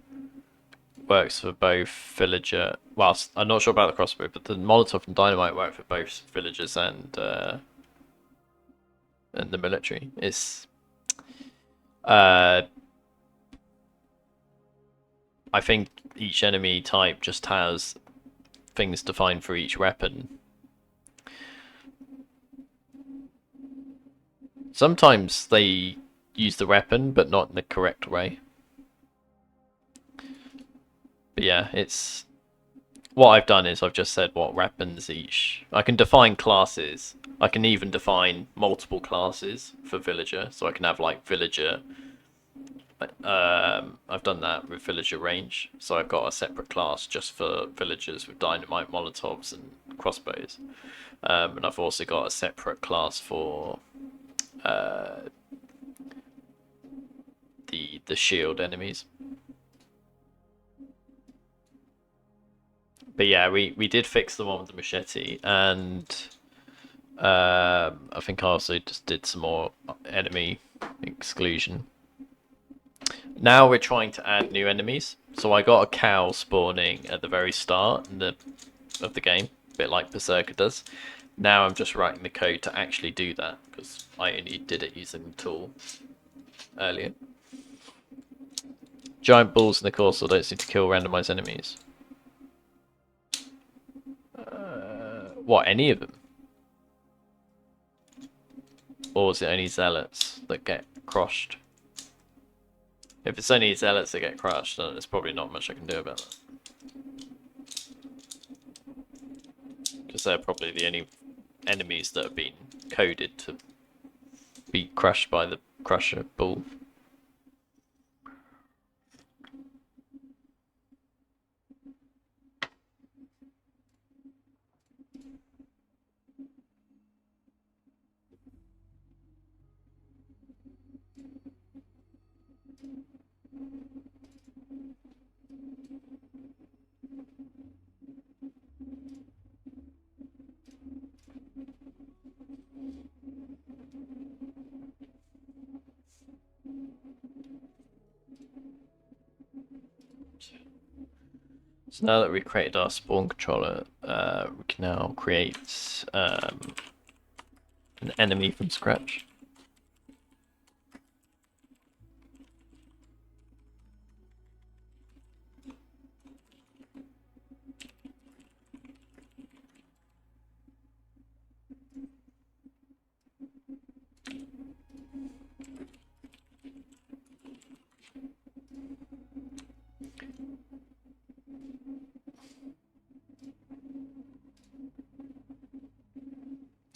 works for both villager. Well, I'm not sure about the crossbow, but the Molotov and dynamite work for both villagers and the military. It's I think each enemy type just has things defined for each weapon. Sometimes they use the weapon, but not in the correct way. But yeah, it's... What I've done is I've just said what weapons each... I can define classes. I can even define multiple classes for villager. So I can have like villager... I've done that with villager range. So I've got a separate class just for villagers with dynamite, molotovs and crossbows. And I've also got a separate class for... the shield enemies. But yeah, we did fix the one with the machete, and I think I also just did some more enemy exclusion. Now we're trying to add new enemies. So I got a cow spawning at the very start of the game, a bit like Berserker does. Now I'm just writing the code to actually do that, because I only did it using the tool earlier. Giant balls in the course don't seem to kill randomized enemies. What, any of them? Or is it only zealots that get crushed? If it's only zealots that get crushed, then there's probably not much I can do about that. Because they're probably the only enemies that have been coded to be crushed by the Crusher Bull. So now that we've created our spawn controller, we can now create an enemy from scratch.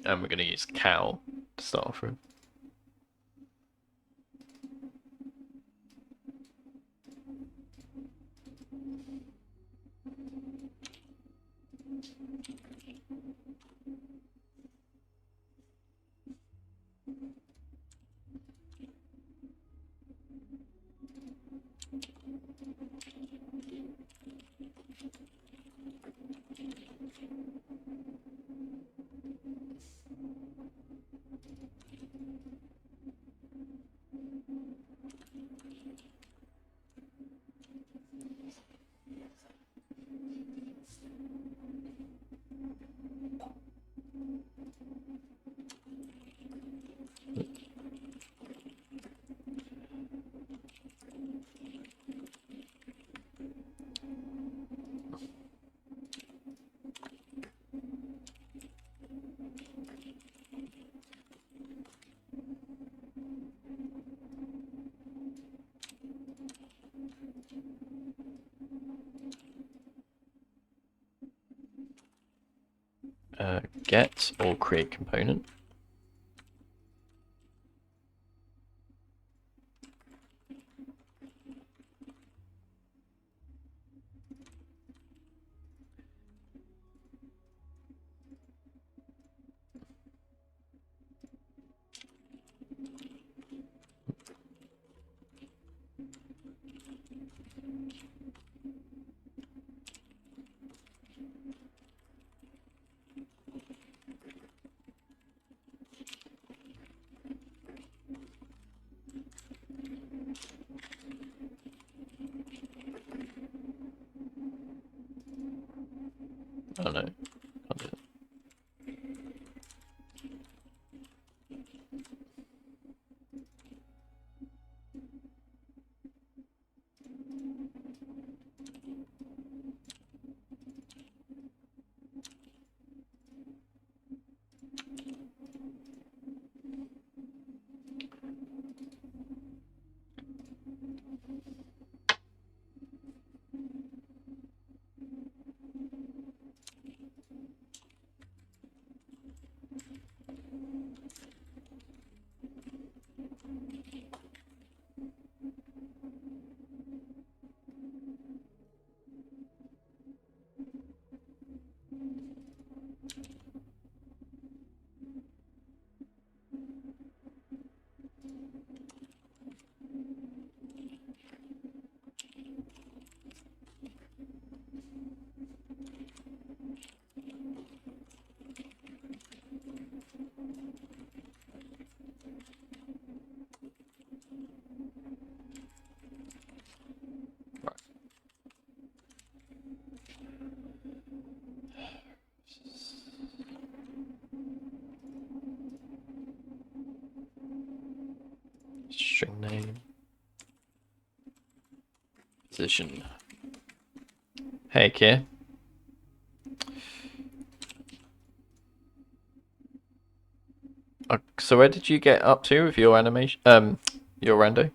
And we're going to use cow to start off with. Get or create component. Oh no, can't do that. String name. Position. Hey, Kier. So where did you get up to with your animation? Your rando?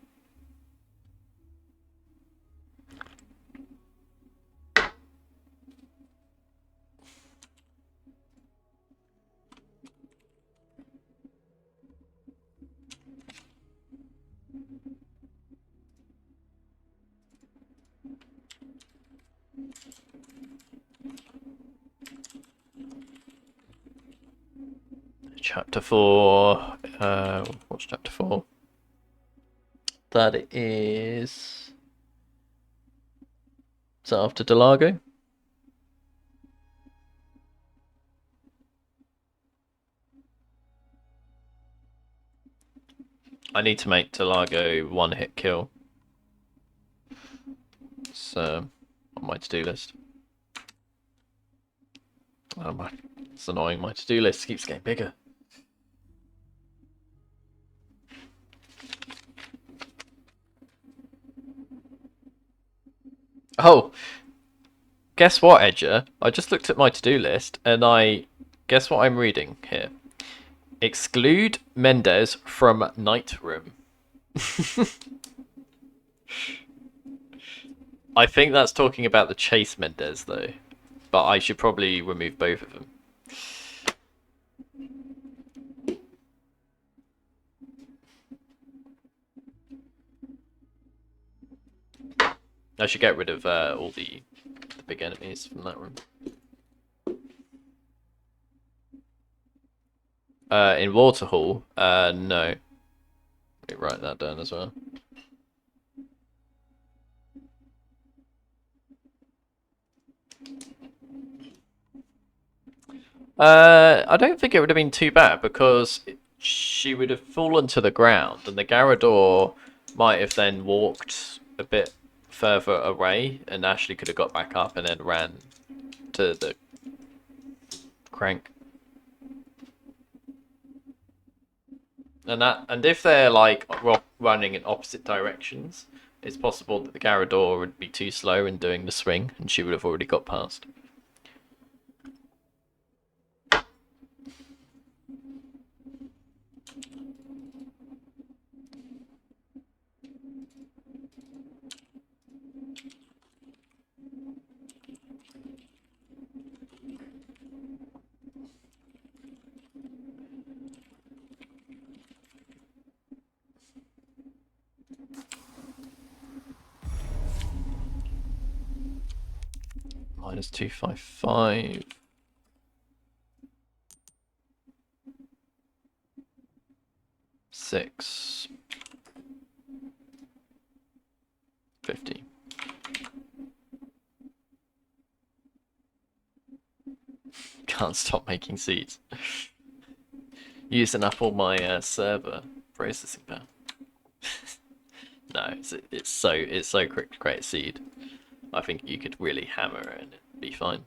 Chapter 4. What's chapter 4? That is. Is that after Delago? I need to make Delago one-hit kill. It's on my to-do list. Oh, it's annoying. My to-do list keeps getting bigger. Oh, guess what, Edger? I just looked at my to-do list and guess what I'm reading here. Exclude Mendez from Night Room. I think that's talking about the Chase Mendez though, but I should probably remove both of them. I should get rid of all the big enemies from that room. In Waterhall, no. Let me write that down as well. I don't think it would have been too bad because she would have fallen to the ground and the Garrador might have then walked a bit further away and Ashley could have got back up and then ran to the crank. And if they're like running in opposite directions, it's possible that the Garrador would be too slow in doing the swing and she would have already got past. Minus 255. Six. 50. Can't stop making seeds. Using up all my server processing power. No, it's so quick to create a seed. I think you could really hammer it and it'd be fine.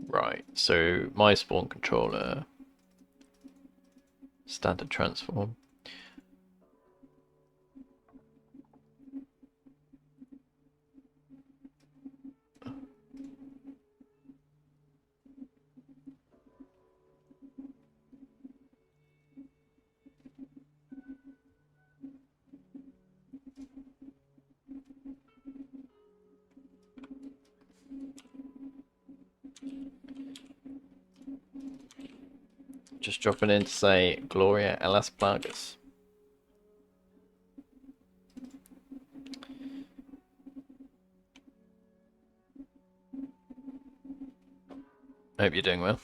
Right, so my spawn controller, standard transform. Just dropping in to say Gloria a las plagas. Hope you're doing well.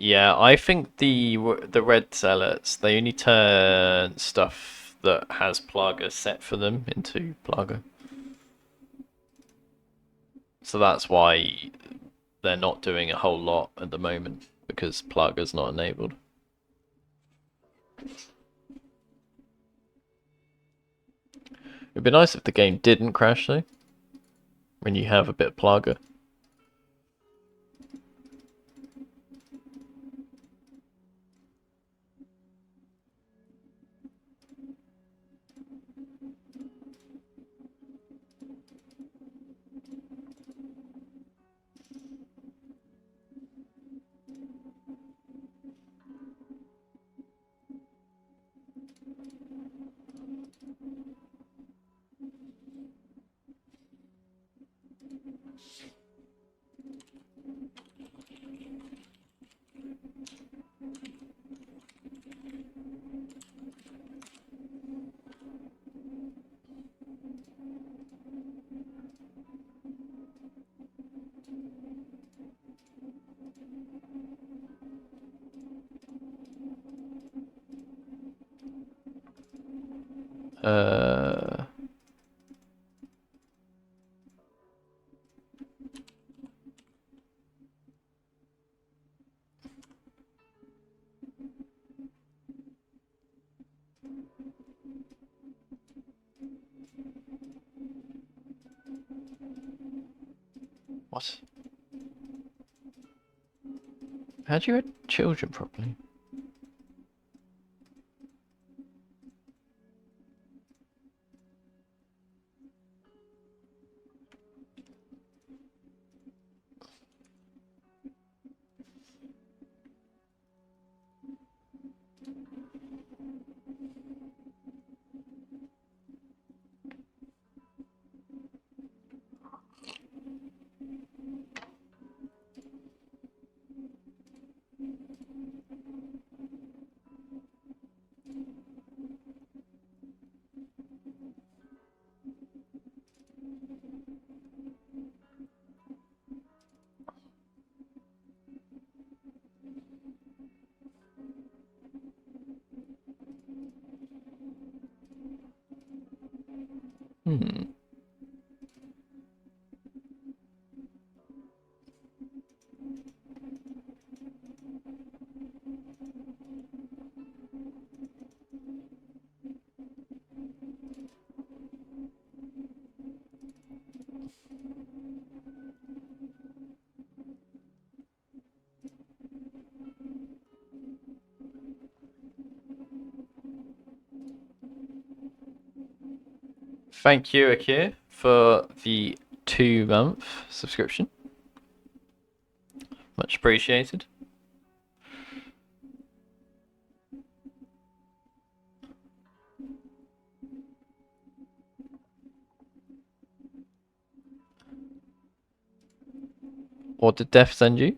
Yeah, I think the red zealots, they only turn stuff that has Plaga set for them into Plaga. So that's why they're not doing a whole lot at the moment, because Plaga's not enabled. It'd be nice if the game didn't crash though, when you have a bit of Plaga. What? How do you read children properly? Hmm. Thank you, Akir, for the 2-month subscription. Much appreciated. What did Death send you?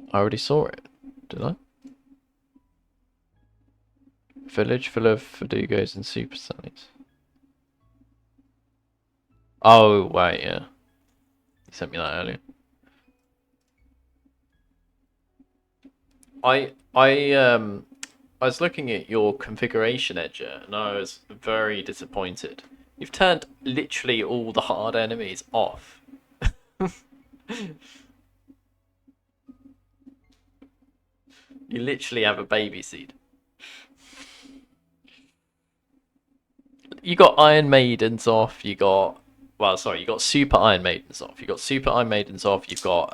I already saw it, did I? Village full of Verdugos and Super Sallys. Oh, wait, yeah. You sent me that earlier. I was looking at your configuration edger and I was very disappointed. You've turned literally all the hard enemies off. You literally have a baby seed. You got Iron Maidens off, you got... Well, sorry, you got Super Iron Maidens off. You got Super Iron Maidens off, you've got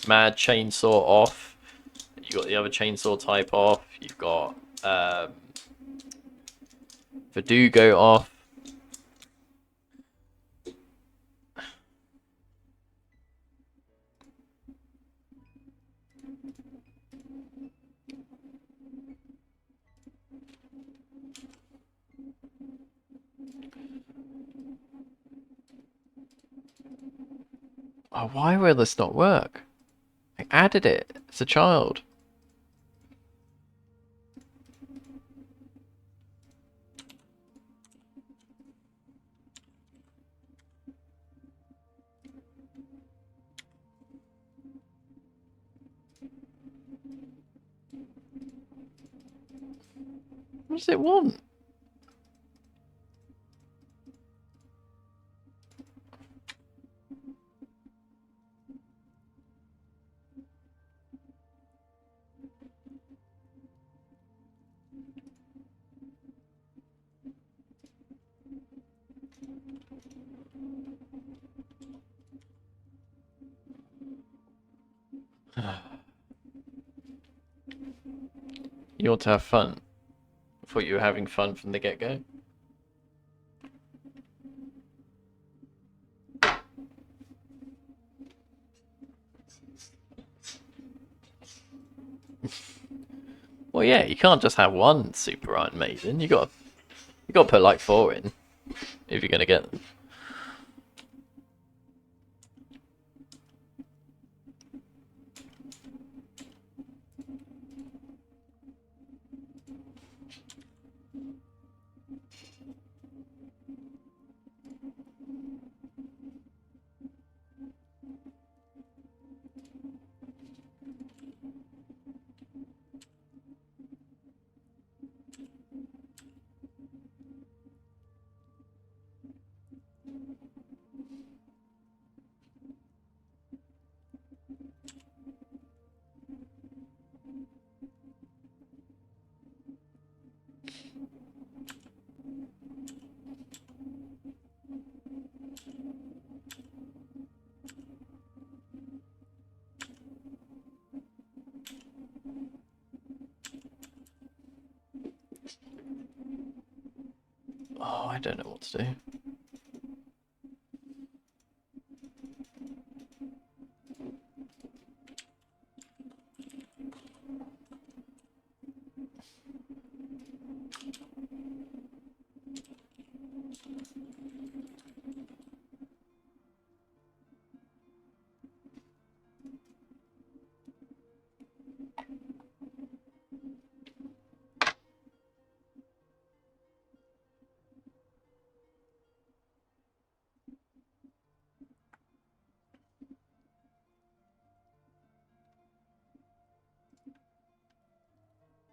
Mad Chainsaw off. You got the other chainsaw type off. You've got Verdugo off. Oh, why will this not work? I added it as a child. What does it want? You ought to have fun. I thought you were having fun from the get-go. Well, yeah, you can't just have one Super Iron Maiden. You got to put like 4 in if you're gonna get them. Oh, I don't know what to do.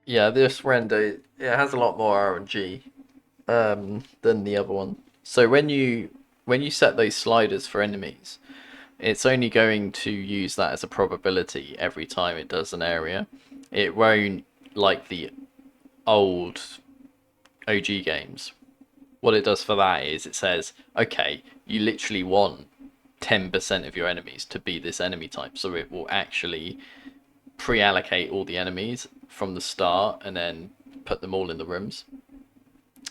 Yeah, this render, it has a lot more RNG than the other one. So when you set those sliders for enemies, it's only going to use that as a probability every time it does an area. It won't, like the old OG games. What it does for that is it says, okay, you literally want 10% of your enemies to be this enemy type, so it will actually pre-allocate all the enemies from the start and then put them all in the rooms.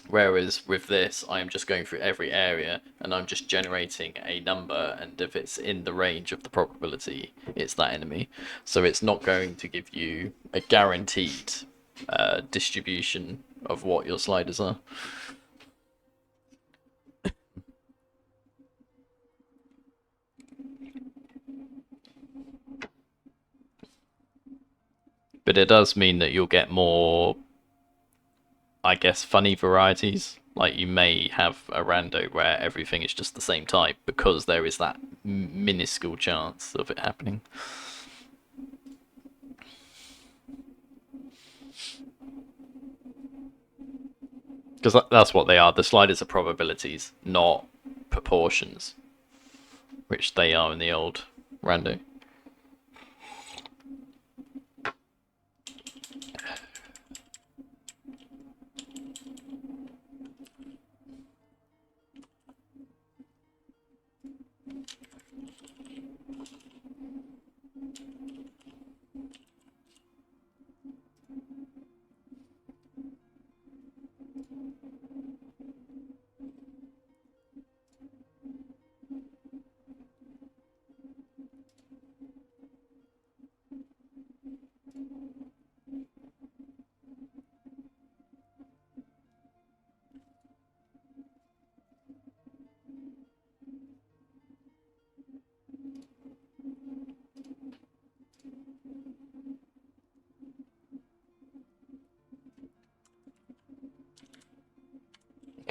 Whereas with this, I am just going through every area and I'm just generating a number, and if it's in the range of the probability, it's that enemy. So it's not going to give you a guaranteed distribution of what your sliders are. But it does mean that you'll get more, I guess, funny varieties. Like you may have a rando where everything is just the same type because there is that minuscule chance of it happening. Because that's what they are. The sliders are probabilities, not proportions, which they are in the old rando.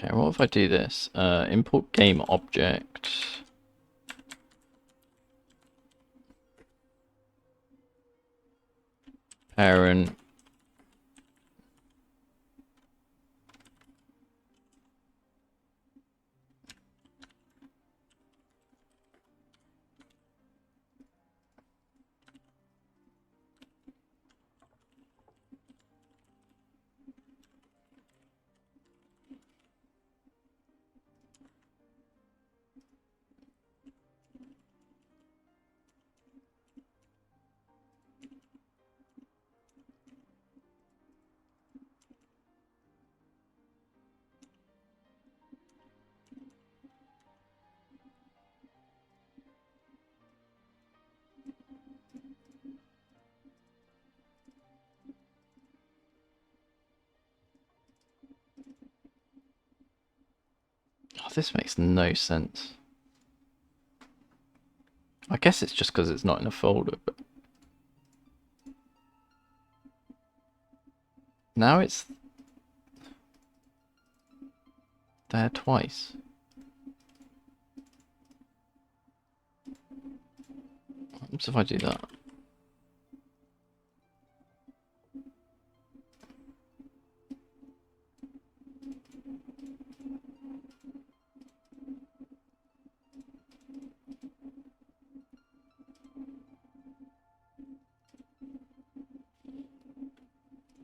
Okay, what if I do this? Import game object. Parent. Oh, this makes no sense. I guess it's just because it's not in a folder, but now it's there twice. What happens if I do that?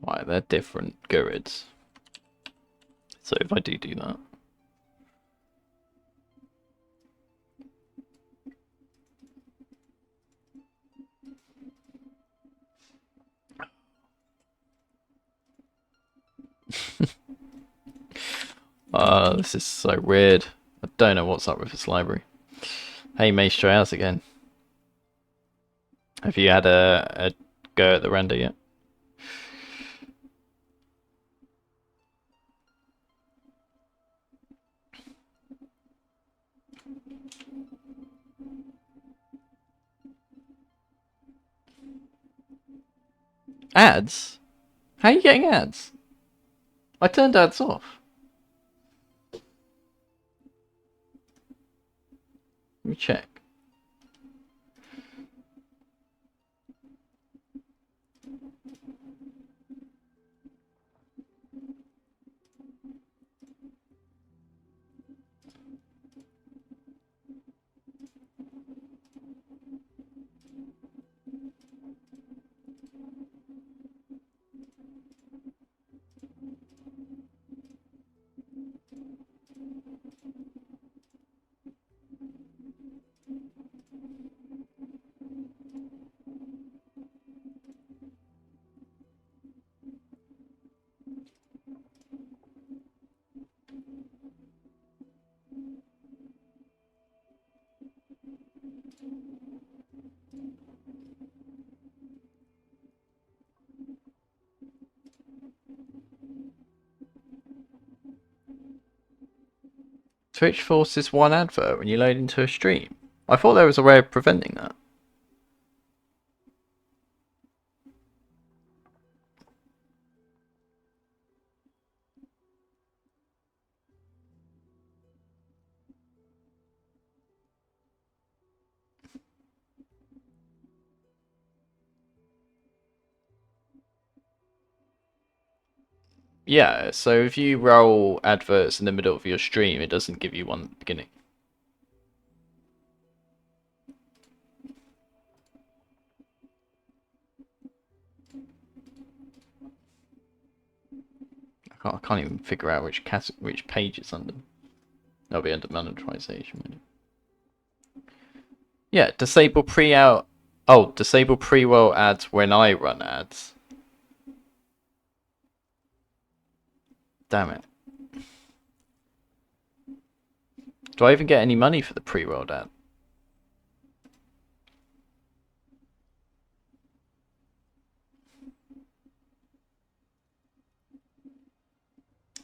Right, they're different grids. So if I do that. This is so weird. I don't know what's up with this library. Hey Maestro, how's it going? Have you had a go at the render yet? Ads? How are you getting ads? I turned ads off. Let me check. Twitch forces one advert when you load into a stream. I thought there was a way of preventing that. Yeah, so if you roll adverts in the middle of your stream, it doesn't give you one at the beginning. I can't even figure out which page it's under. That'll be under monetization. Yeah, disable pre-out. Oh, disable pre-roll ads when I run ads. Damn it. Do I even get any money for the pre-rolled ad?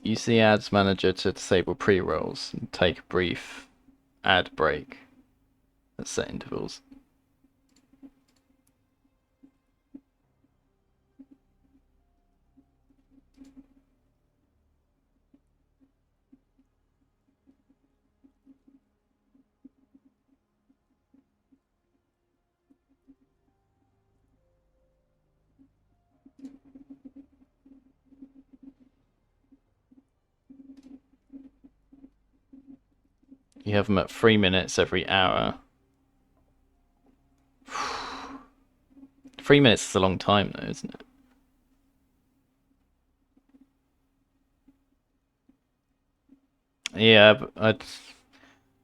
Use the ads manager to disable pre-rolls and take a brief ad break at set intervals. You have them at 3 minutes every hour. 3 minutes is a long time though, isn't it? Yeah, but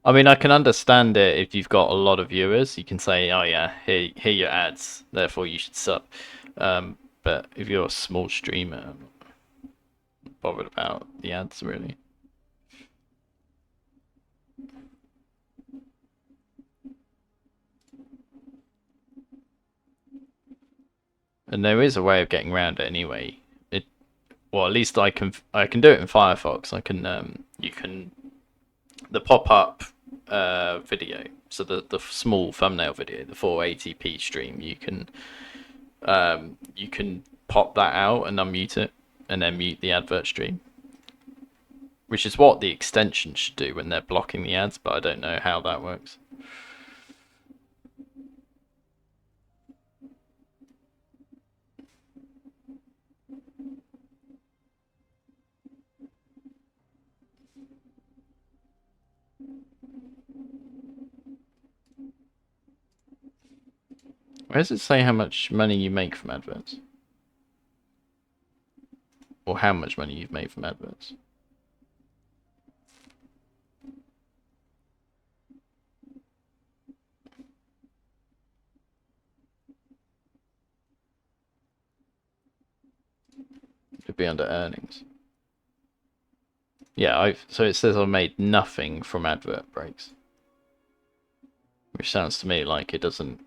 I mean, I can understand it if you've got a lot of viewers. You can say, oh yeah, here are your ads, therefore you should sub. But if you're a small streamer, I'm not bothered about the ads really. And there is a way of getting around it anyway. Well, at least I can do it in Firefox. I can you can the pop-up video, so the small thumbnail video, the 480p stream, you can pop that out and unmute it, and then mute the advert stream, which is what the extension should do when they're blocking the ads, but I don't know how that works. Where does it say how much money you make from adverts? Or how much money you've made from adverts? It'd be under earnings. Yeah, so it says I made nothing from advert breaks. Which sounds to me like it doesn't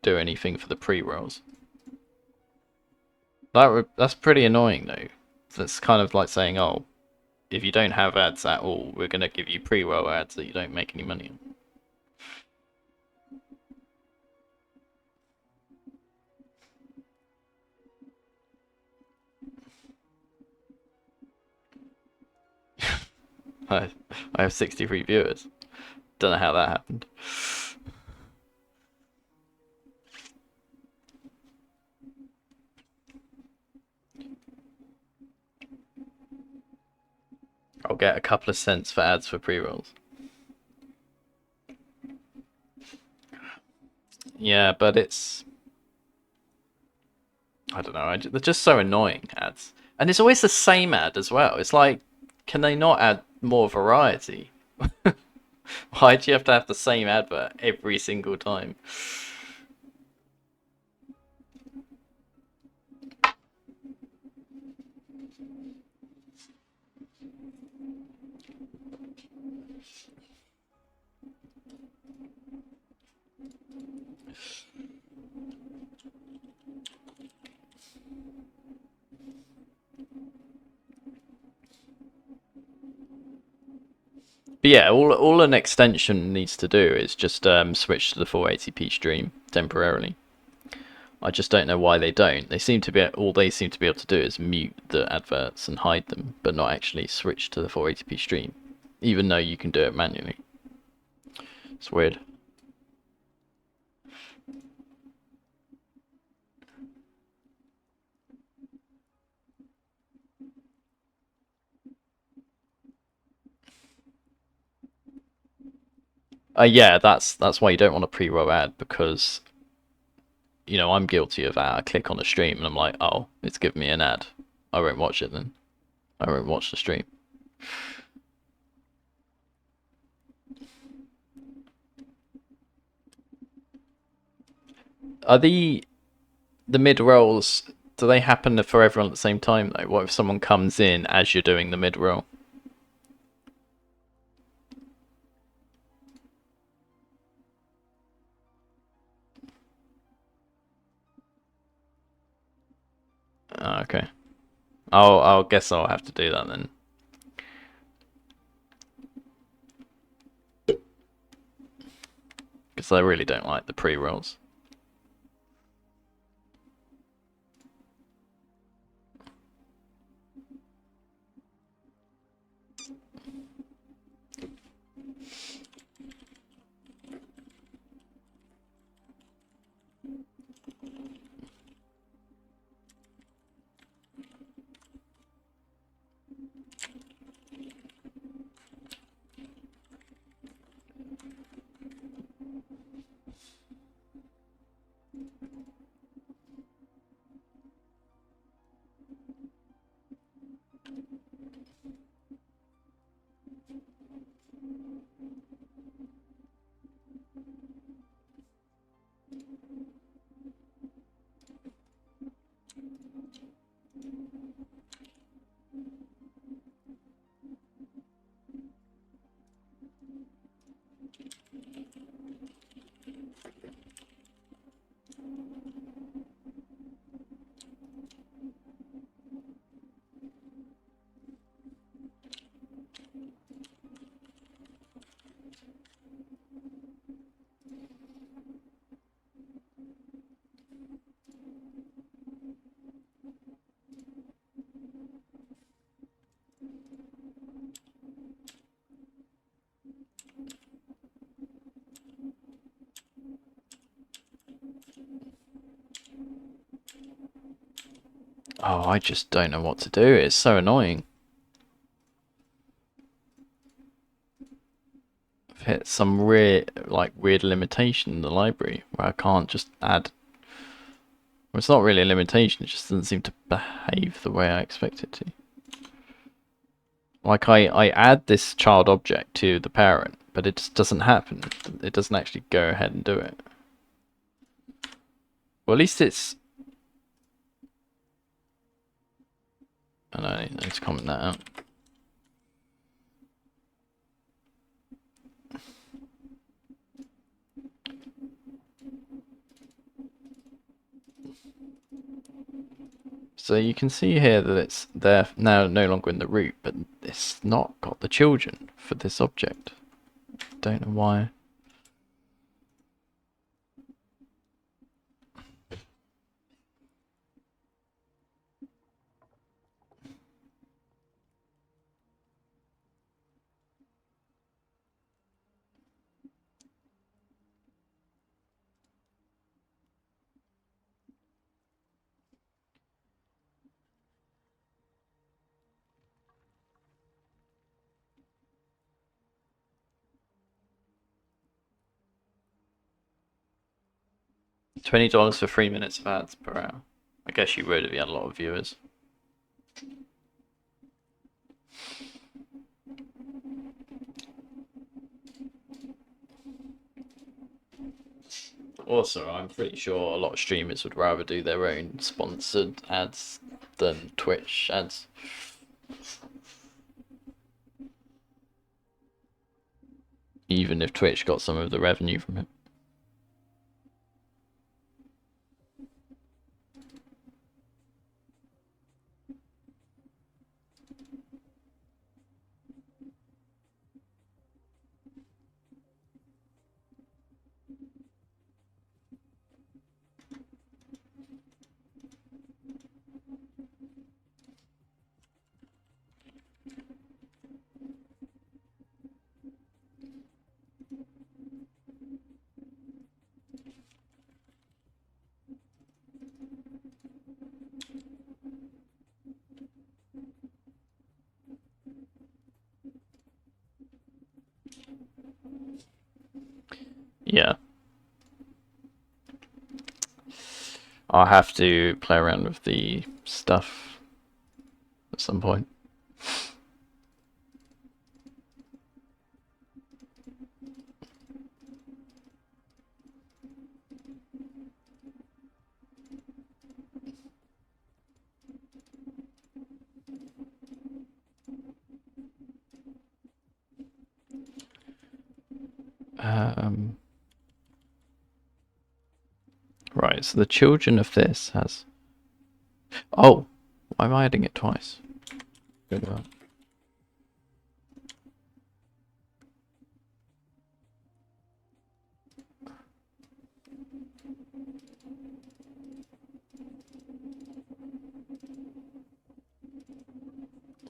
do anything for the pre-rolls. That's pretty annoying though. That's kind of like saying, oh, if you don't have ads at all, we're going to give you pre-roll ads that you don't make any money on. I have 63 viewers. Don't know how that happened. I'll get a couple of cents for ads for pre-rolls. Yeah, but it's... I don't know, they're just so annoying, ads. And it's always the same ad as well. It's like, can they not add more variety? Why do you have to have the same advert every single time? But yeah, all an extension needs to do is just switch to the 480p stream temporarily. I just don't know why they don't. They seem to be all they seem to be able to do is mute the adverts and hide them, but not actually switch to the 480p stream, even though you can do it manually. It's weird. Yeah, that's why you don't want a pre-roll ad, because you know I'm guilty of that. I click on a stream and I'm like, oh, it's giving me an ad. I won't watch it then. I won't watch the stream. Are the mid-rolls, do they happen for everyone at the same time though? What if someone comes in as you're doing the mid-roll? Okay. I'll guess I'll have to do that then. Because I really don't like the pre-rolls. Oh, I just don't know what to do. It's so annoying. I've hit some weird limitation in the library where I can't just add. Well, it's not really a limitation. It just doesn't seem to behave the way I expect it to. Like I add this child object to the parent, but it just doesn't happen. It doesn't actually go ahead and do it. Well, at least it's. I know, I need to comment that out. So you can see here that it's there now, no longer in the root, but it's not got the children for this object. Don't know why. $20 for 3 minutes of ads per hour. I guess you would if you had a lot of viewers. Also, I'm pretty sure a lot of streamers would rather do their own sponsored ads than Twitch ads. Even if Twitch got some of the revenue from it. Yeah. I'll have to play around with the stuff at some point. Right, so the children of this has... Oh! Why am I adding it twice? Good one.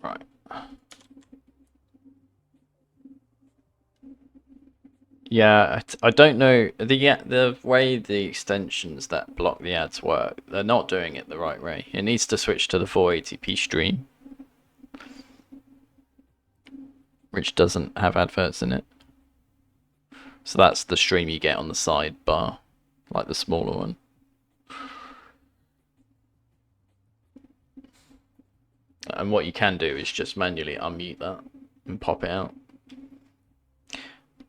Right. Yeah, I don't know the way the extensions that block the ads work. They're not doing it the right way. It needs to switch to the 480p stream, which doesn't have adverts in it. So that's the stream you get on the sidebar, like the smaller one. And what you can do is just manually unmute that and pop it out.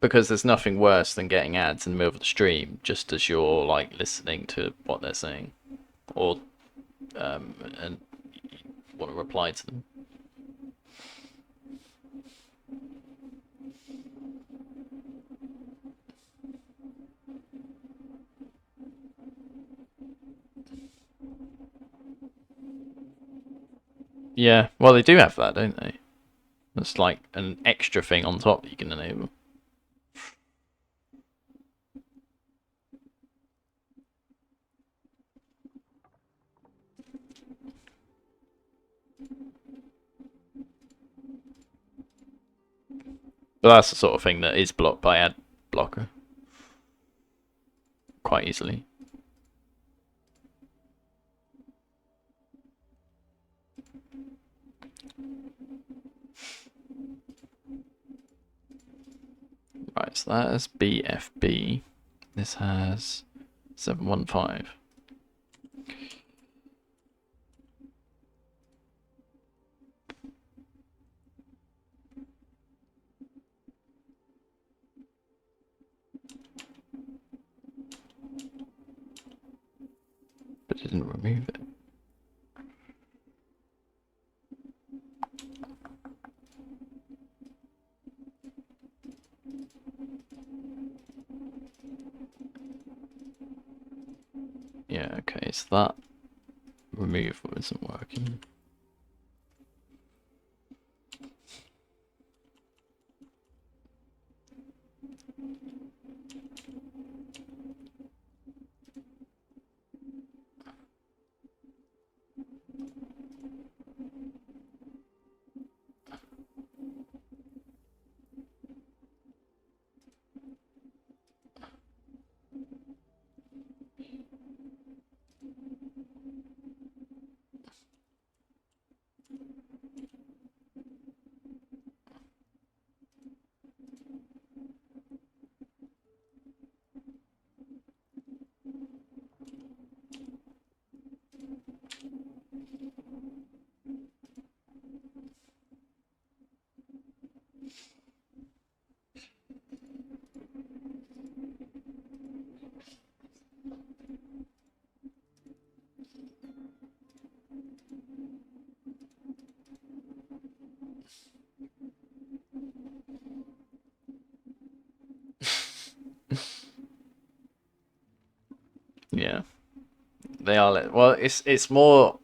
Because there's nothing worse than getting ads in the middle of the stream just as you're like listening to what they're saying, or and you want to reply to them. Yeah, well they do have that, don't they? It's like an extra thing on top that you can enable. But that's the sort of thing that is blocked by ad blocker quite easily. Right, so that is BFB. This has 715. But it didn't remove it. Yeah, okay, so that removal isn't working. Yeah, they are. Well, it's more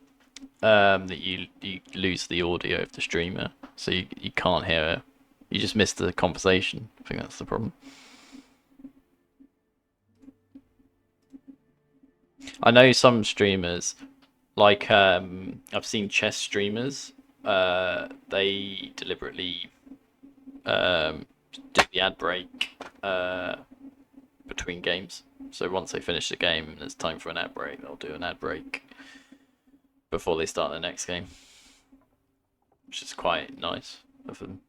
that you lose the audio of the streamer, so you can't hear it. You just miss the conversation. I think that's the problem. I know some streamers, like I've seen chess streamers. They deliberately do the ad break between games. So once they finish the game and it's time for an ad break, they'll do an ad break before they start the next game, which is quite nice of them.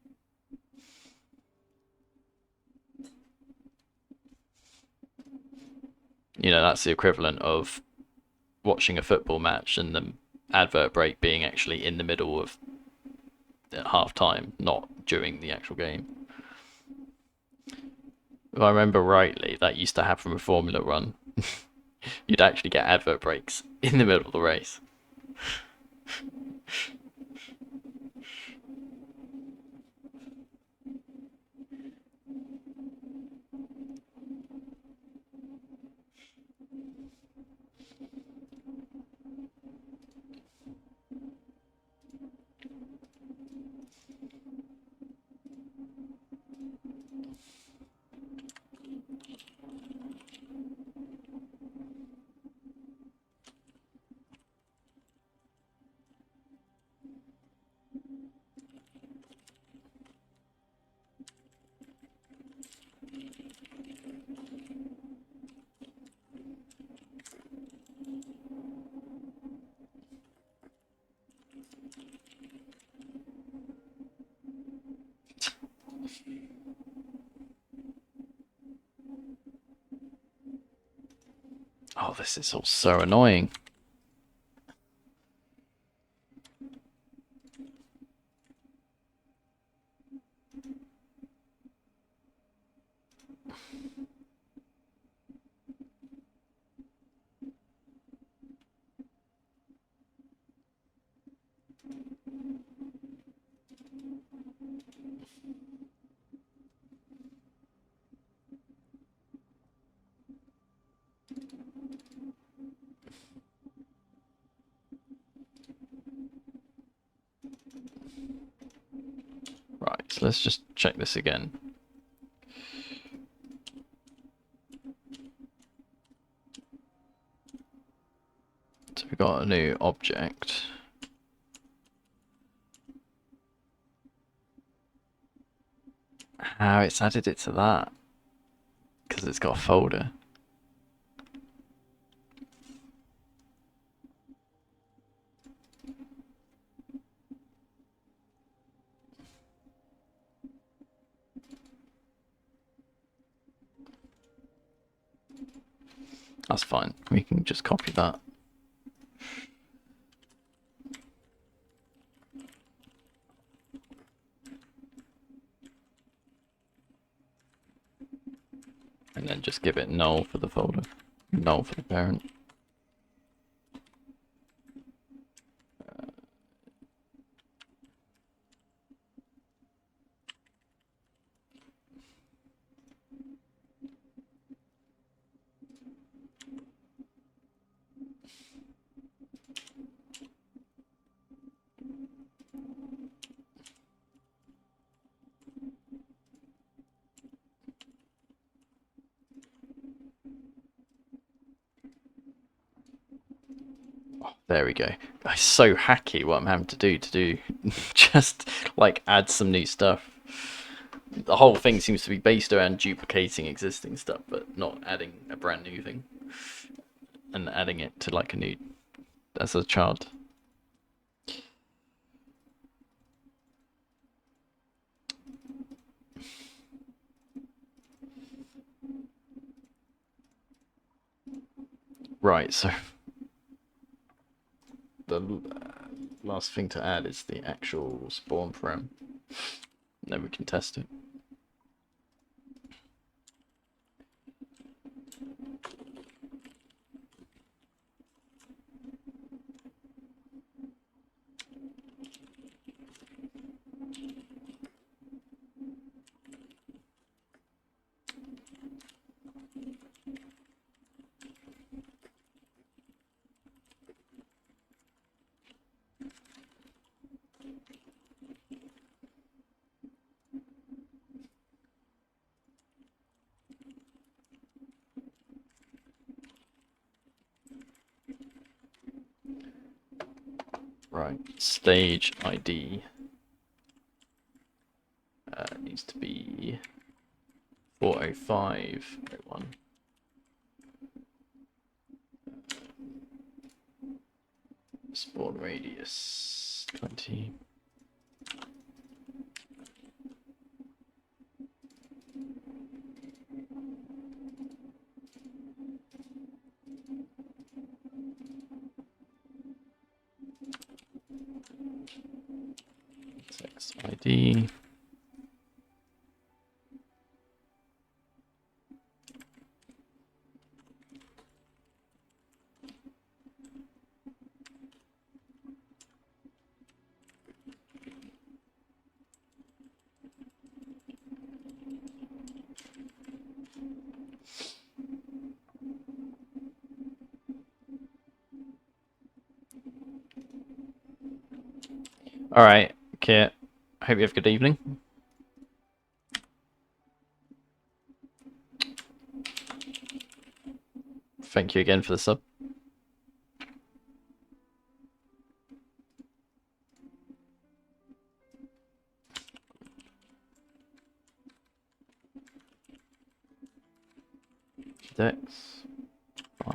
You know, that's the equivalent of watching a football match and the advert break being actually in the middle of half time, not during the actual game. If I remember rightly, that used to happen with Formula 1. You'd actually get advert breaks in the middle of the race. Oh, this is all so annoying. Right, so let's just check this again. So we've got a new object. How it's added it to that? Because it's got a folder. That's fine. We can just copy that. And then just give it null for the folder, null for the parent. There we go. It's so hacky what I'm having to do just like add some new stuff. The whole thing seems to be based around duplicating existing stuff, but not adding a brand new thing and adding it to like a new as a child. Right, so the last thing to add is the actual spawn param. And then we can test it. Right, stage ID needs to be 40501. Spawn radius 20. Text ID. Alright, Kit. Hope you have a good evening. Thank you again for the sub. Dex 5.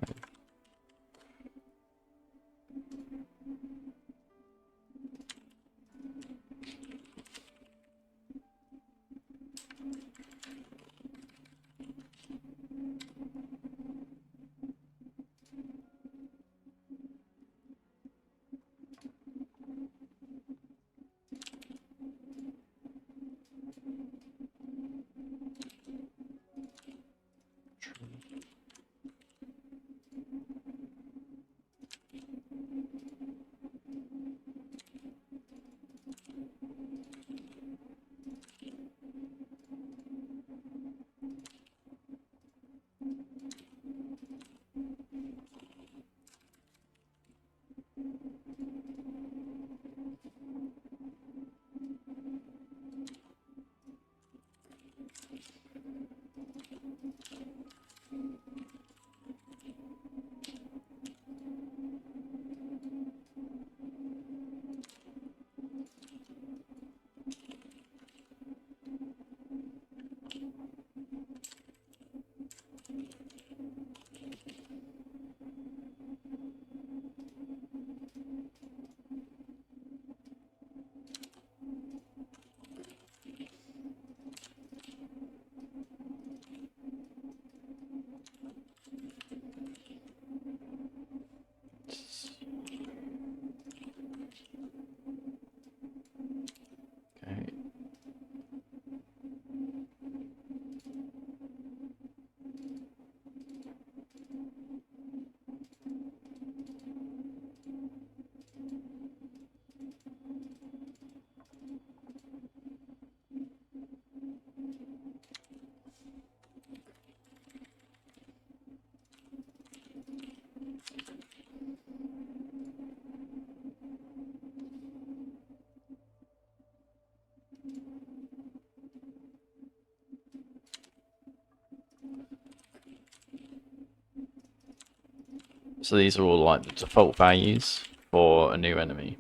So these are all like the default values for a new enemy.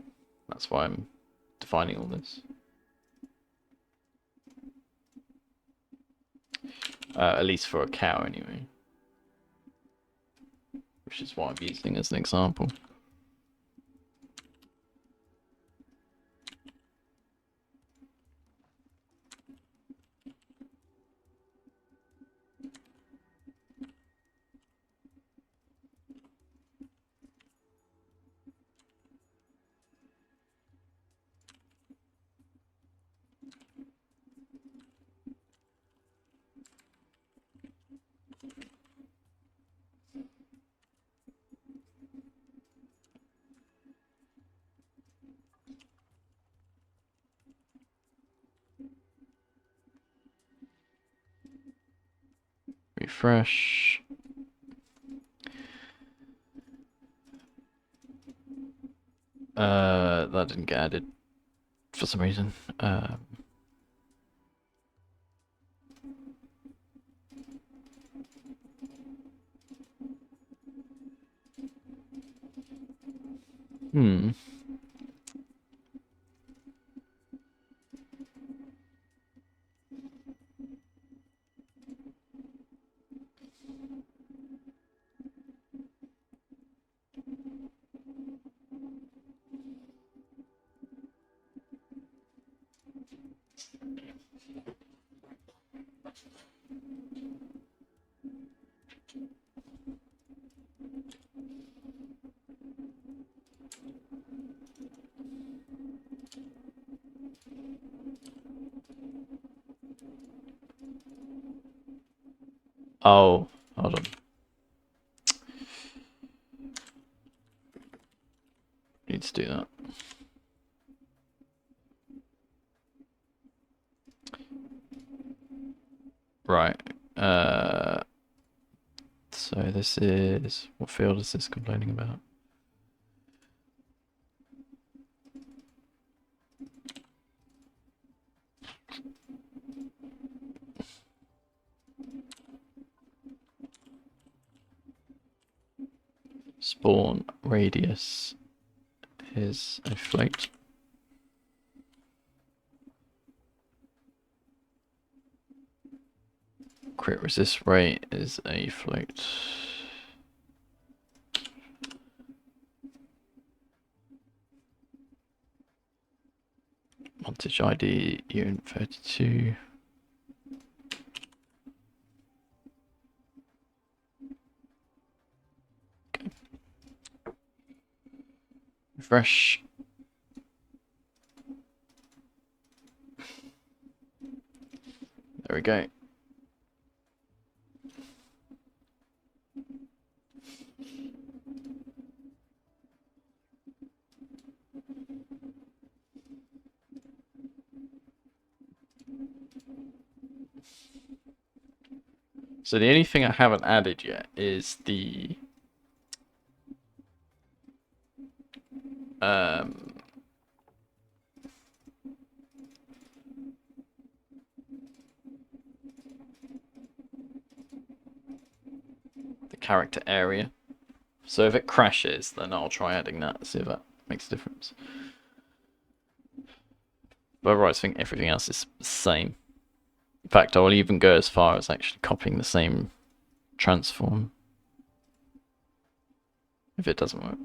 That's why I'm defining all this. At least for a cow anyway. Which is what I'm using as an example. Refresh. That didn't get added for some reason. Hmm. Oh, hold on. Need to do that. Right. So this is... What field is this complaining about? Spawn radius is a float. Crit resist rate is a float. Montage ID unit 32. Okay. Refresh. There we go. So the only thing I haven't added yet is the character area. So if it crashes, then I'll try adding that, see if that makes a difference. But otherwise, I think everything else is the same. In fact, I'll even go as far as actually copying the same transform. If it doesn't work.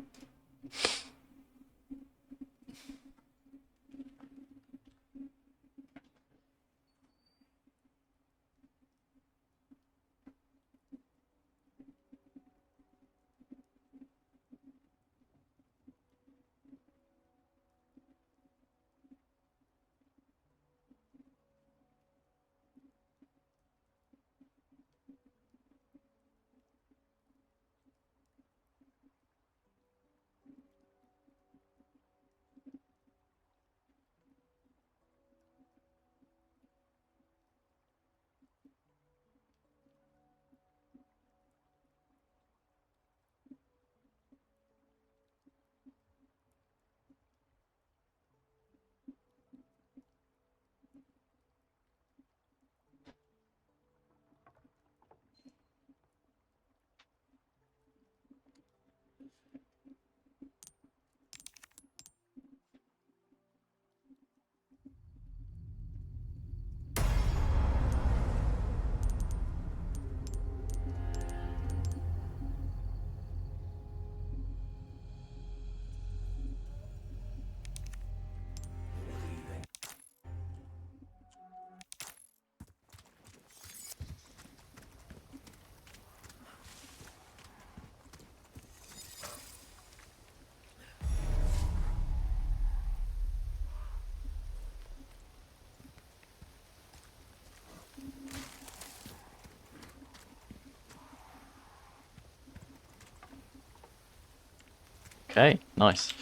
Okay, nice.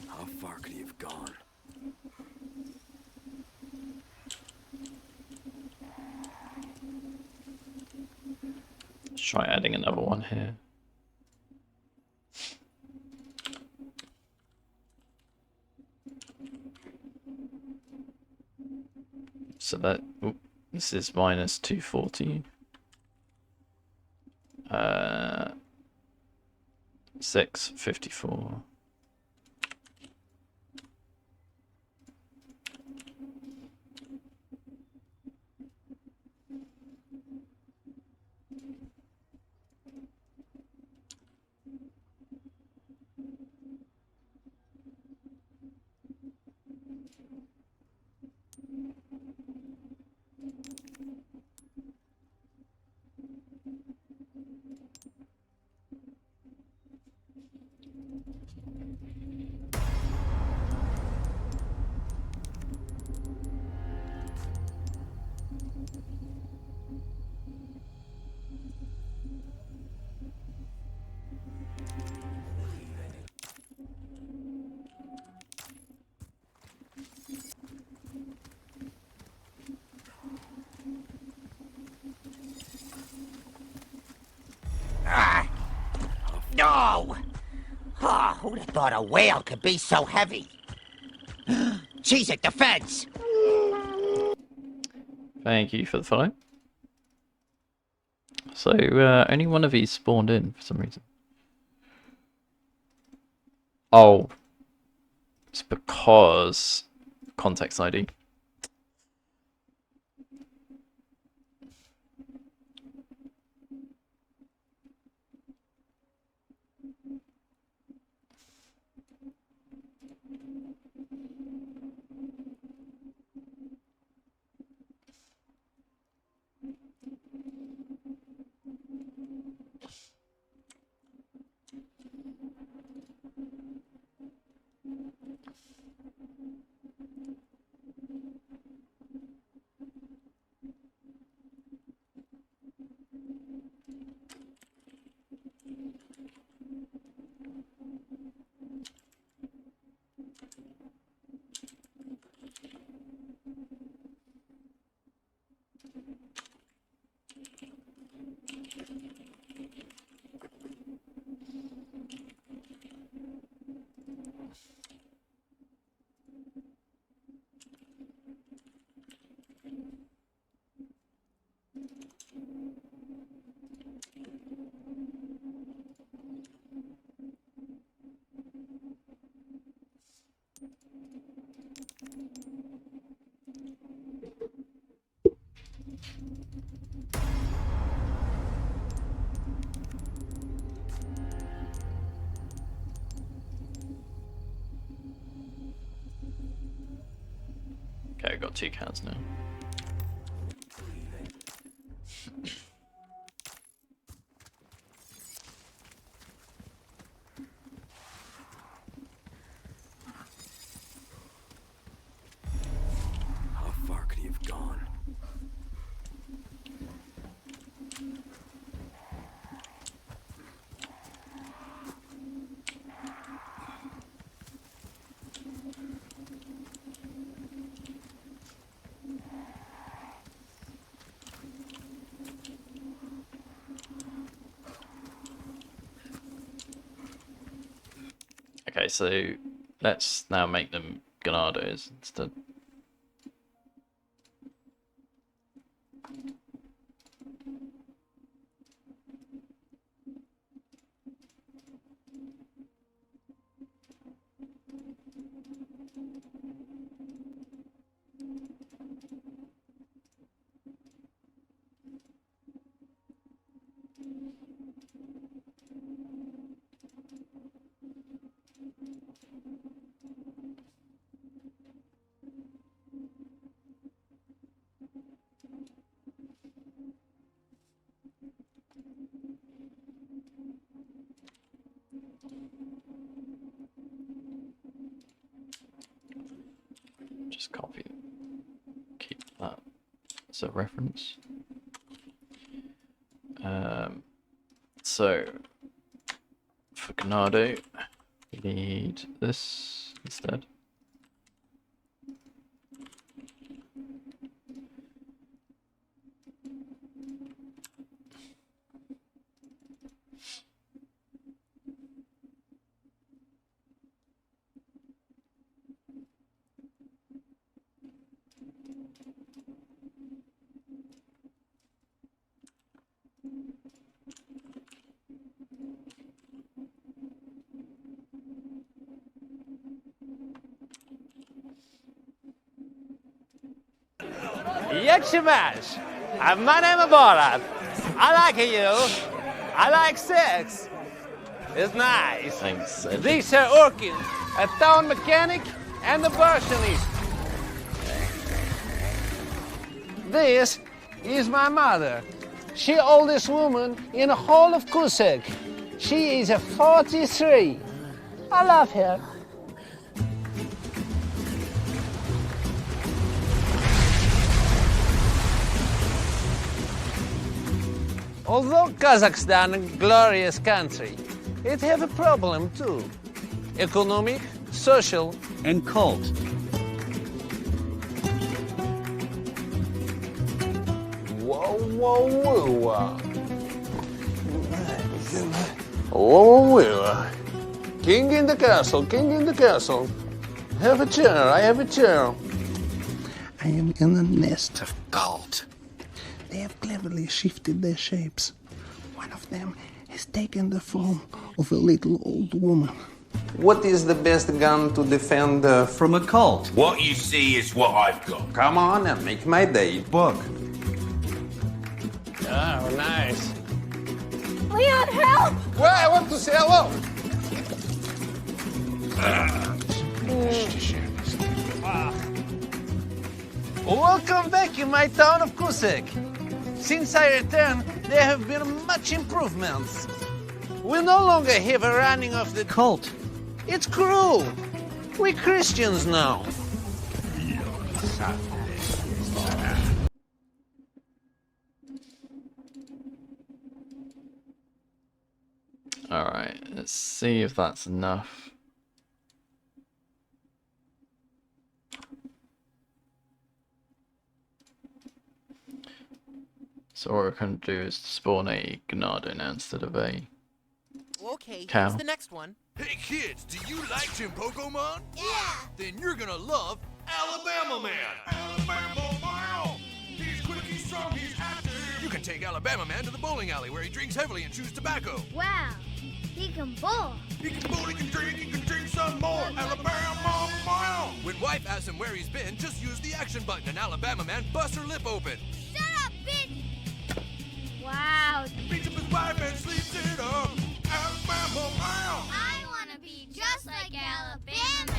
How far could he have gone? Let's try adding another one here. So that, this is minus 240. 654. No! Oh, who'd have thought a whale could be so heavy? Cheese it, the fence! Thank you for the follow. So, only one of these spawned in for some reason. Oh. It's because context ID. Okay, I've got 2 cows now. How far could he have gone? Okay, so let's now make them Ganados instead. Just copy it. Keep that as a reference. So for Ganado, we need this instead. Yakshimash. My name is Biorand. I like you. I like sex. It's nice. Thanks. These are Orkin, a town mechanic and a Barcelonist. This is my mother. She oldest woman in the whole of Kusek. She is a 43. I love her. Although Kazakhstan a glorious country, it have a problem too. Economic, social, and cult. Whoa, whoa, whoa. Whoa, whoa. King in the castle, king in the castle. Have a chair, I have a chair. I am in a nest of gold. They have cleverly shifted their shapes. One of them has taken the form of a little old woman. What is the best gun to defend from a cult? What you see is what I've got. Come on and make my day. Book. Oh, nice. Leon, help! Well, I want to say hello. Welcome back in my town of Kusek. Since I returned, there have been much improvements. We no longer have a running of the cult. It's cruel. We're Christians now. Alright, let's see if that's enough. So what we're going to do is spawn a Ganado now instead of a Okay, cow. here's the next one. Hey kids, do you like Jim Pokemon? Yeah! Then you're gonna love Alabama Man! Alabama Man! He's quick, he's strong, he's active! You can take Alabama Man to the bowling alley where he drinks heavily and chews tobacco. Wow, he can bowl. He can bowl, he can drink some more! Alabama Man! When wife asks him where he's been, just use the action button and Alabama Man busts her lip open. Shut up, bitch! Wow. Beats up his wife and sleeps it up. Alabama Man! I want to be just like Alabama.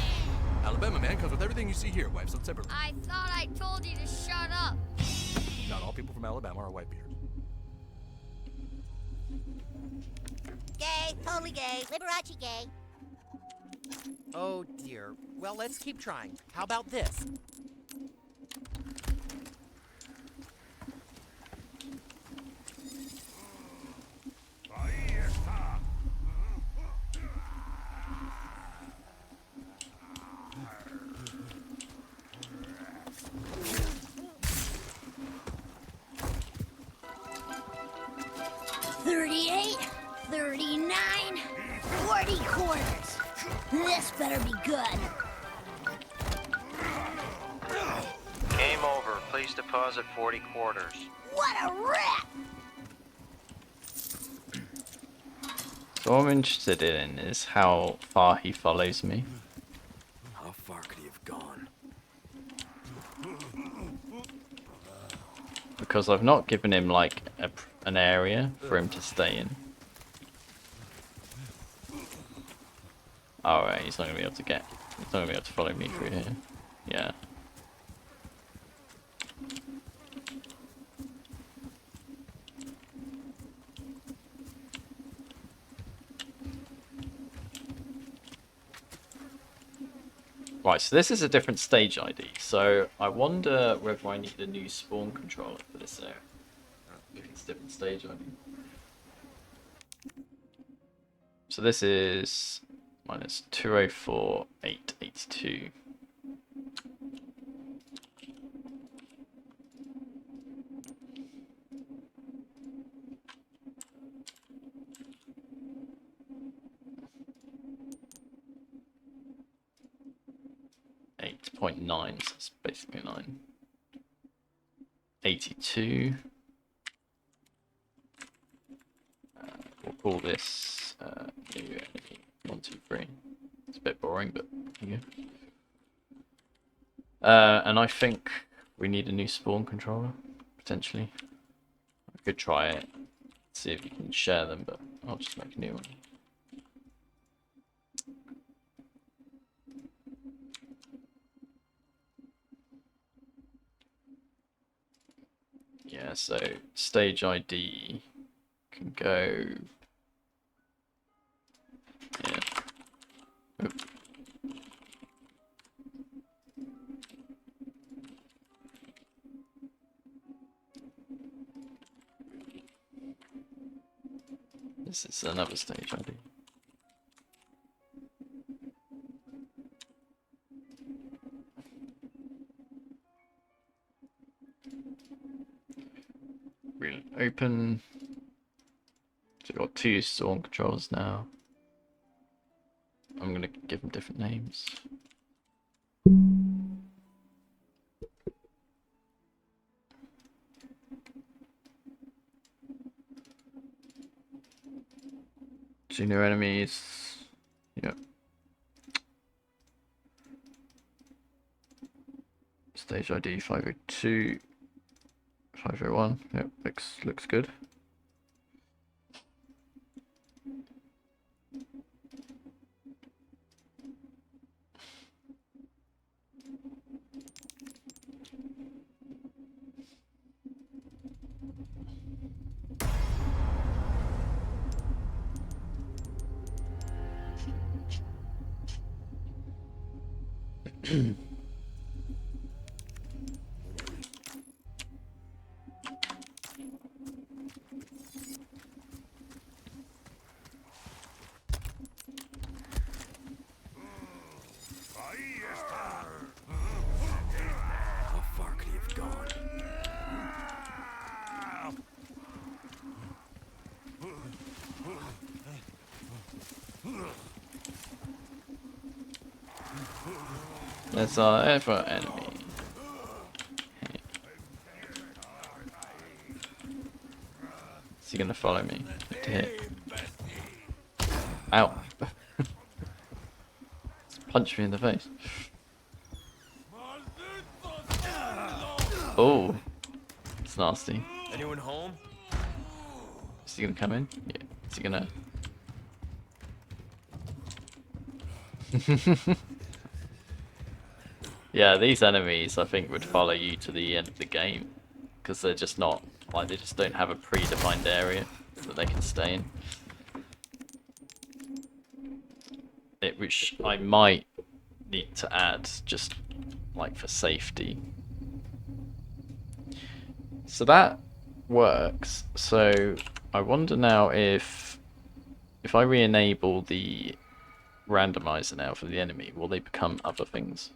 Alabama Man comes with everything you see here, wife sold separately. I thought I told you to shut up. Not all people from Alabama are white beaters. Gay, totally gay, Liberace gay. Oh dear. Well, let's keep trying. How about this? $38, $39, 40 quarters. This better be good. Game over. Please deposit 40 quarters. What a rip! So what I'm interested in is how far he follows me. How far could he have gone? Because I've not given him like an area for him to stay in. Alright, he's not gonna be able to get. He's not gonna be able to follow me through here. Yeah. Right, so this is a different stage ID. So I wonder whether I need a new spawn controller for this area. If it's a different stage ID. So this is minus 204,882. .9, so it's basically 9. 82. We'll call this new enemy 123. It's a bit boring, but yeah. And I think we need a new spawn controller, potentially. I could try it, see if you can share them, but I'll just make a new one. Yeah, so stage ID can go. Yeah. Oop. This is another stage ID. We'll open. So we've got 2 storm controls now. I'm gonna give them different names. Two new enemies. Yep. Stage ID 502. 501. Yep, looks good. How far could he have gone? That's our ever enemy. Is he gonna follow me to hit? Ow! Punch me in the face. Oh, it's nasty. Anyone home? Is he gonna come in? Yeah. Is he gonna? Yeah, these enemies I think would follow you to the end of the game because they're just not like they just don't have a predefined area that they can stay in. Which I might need to add just like for safety. So that works. So I wonder now if I re-enable the randomizer now for the enemy, will they become other things?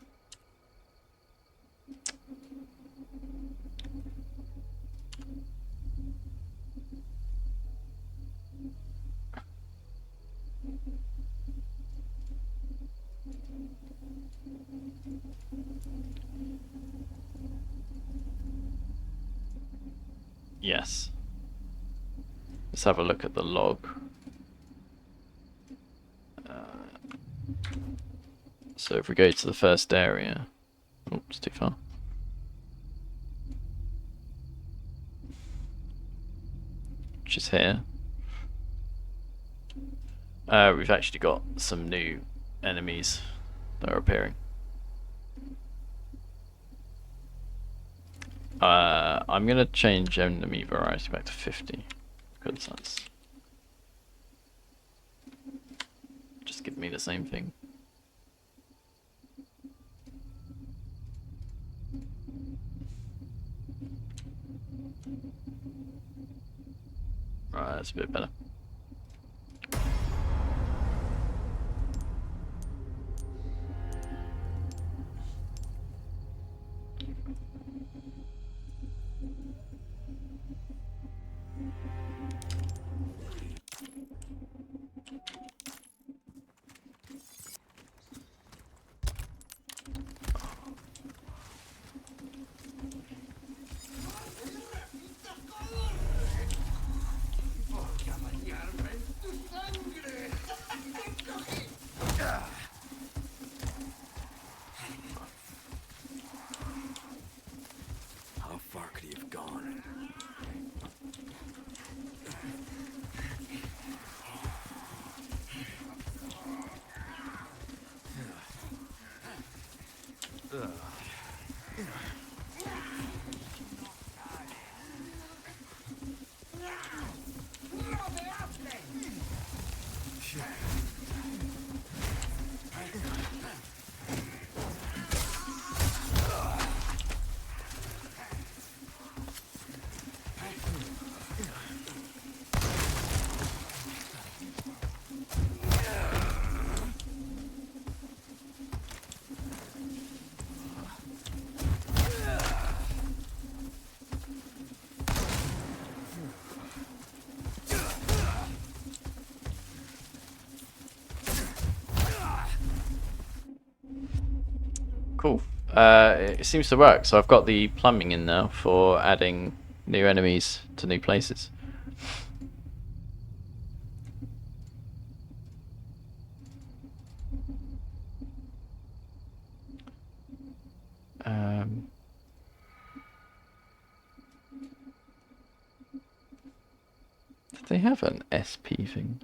Yes. Let's have a look at the log. So if we go to the first area... Oh, it's too far. Which is here. We've actually got some new enemies that are appearing. I'm gonna change enemy variety back to 50 because that's just give me the same thing. Right, that's a bit better. How far could he have gone? Cool. It seems to work. So I've got the plumbing in now for adding new enemies to new places. Did they have an SP thing?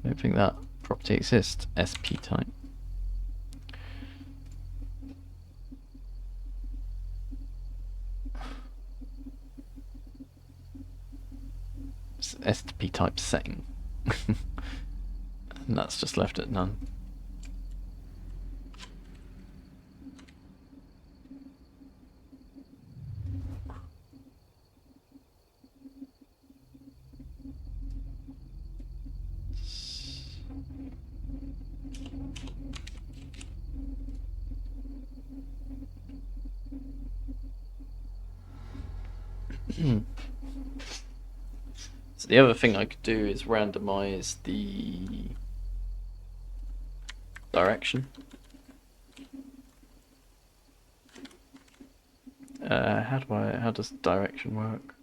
I don't think that property exists. SP type. It's SP type setting. And that's just left at none. So the other thing I could do is randomize the direction. How does direction work?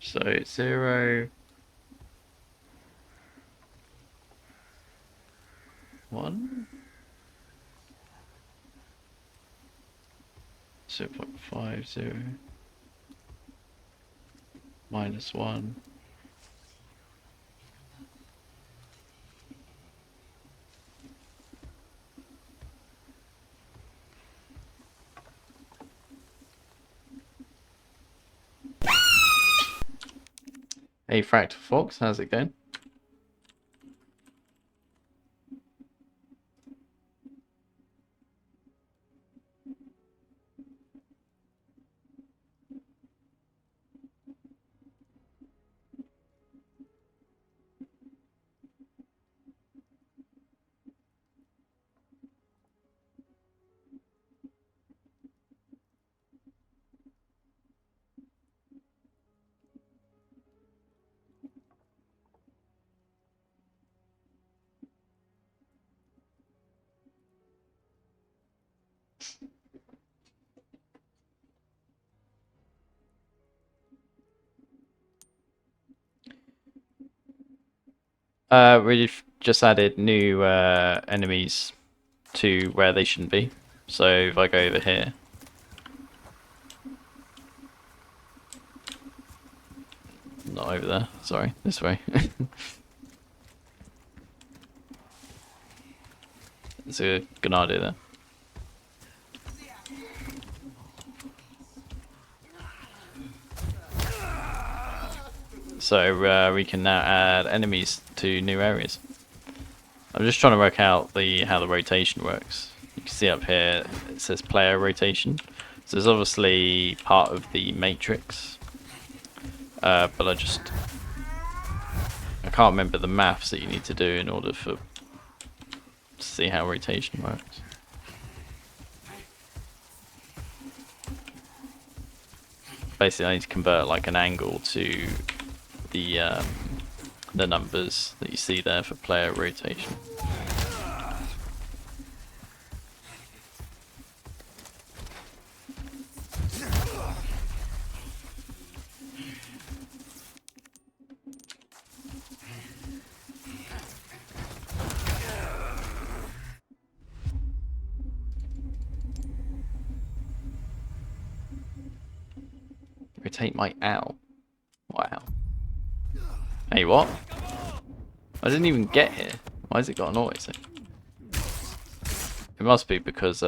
So 0, 1, 0.50, -1. Hey Fractal Fox, how's it going? We've just added new enemies to where they shouldn't be. So if I go over here, not over there, sorry, this way. There's a Grenadier there. So we can now add enemies to new areas. I'm just trying to work out how the rotation works. You can see up here it says player rotation. So it's obviously part of the matrix, but I can't remember the maths that you need to do in order to see how rotation works. Basically, I need to convert like an angle to the numbers that you see there for player rotation. Rotate my owl. Wow. Hey, what? I didn't even get here. Why has it got an auto save? It must be because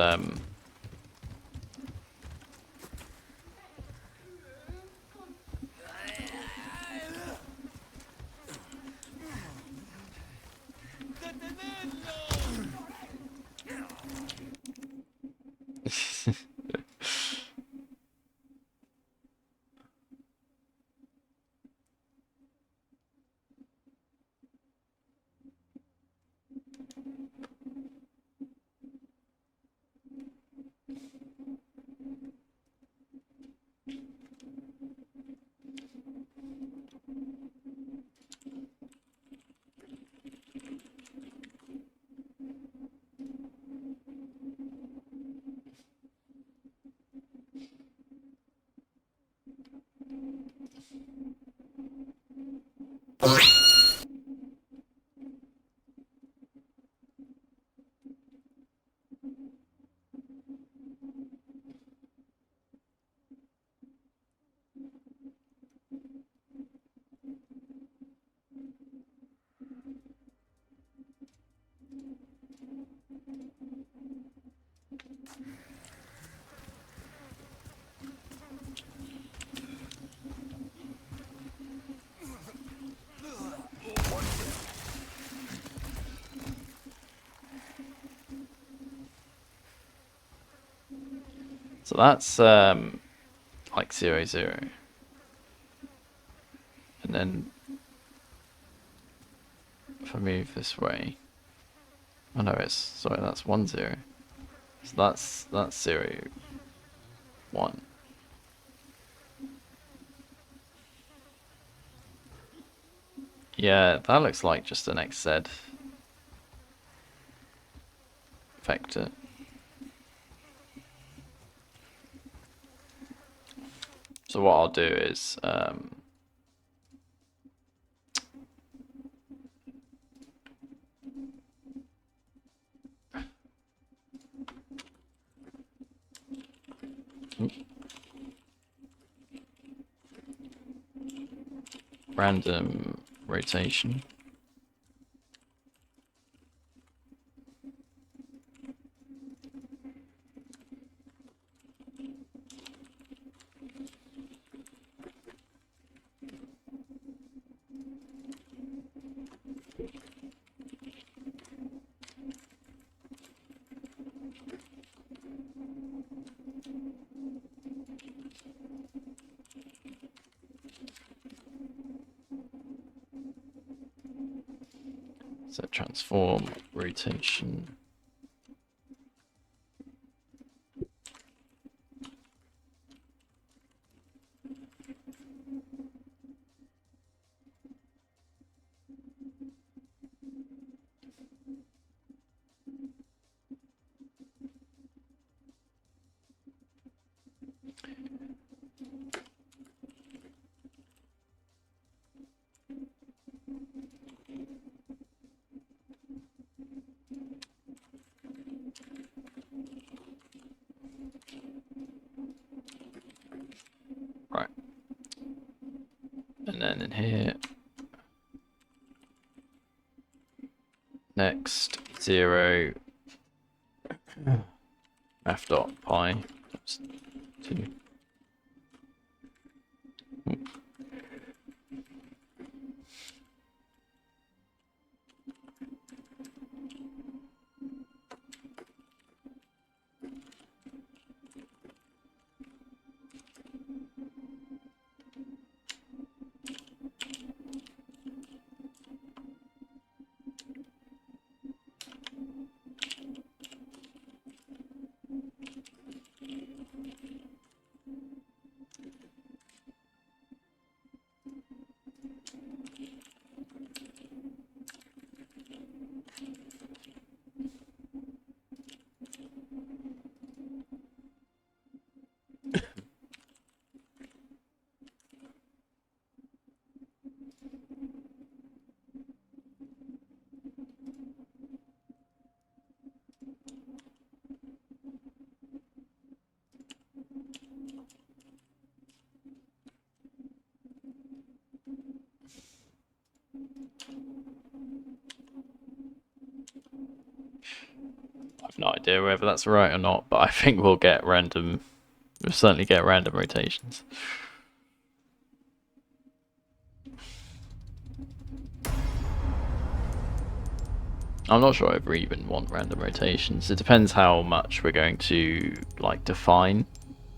so that's like 0, 0. And then if I move this way, oh no, sorry, that's 1, 0. So that's 0, 1. Yeah, that looks like just an XZ vector. So what I'll do is Random rotation. So transform, rotation. Right. And then in here, next 0 f dot pi 2. I've no idea whether that's right or not, but I think we'll certainly get random rotations. I'm not sure if we even want random rotations. It depends how much we're going to like define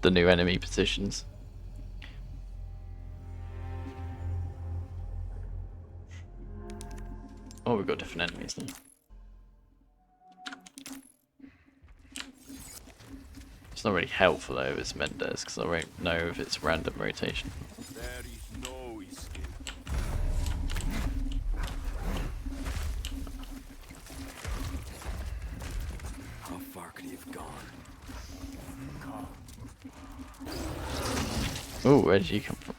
the new enemy positions. Oh, we've got different enemies now. It's not really helpful though if it's Mendez, because I won't know if it's random rotation. There is no escape. How far could he have gone? Oh, where did you come from?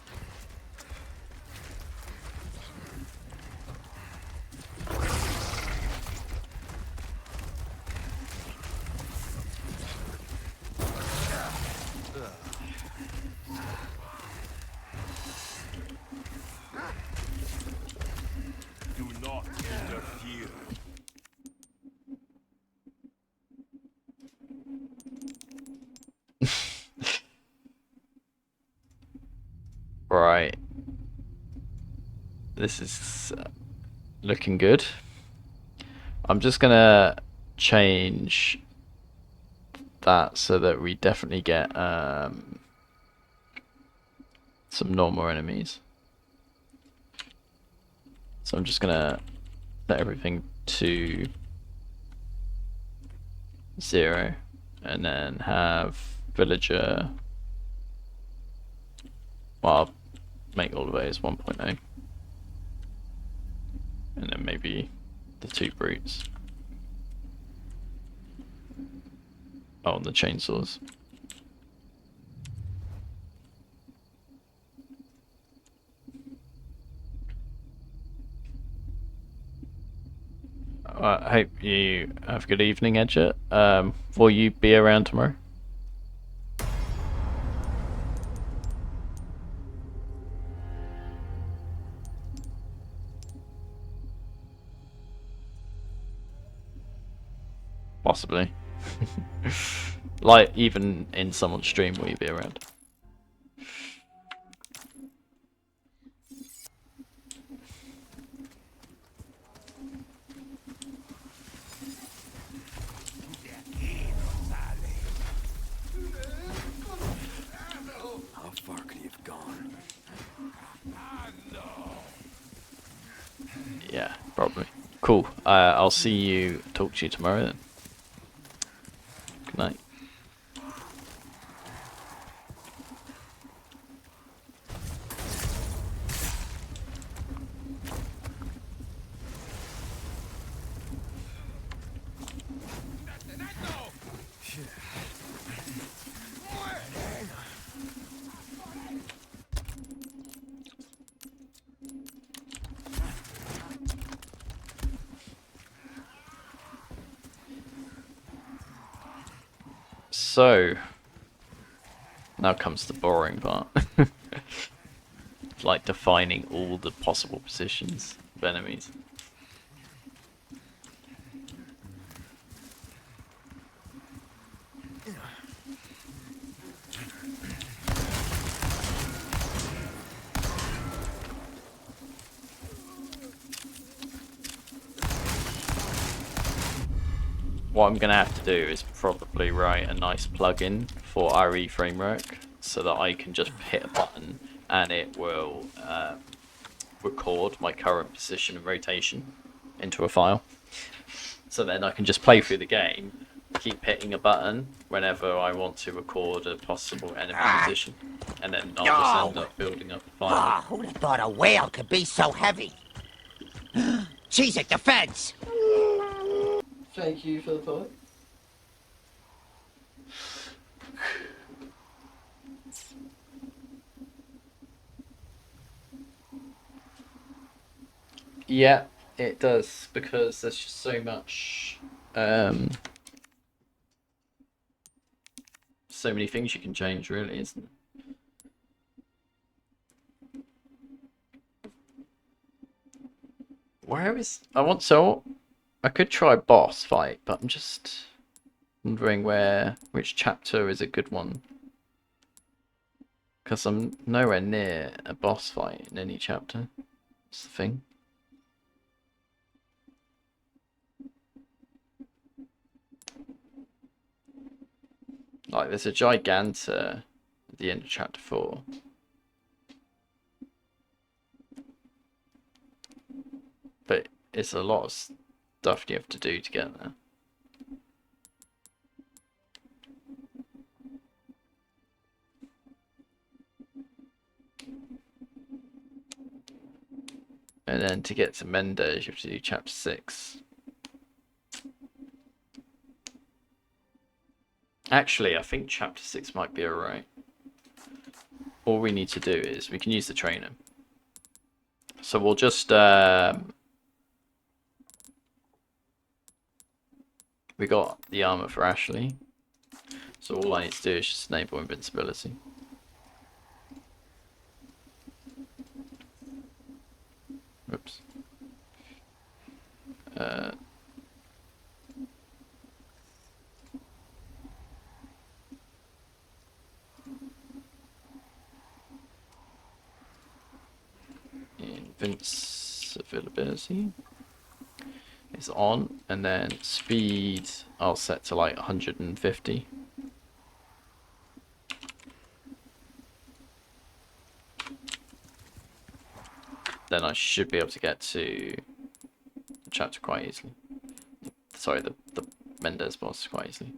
Do not interfere. Right. This is looking good. I'm just gonna change that so that we definitely get some normal enemies. So I'm just gonna set everything to 0 and then have villager, well, I'll make all of those 1.0 and then maybe the 2 brutes. Oh, and the chainsaws. I hope you have a good evening, Edger. Will you be around tomorrow? Possibly. Like, even in someone's stream, will you be around? How far could he have gone? Yeah, probably. Cool. I'll see you, talk to you tomorrow then. Good night. So, now comes the boring part. Like defining all the possible positions of enemies. What I'm going to have to do is probably write a nice plugin for RE framework so that I can just hit a button and it will record my current position and rotation into a file. So then I can just play through the game, keep hitting a button whenever I want to record a possible enemy position, and then I'll just end up building up a file. Who'd have thought a whale could be so heavy? Cheese it, the feds! Thank you for the point. Yeah, it does, because there's just so much, so many things you can change, really, isn't it? Where is... I could try boss fight, but I'm just wondering which chapter is a good one. Because I'm nowhere near a boss fight in any chapter. That's the thing. Like, there's a Giganta at the end of chapter 4. But it's a lot of stuff you have to do to get there. And then to get to Mendes, you have to do chapter 6. Actually, I think chapter 6 might be alright. All we need to do is, we can use the trainer. So we'll just, we got the armor for Ashley. So all I need to do is just enable invincibility. Oops. Invincibility is on, and then speed I'll set to like 150. Then I should be able to get to the chapter quite easily. Sorry, the Mendes boss quite easily.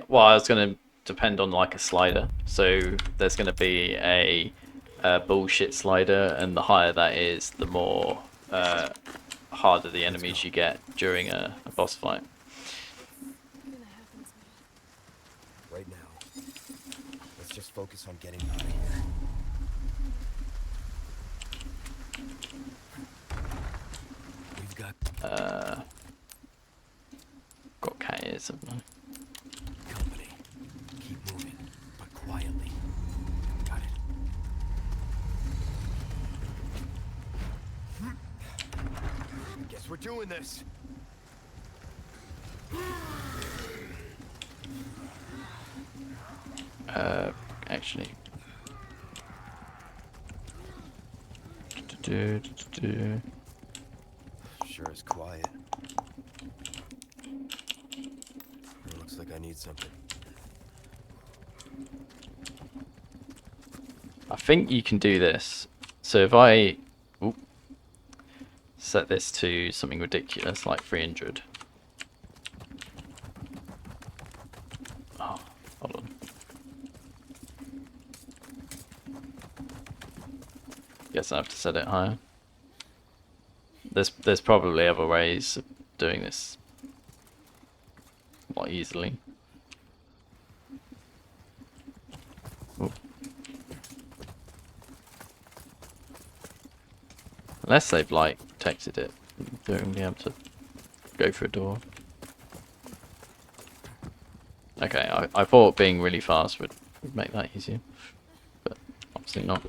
Well, I was going to depend on like a slider. So there's going to be a bullshit slider, and the higher that is, the more harder the enemies you get during a boss fight. Right now, let's just focus on getting out of here. We've got cat ears, haven't I? company. Keep moving, but quietly. Got it. Guess we're doing this. Actually. Sure is quiet. It looks like I need something. I think you can do this. So if I set this to something ridiculous like 300. Oh, hold on. Guess I have to set it higher. There's probably other ways of doing this more easily. Ooh. Unless they've like texted it, don't be able to go through a door. Okay, I thought being really fast would make that easier, but obviously not.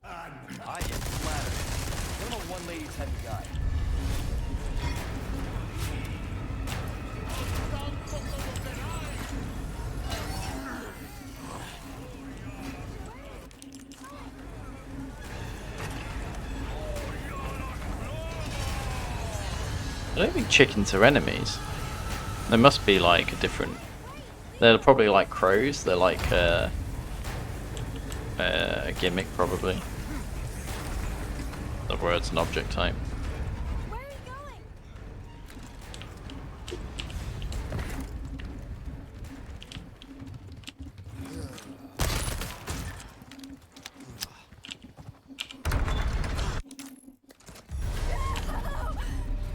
I am flattered. I'm a one-lady type of guy. I don't think chickens are enemies. They must be like a different... They're probably like crows. They're like a gimmick probably. The word's an object type.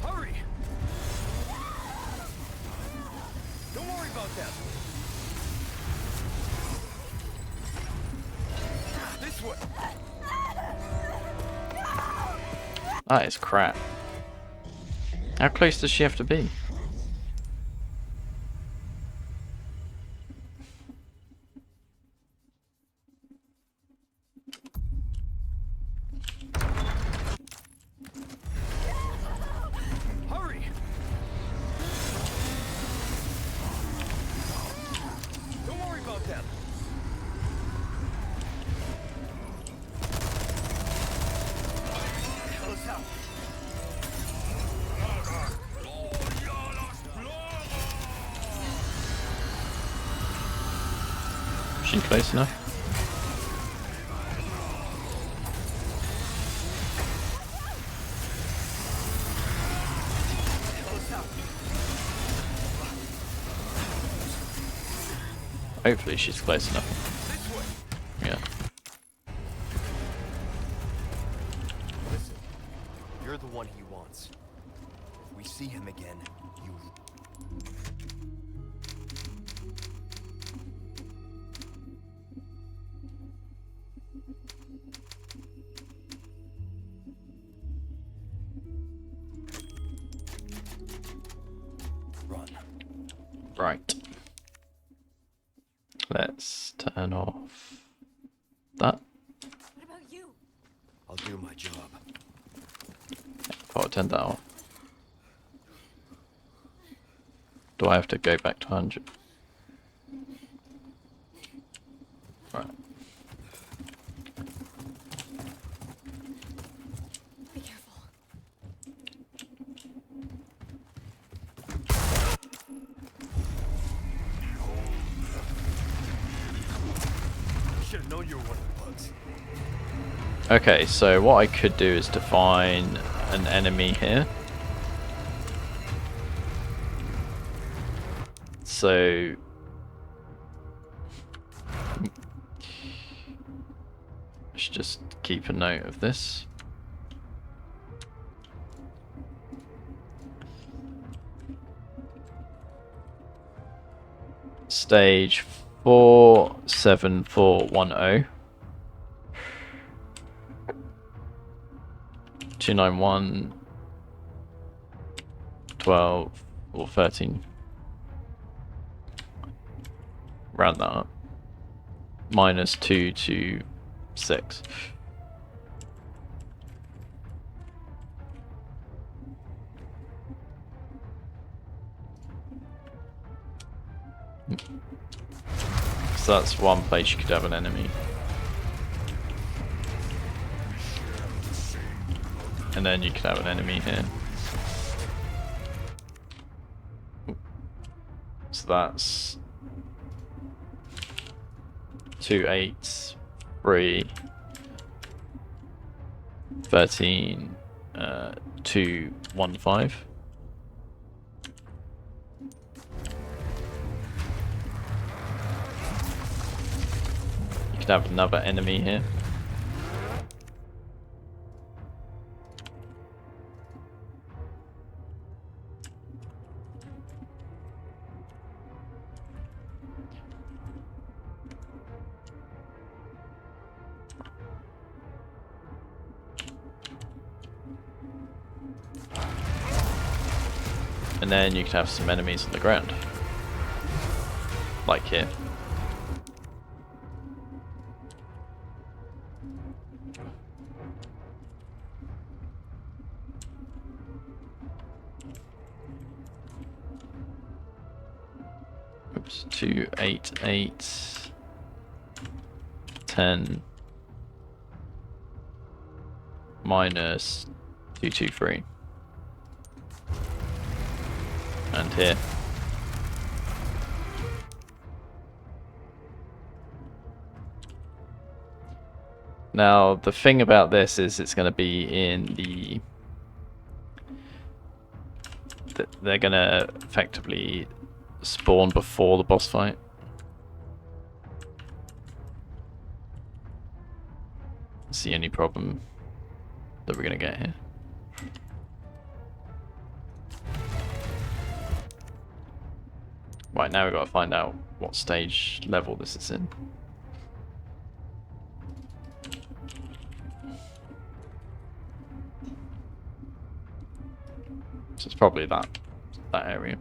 Hurry! Don't worry about that. This way. That is crap. How close does she have to be? Hurry! Don't worry about them. Close out. Is she close enough? Hopefully she's close enough. Yeah. Listen, you're the one he wants. If we see him again, you... Run. Right. Let's turn off that. What about you? I'll do my job. I'll turn that off. Do I have to go back to 100? Right. Be careful. Should have known you were one of the bugs. Okay, so what I could do is define an enemy here. So let's just keep a note of this. Stage 47410. 291 12 or 13. Round that up. Minus 2 to 6. So that's one place you could have an enemy. And then you could have an enemy here. So that's 2, 8, 3, 13, 2, 1, 5. You could have another enemy here. And then you could have some enemies on the ground. Like here. Oops, 2, 8, 8, 10, minus 2, 2, 3. And here. Now, the thing about this is it's going to be in the... They're going to effectively spawn before the boss fight. That's the only problem that we're going to get here. Right, now we've got to find out what stage level this is in. So it's probably that area.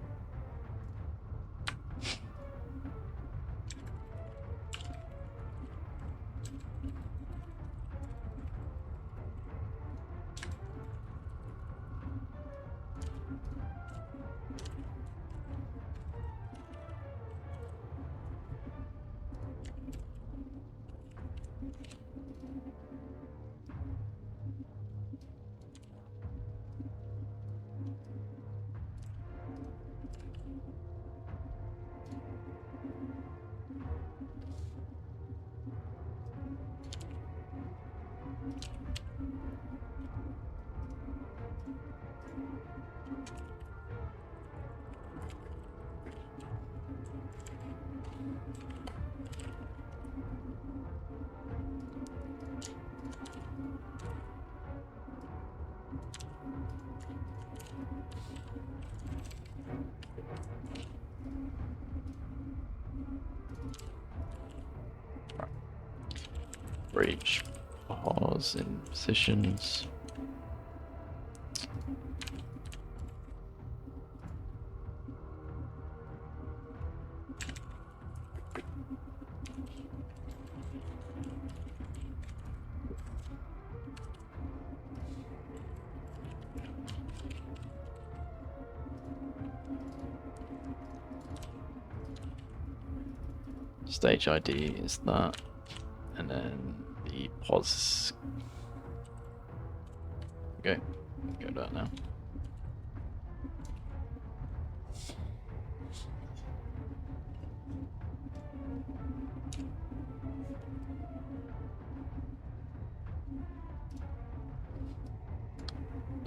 Reach, pause in positions. Stage ID is that, and then the pause. Okay, go to that now.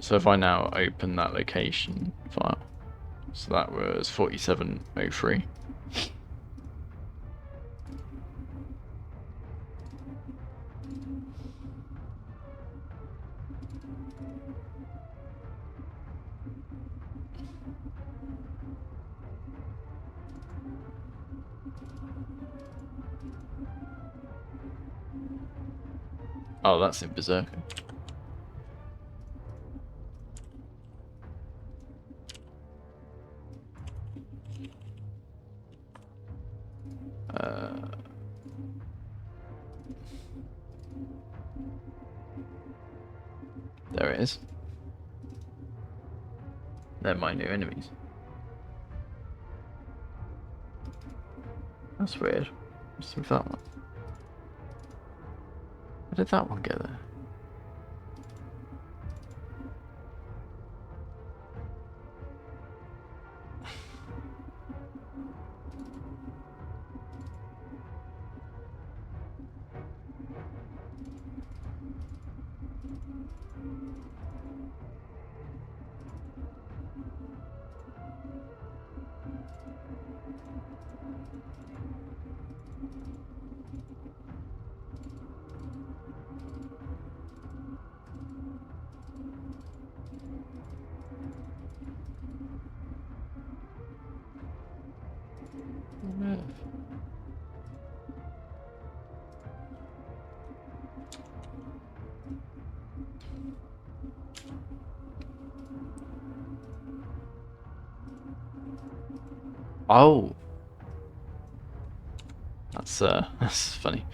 So if I now open that location file, so that was 4703. Oh, that's in Berserker. There it is. They're my new enemies. That's weird. What's with that one? How did that one get there? Oh, that's funny.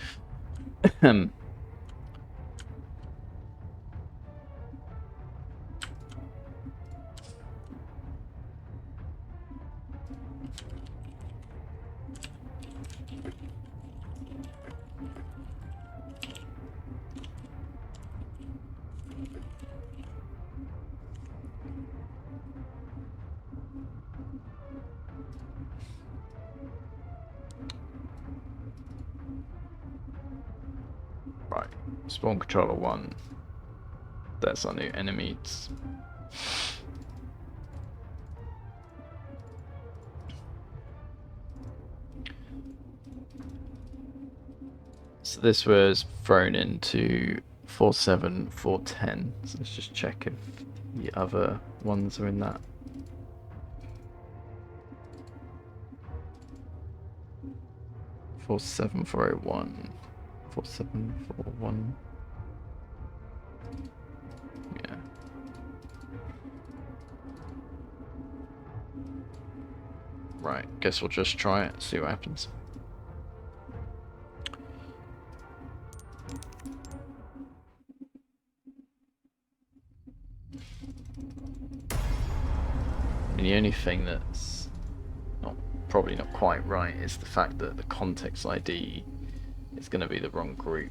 Right, spawn controller 1. That's our new enemies. So this was thrown into 4.7, 4.10. So let's just check if the other ones are in that. Four 4.7, 4.1. Yeah. Right, guess we'll just try it, see what happens. And the only thing that's probably not quite right is the fact that the context ID is going to be the wrong group.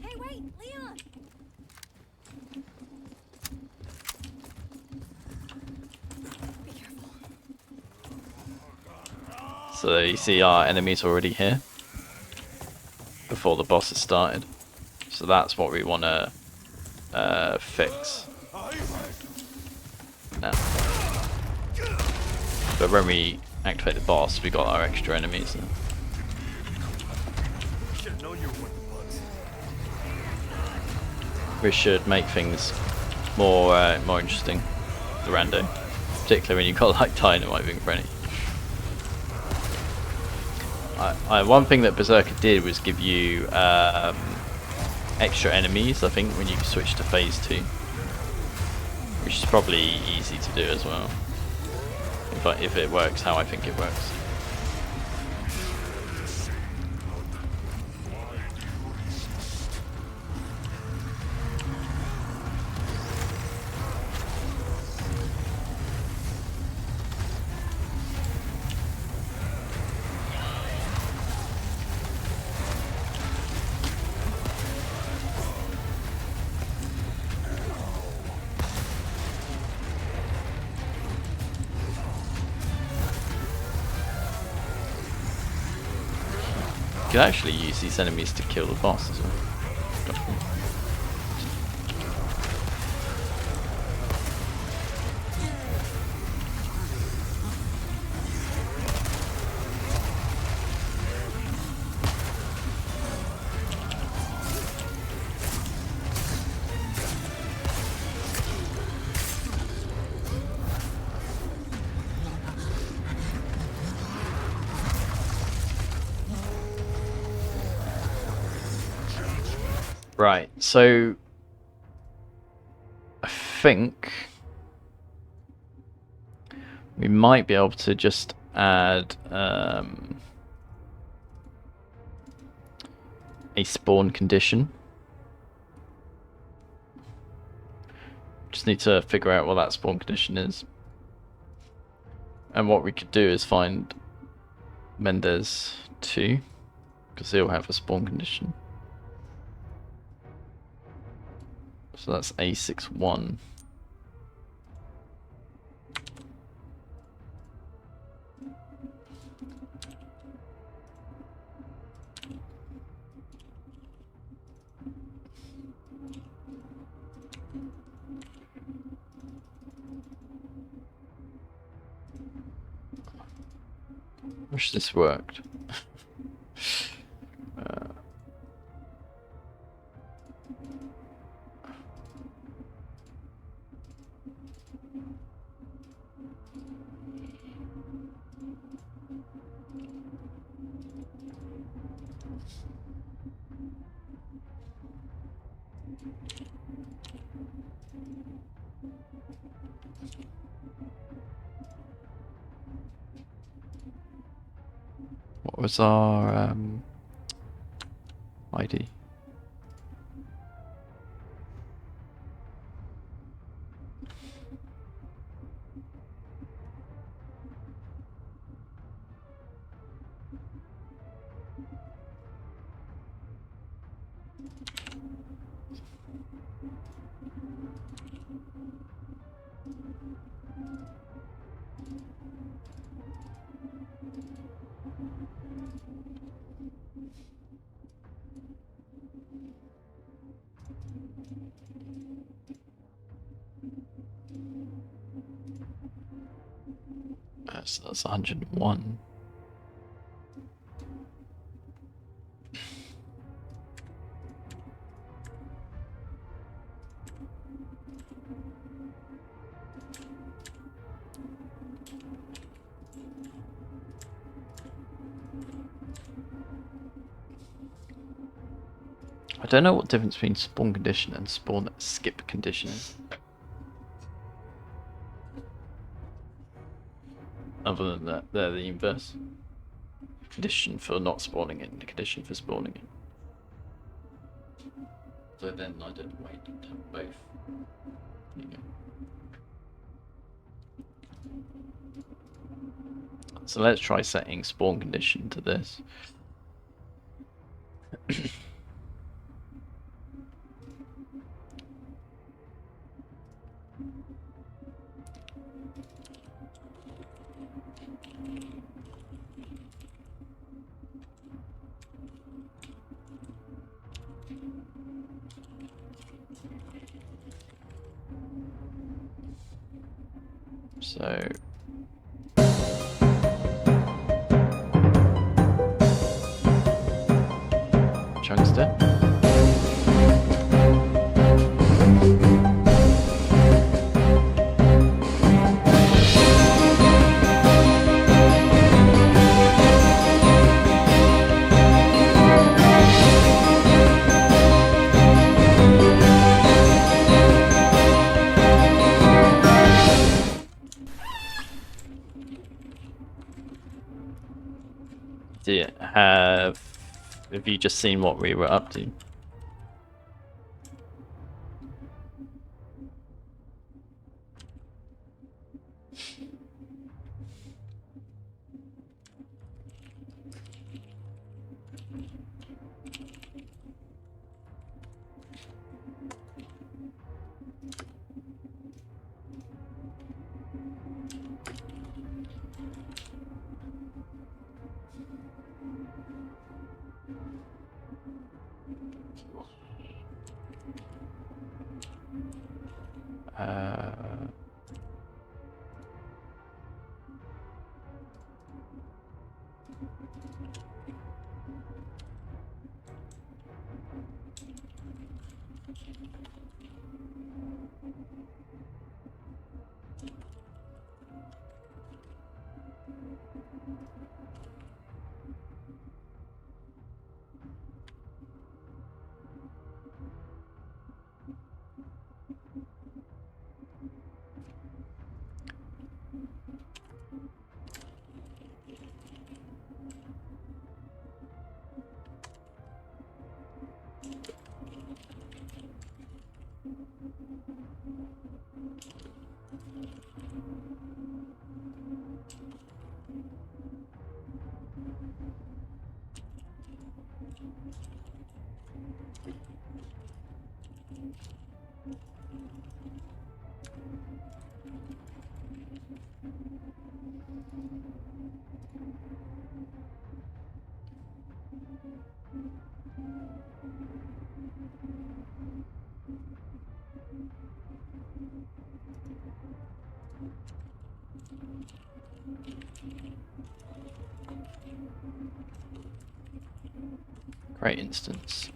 Hey, wait, Leon! Be careful. So you see our enemies already here before the boss has started. So that's what we want to fix now. But when we activate the boss, we got our extra enemies now. Which should make things more interesting, the rando, particularly when you've got like dynamite being friendly. One thing that Berserker did was give you extra enemies, I think, when you switch to phase 2, which is probably easy to do as well, if it works how I think it works. You can actually use these enemies to kill the boss as well. Right, so I think we might be able to just add a spawn condition. Just need to figure out what that spawn condition is. And what we could do is find Mendez 2, because he'll have a spawn condition. So that's A61. Wish this worked. What was our ID? So that's 101. I don't know what the difference between spawn condition and spawn skip condition is. Other than that, they're the inverse. Condition for not spawning it and the condition for spawning it. So then I didn't wait to have both. There you go. So let's try setting spawn condition to this. So Chungster. Have you just seen what we were up to? Great instance.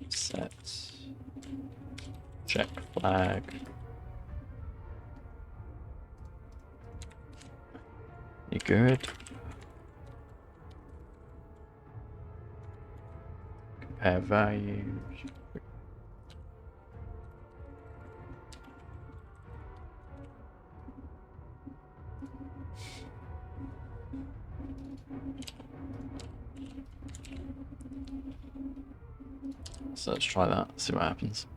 Set. Check flag. You good? Compare values. So let's try that, see what happens.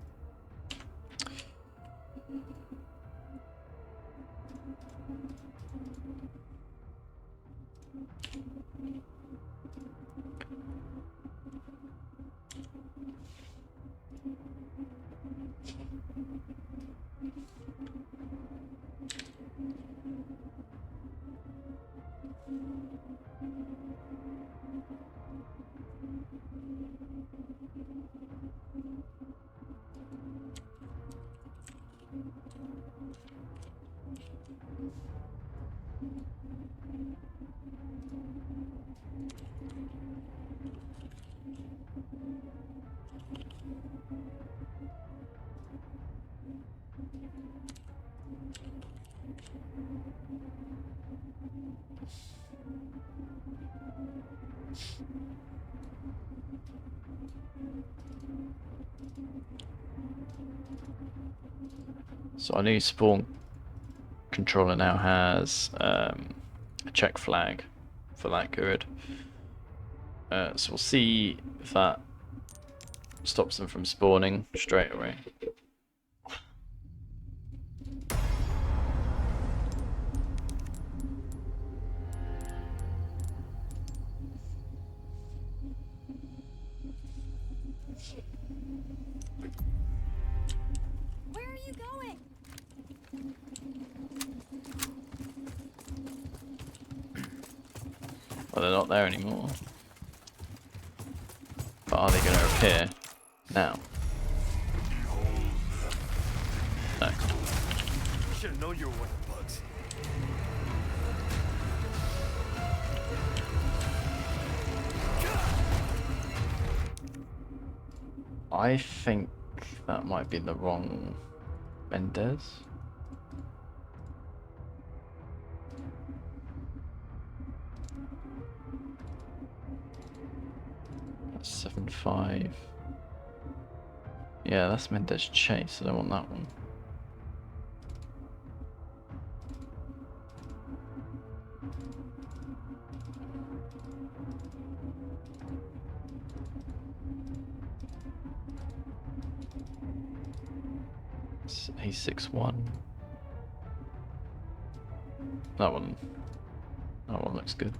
So our new spawn controller now has a check flag for that good. So we'll see if that stops them from spawning straight away. Where are you going? Well, they're not there anymore. But are they going to appear now? No. Should have known you were one of the bugs. I think that might be the wrong Mendez. That's 7.5. Yeah, that's Mendez Chase. I don't want that one. A61. That one. That one looks good.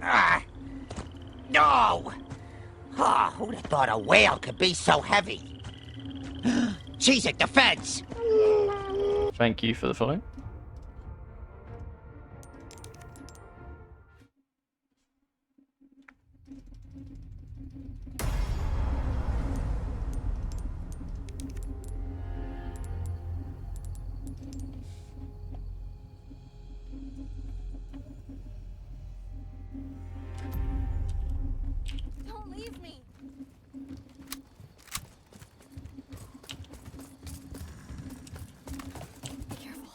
Ah! No! Oh, who'd have thought a whale could be so heavy? Cheese it, the feds! Thank you for the follow. Don't leave me. Be careful.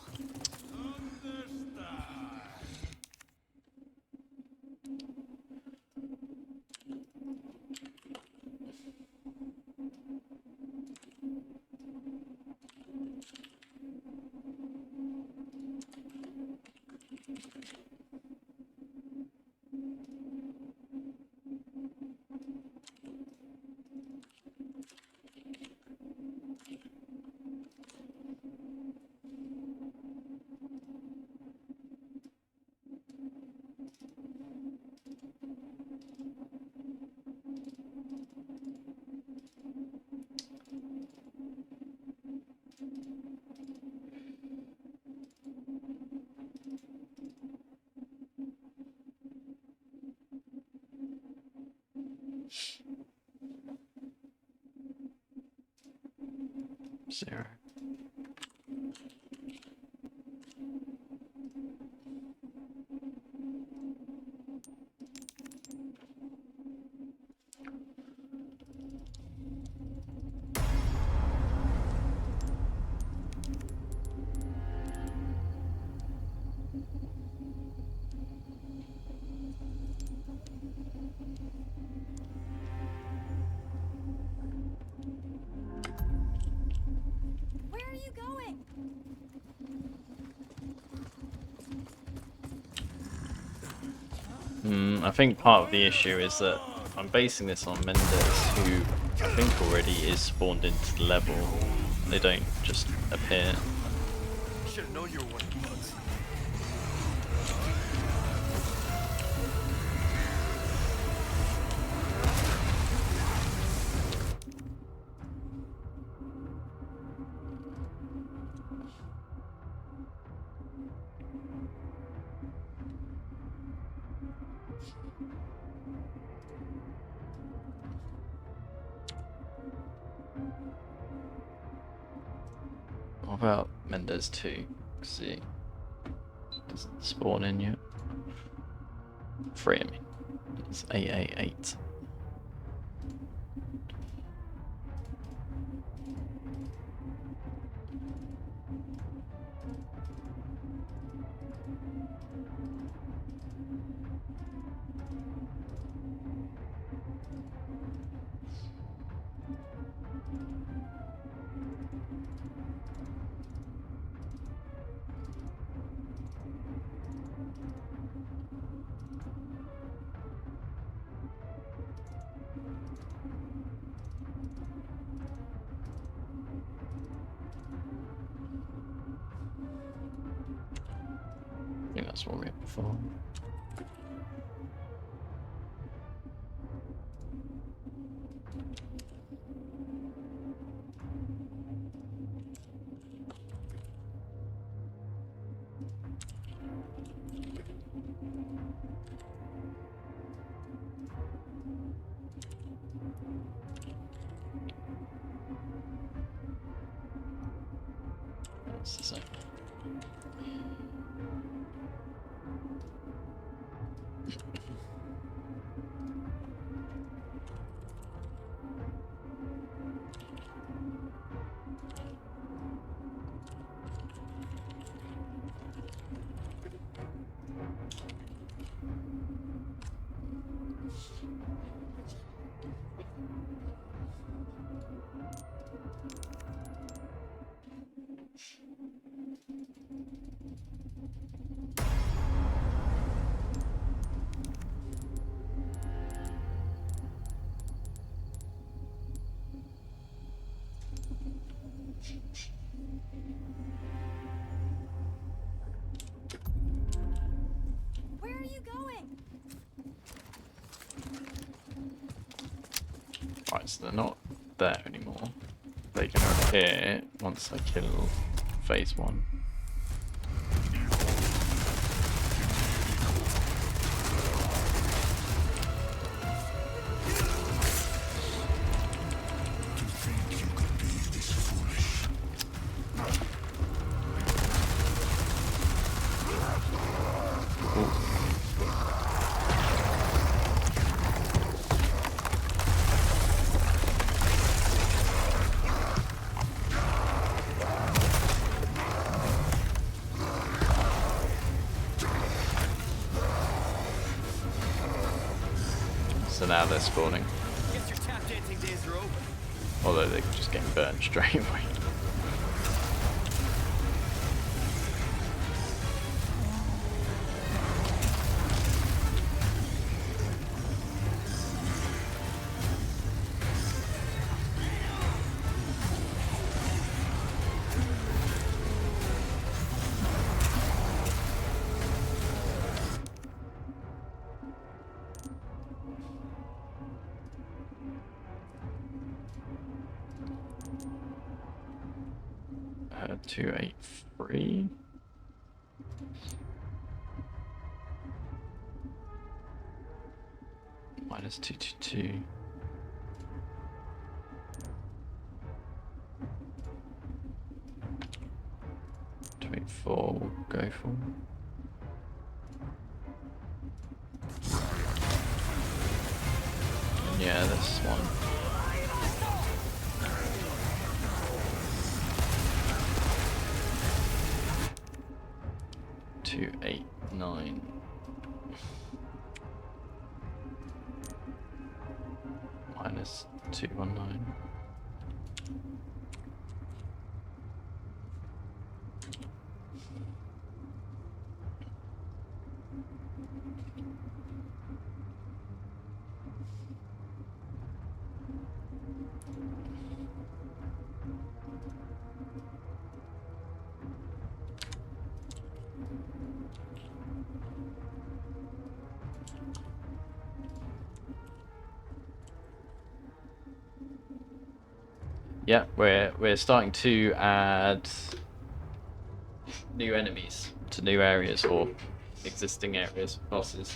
Zero. I think part of the issue is that I'm basing this on Mendes, who I think already is spawned into the level. They don't just appear. Should have known you were one of the bugs. What about Mendes 2? See, doesn't spawn in yet. 3, I mean. It's 888. I think that's what we had before. That's the same. Where are you going? Right, so they're not there anymore. They can appear once I kill phase 1. So now they're spawning. Guess your tap dancing days are over. Although they're just getting burned straight away. Uh, 283. Minus 222. We'll go for. Yeah, this one. Two, 8, 9. Minus 219. Yeah, we're starting to add new enemies to new areas or existing areas, bosses.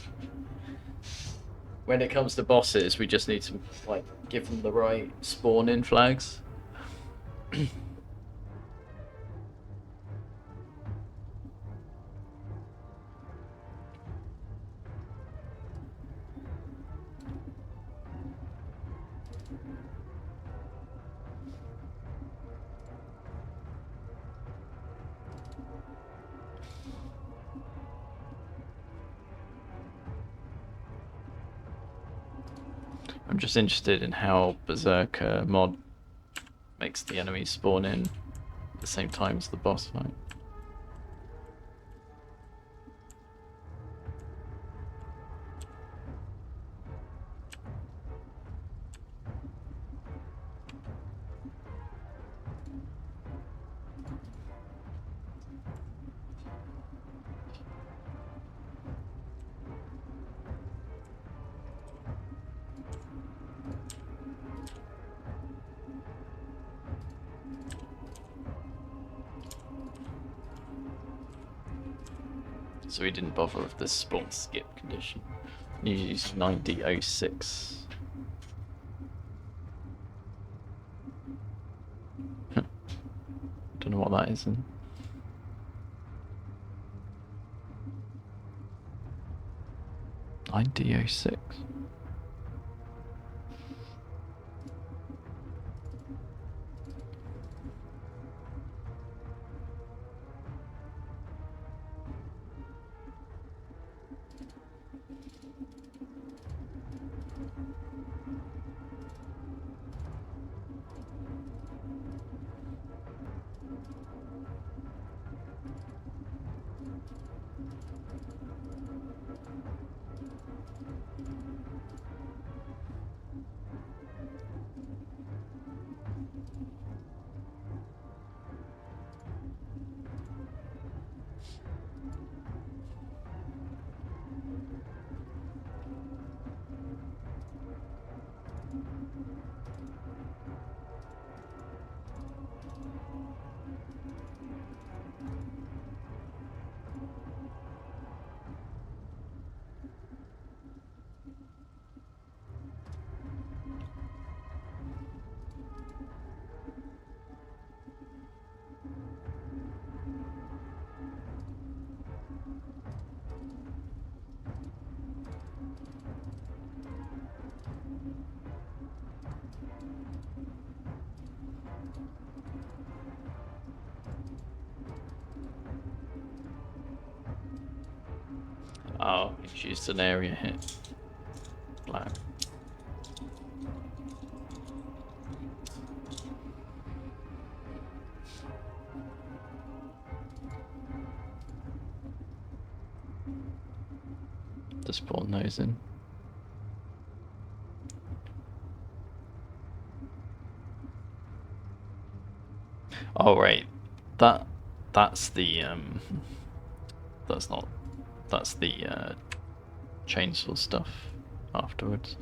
When it comes to bosses, we just need to like give them the right spawn-in flags. I'm just interested in how Berserker mod makes the enemies spawn in at the same time as the boss fight. So we didn't bother with the spawn skip condition. You use 9006. Don't know what that is. 9006. Oh, he's used an area hit. Black. Just spawn those in. Oh right, that's the that's the chainsaw stuff afterwards.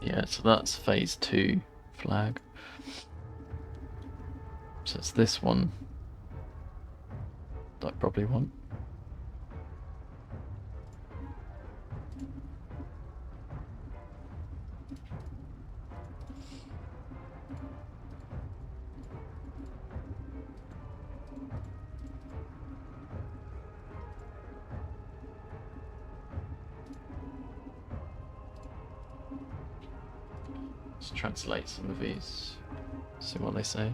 Yeah, so that's phase 2 flag. So it's this one that I probably want. Just translate some of these. See what they say.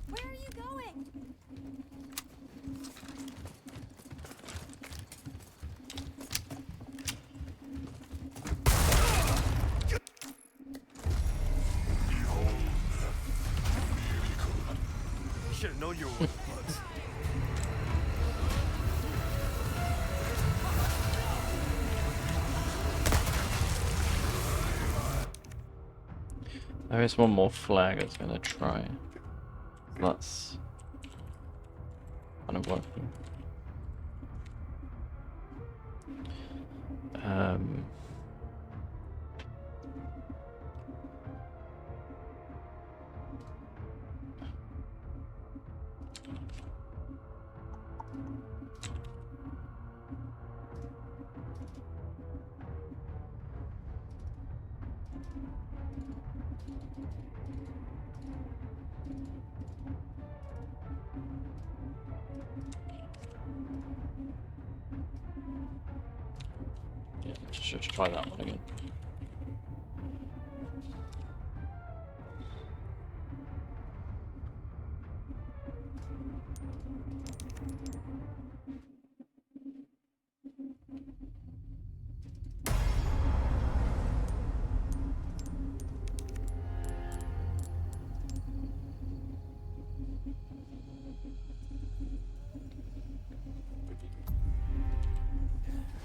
Where are you going? Should have known you were one of the bugs. There is one more flag I was gonna try. That's kind of working. Yeah, should try that one again.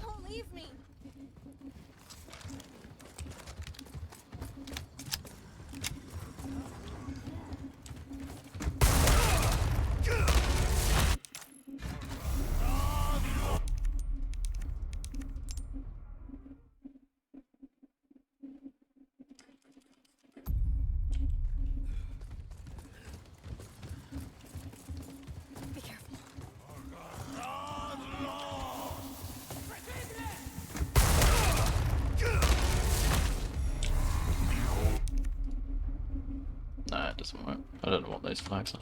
Don't leave me. Be careful. Nah, it doesn't work. I don't know what those flags are.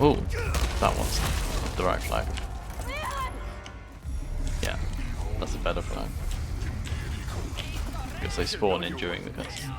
Oh, that one's the right flag. Yeah, that's a better flag. Because they spawn in during the cutscene.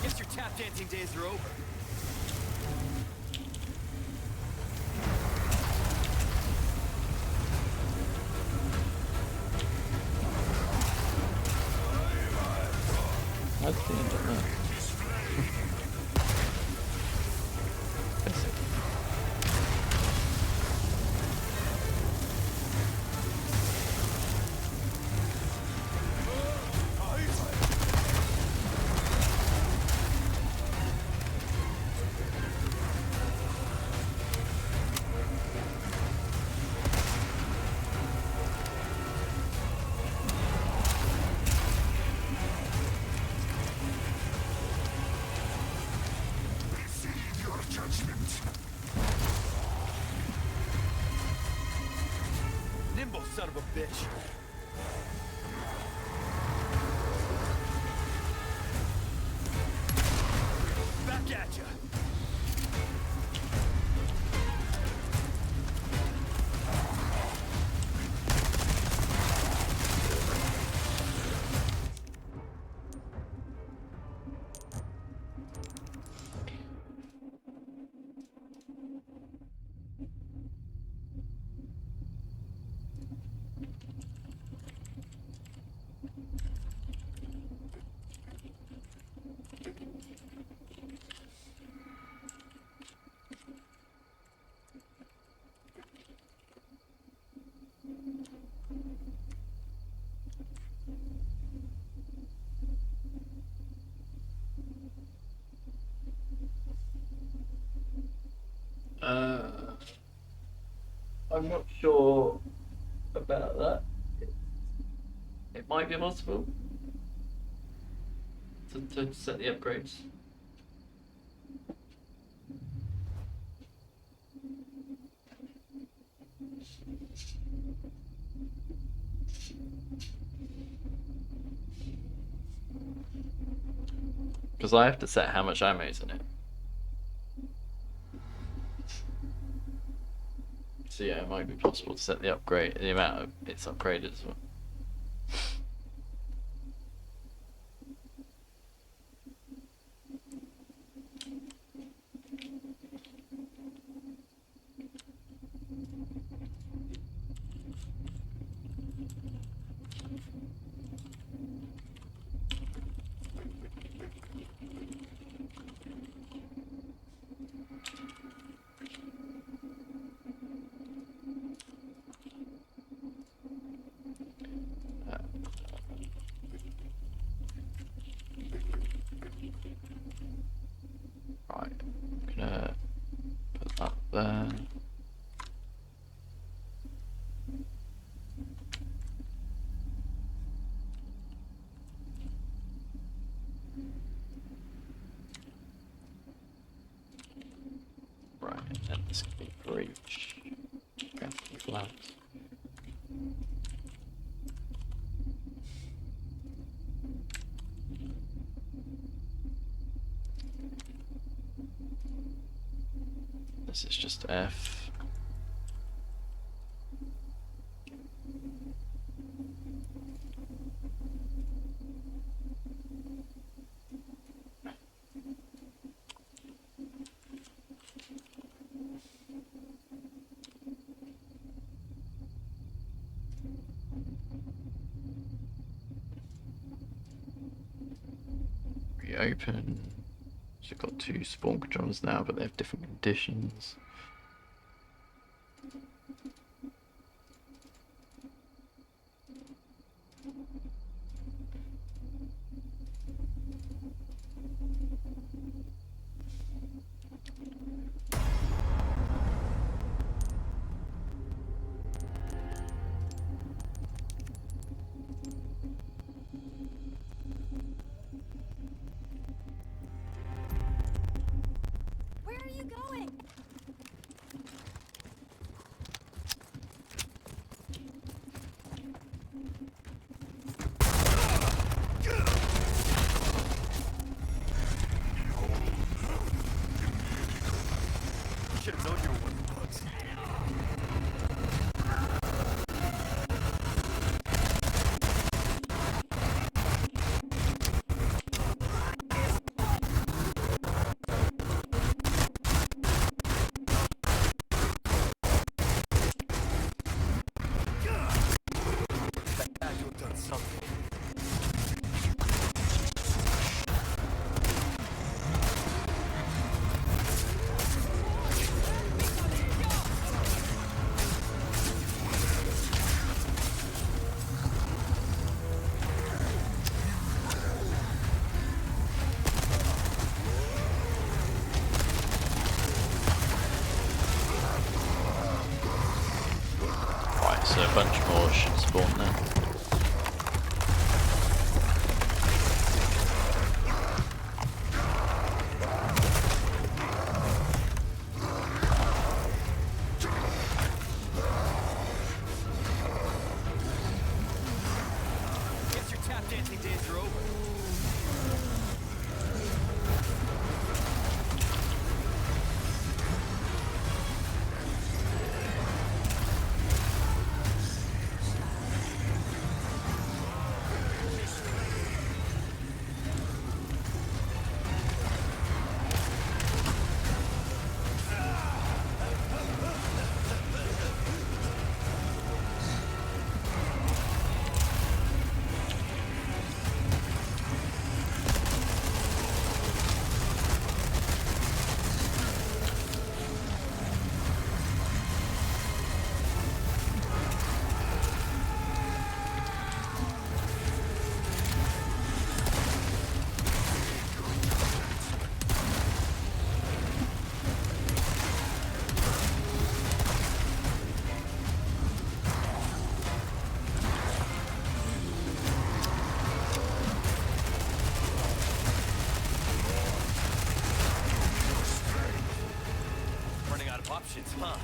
Guess your tap dancing days are over. That's the end of that. Nimble son of a bitch. Back at ya. I'm not sure about that. It might be possible to set the upgrades. Because I have to set how much ammo is in it. So yeah, it might be possible to set the upgrade, the amount of it's upgraded as well. Right, I'm gonna put that there. Right, and this can be for each flat. This is just F. open. So we've got 2 spawn controllers now, but they have different conditions. Where are you going? Should have known you were one of the bugs. You've done something. Right, so a bunch more should spawn now. Guess your tap dancing days are over. Running out of options, huh?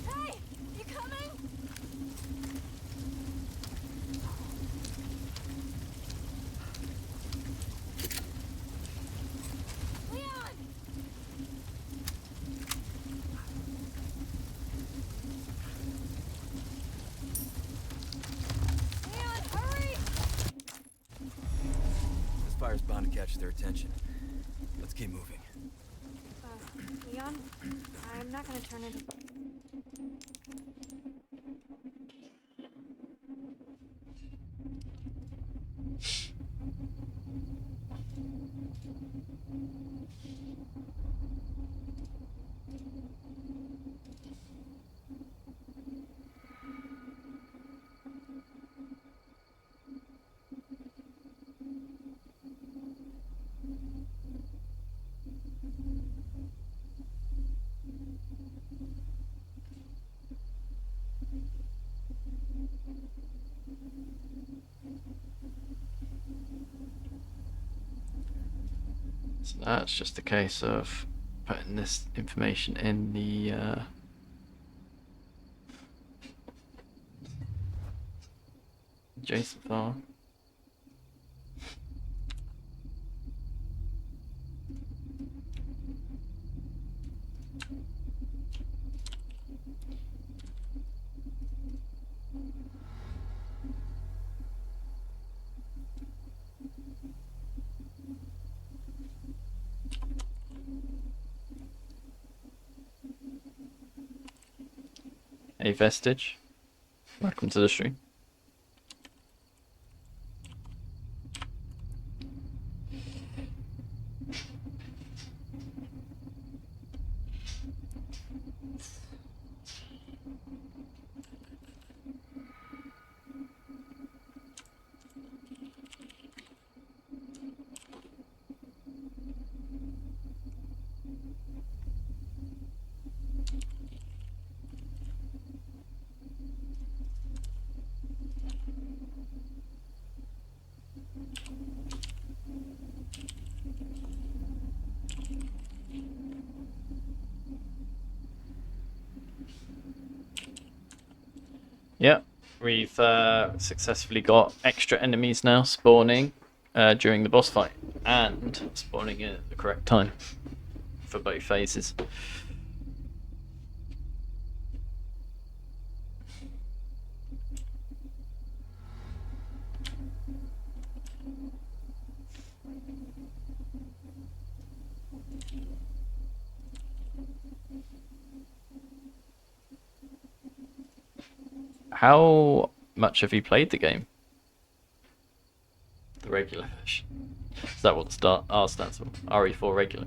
Hey! You coming? Leon! Leon, hurry! This fire's bound to catch their attention. Let's keep moving. Leon, I'm not gonna turn into... So that's just a case of putting this information in the JSON file. A vestige. Welcome to the stream. Yep, we've successfully got extra enemies now spawning during the boss fight, and spawning at the correct time for both phases. How much have you played the game? The regular version. Is that what the R stands for? RE4 regular.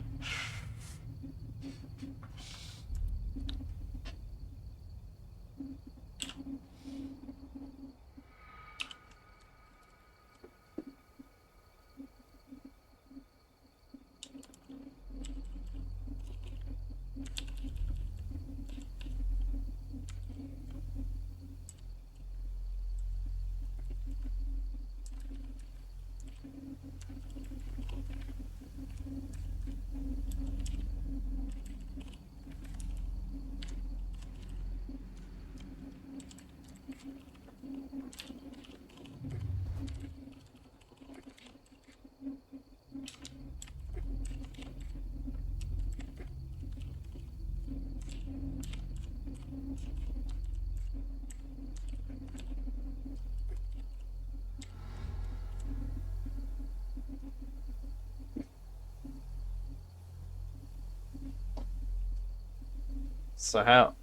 So how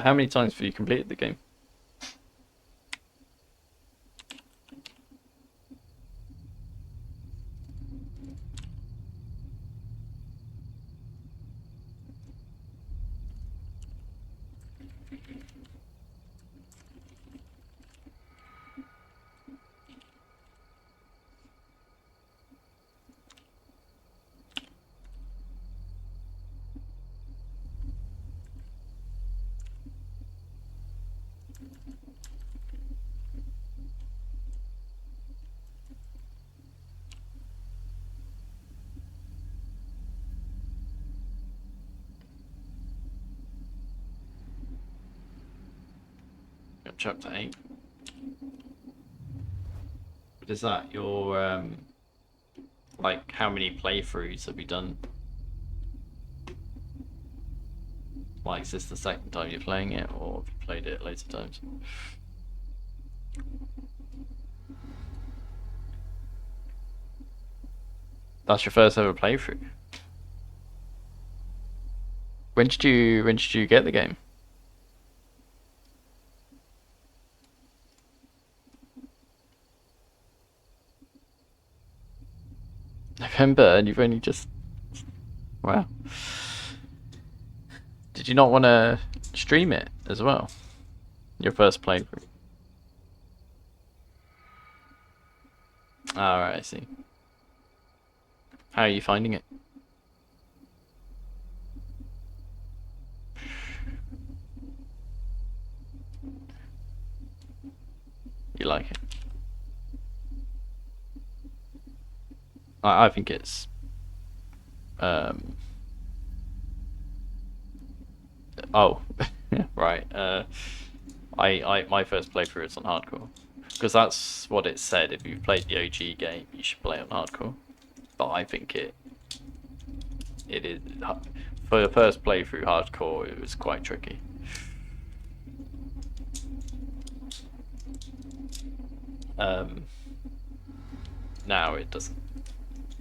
many times have you completed the game? Chapter 8. What is that? Your like how many playthroughs have you done? Like is this the second time you're playing it, or have you played it loads of times? That's your first ever playthrough. When did you get the game? November, and you've only just... Wow. Did you not want to stream it as well? Your first playthrough? Alright, I see. How are you finding it? You like it? I think it's Oh, right. My first playthrough is on hardcore, because that's what it said. If you've played the OG game, you should play on hardcore. But I think it is, for the first playthrough hardcore, it was quite tricky. Now it doesn't.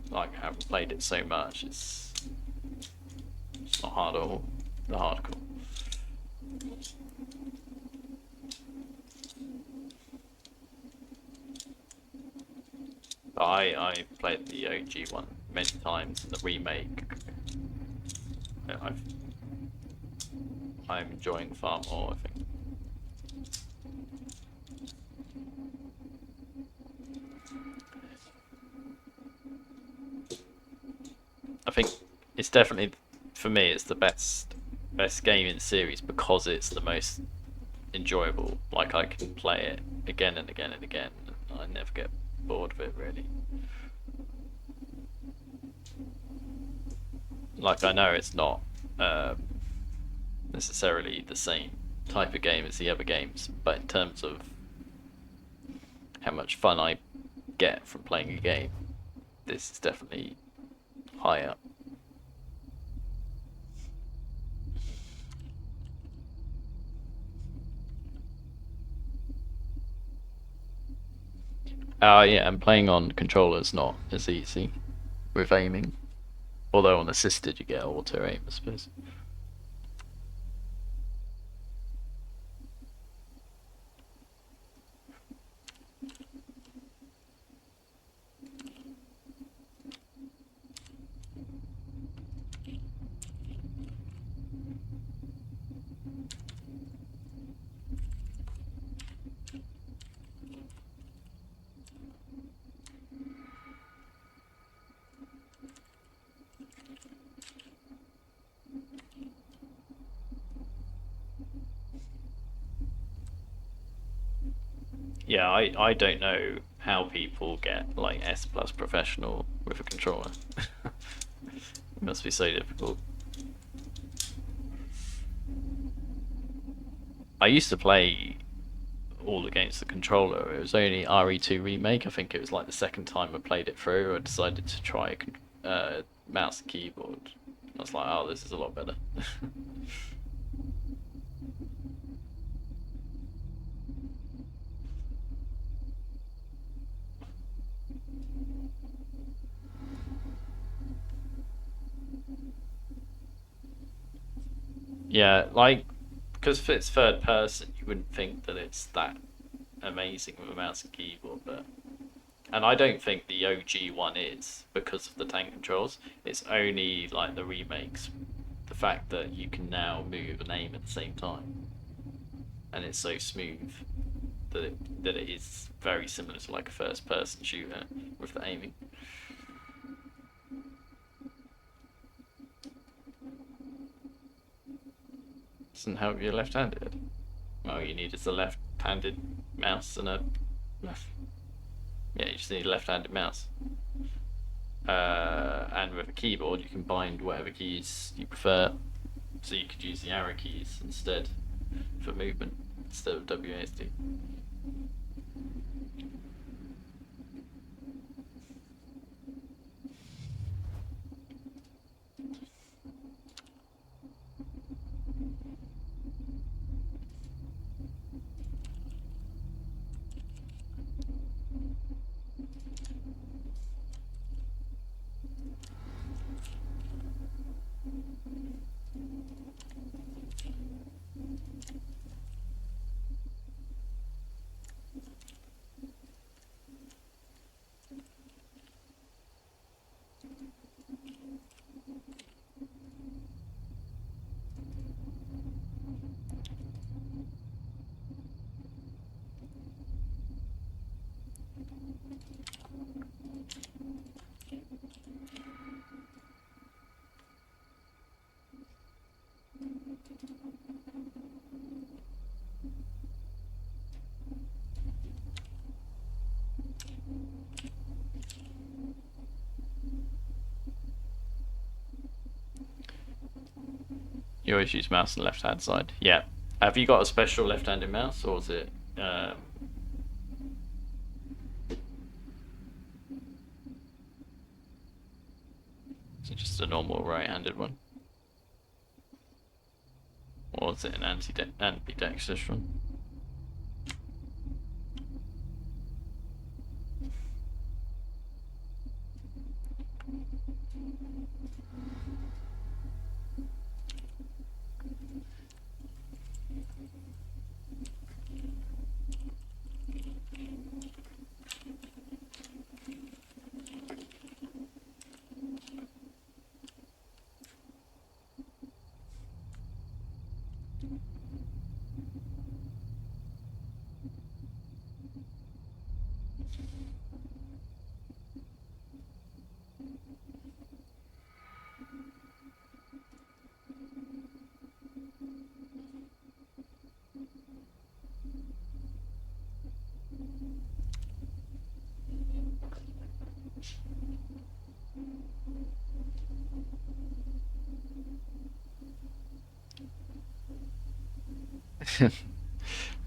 Like, I haven't played it so much. It's not hard at all. The hardcore. But I played the OG one many times, and the remake I'm enjoying far more, I think. I think it's definitely, for me, it's the best game in the series because it's the most enjoyable. Like, I can play it again and again and again, and I never get bored of it, really. Like, I know it's not necessarily the same type of game as the other games, but in terms of how much fun I get from playing a game, this is definitely high up. Yeah, and playing on controller's not as easy with aiming. Although on assisted you get auto aim, I suppose. Yeah, I don't know how people get like S plus professional with a controller. It must be so difficult. I used to play all against the controller. It was only RE2 remake. I think it was like the second time I played it through. I decided to try mouse and keyboard. I was like, oh, this is a lot better. Yeah, like, because it's third person, you wouldn't think that it's that amazing with a mouse and keyboard, but and I don't think the OG one is because of the tank controls. It's only like the remakes, the fact that you can now move and aim at the same time, and it's so smooth that it is very similar to like a first person shooter with the aiming. Doesn't help you're left-handed. Well, you need is a left-handed mouse and a left. Yeah, you just need a left-handed mouse. And with a keyboard, you can bind whatever keys you prefer. So you could use the arrow keys instead for movement instead of WASD. You always use mouse on the left hand side. Yeah. Have you got a special left-handed mouse, or is it? Is it just a normal right-handed one? Or is it an ambidextrous one?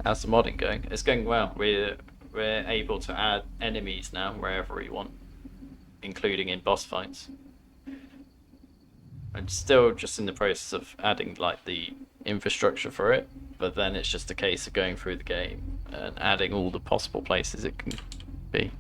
How's the modding going? It's going well. We're able to add enemies now wherever we want, including in boss fights. I'm still just in the process of adding like the infrastructure for it, but then it's just a case of going through the game and adding all the possible places it can be.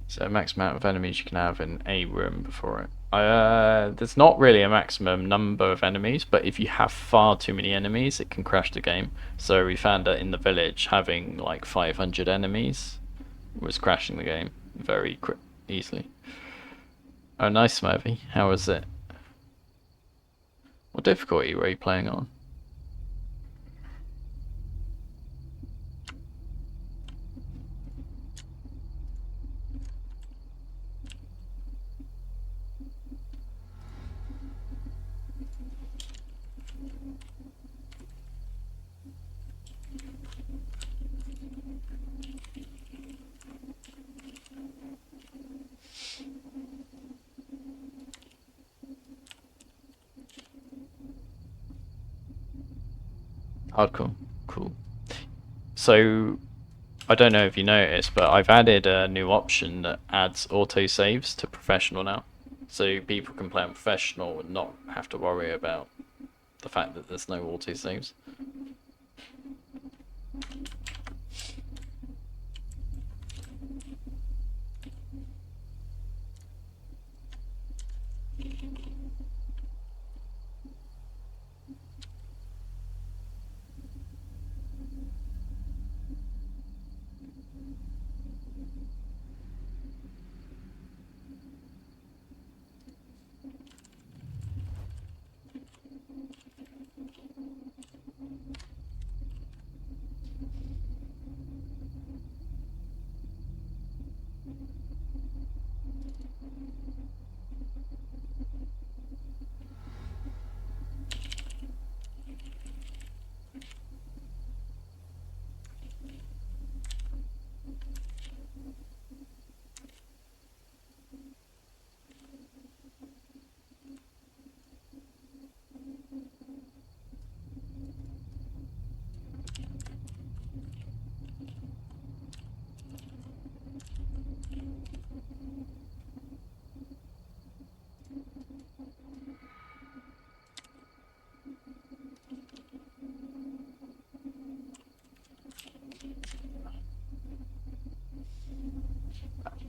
So max amount of enemies you can have in a room before it. There's not really a maximum number of enemies, but if you have far too many enemies, it can crash the game. So we found that in the village, having like 500 enemies was crashing the game very easily. Oh, nice, Smurfy. How was it? What difficulty were you playing on? Hardcore, cool. So, I don't know if you noticed, but I've added a new option that adds autosaves to professional now. So people can play on professional and not have to worry about the fact that there's no autosaves.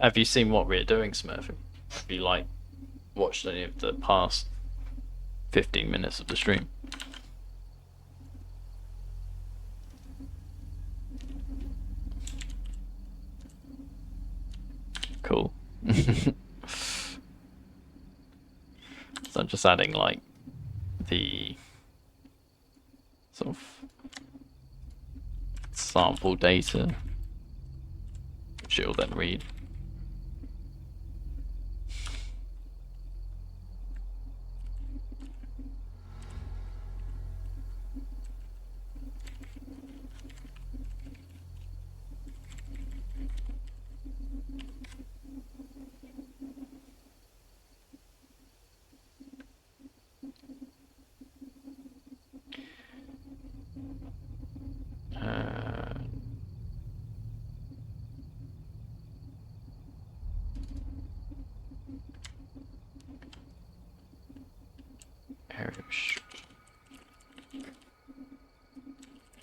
Have you seen what we're doing, Smurf? Have you like watched any of the past 15 minutes of the stream. Cool. So I'm just adding like the sort of sample data, which it'll then read.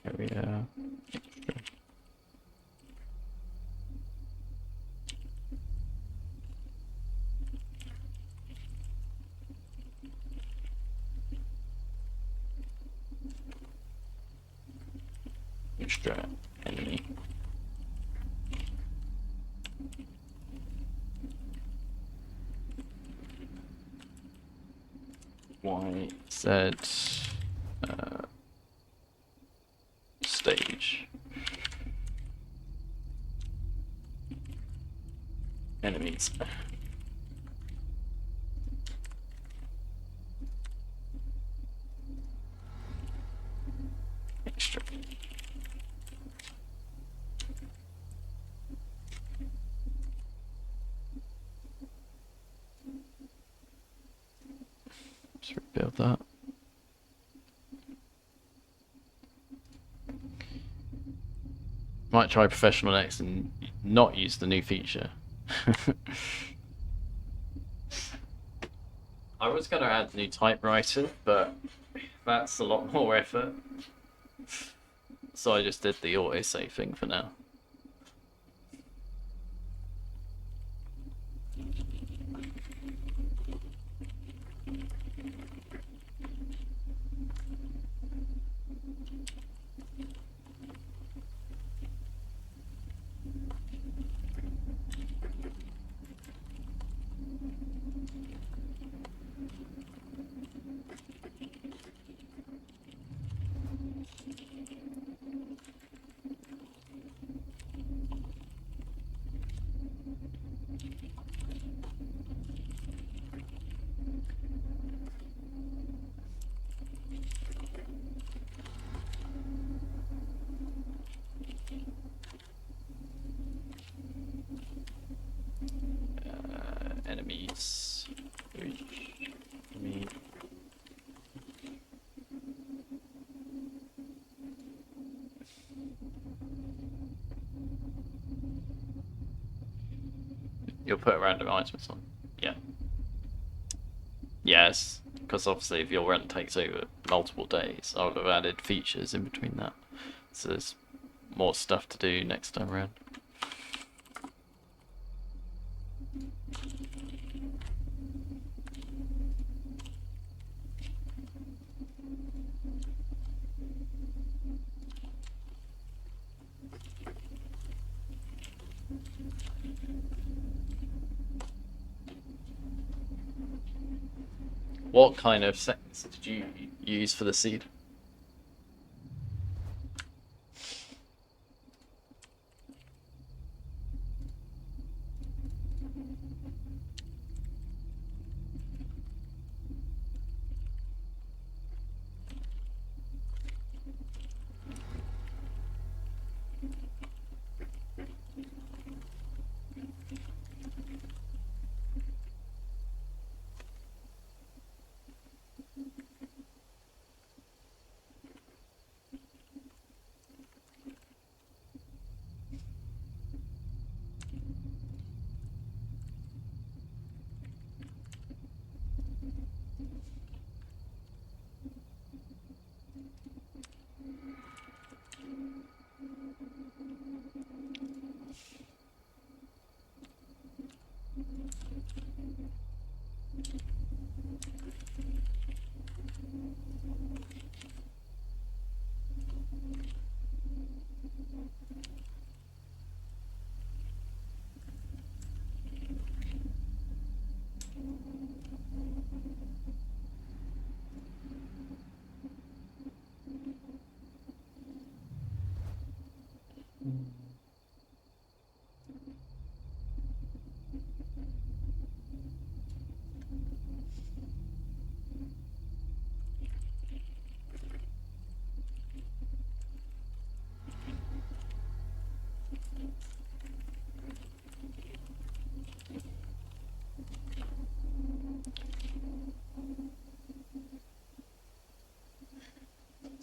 Area. Extra enemy. Y Z stage. Enemies. Extra. Just rebuild that. Might try Professional next and not use the new feature. I was going to add new typewriter, but that's a lot more effort. So I just did the autosave thing for now. Enemies. Enemy. You'll put randomizers on. Yeah. Yes, because obviously if your run takes over multiple days, I would have added features in between that. So there's more stuff to do next time around. What kind of settings did you use for the seed?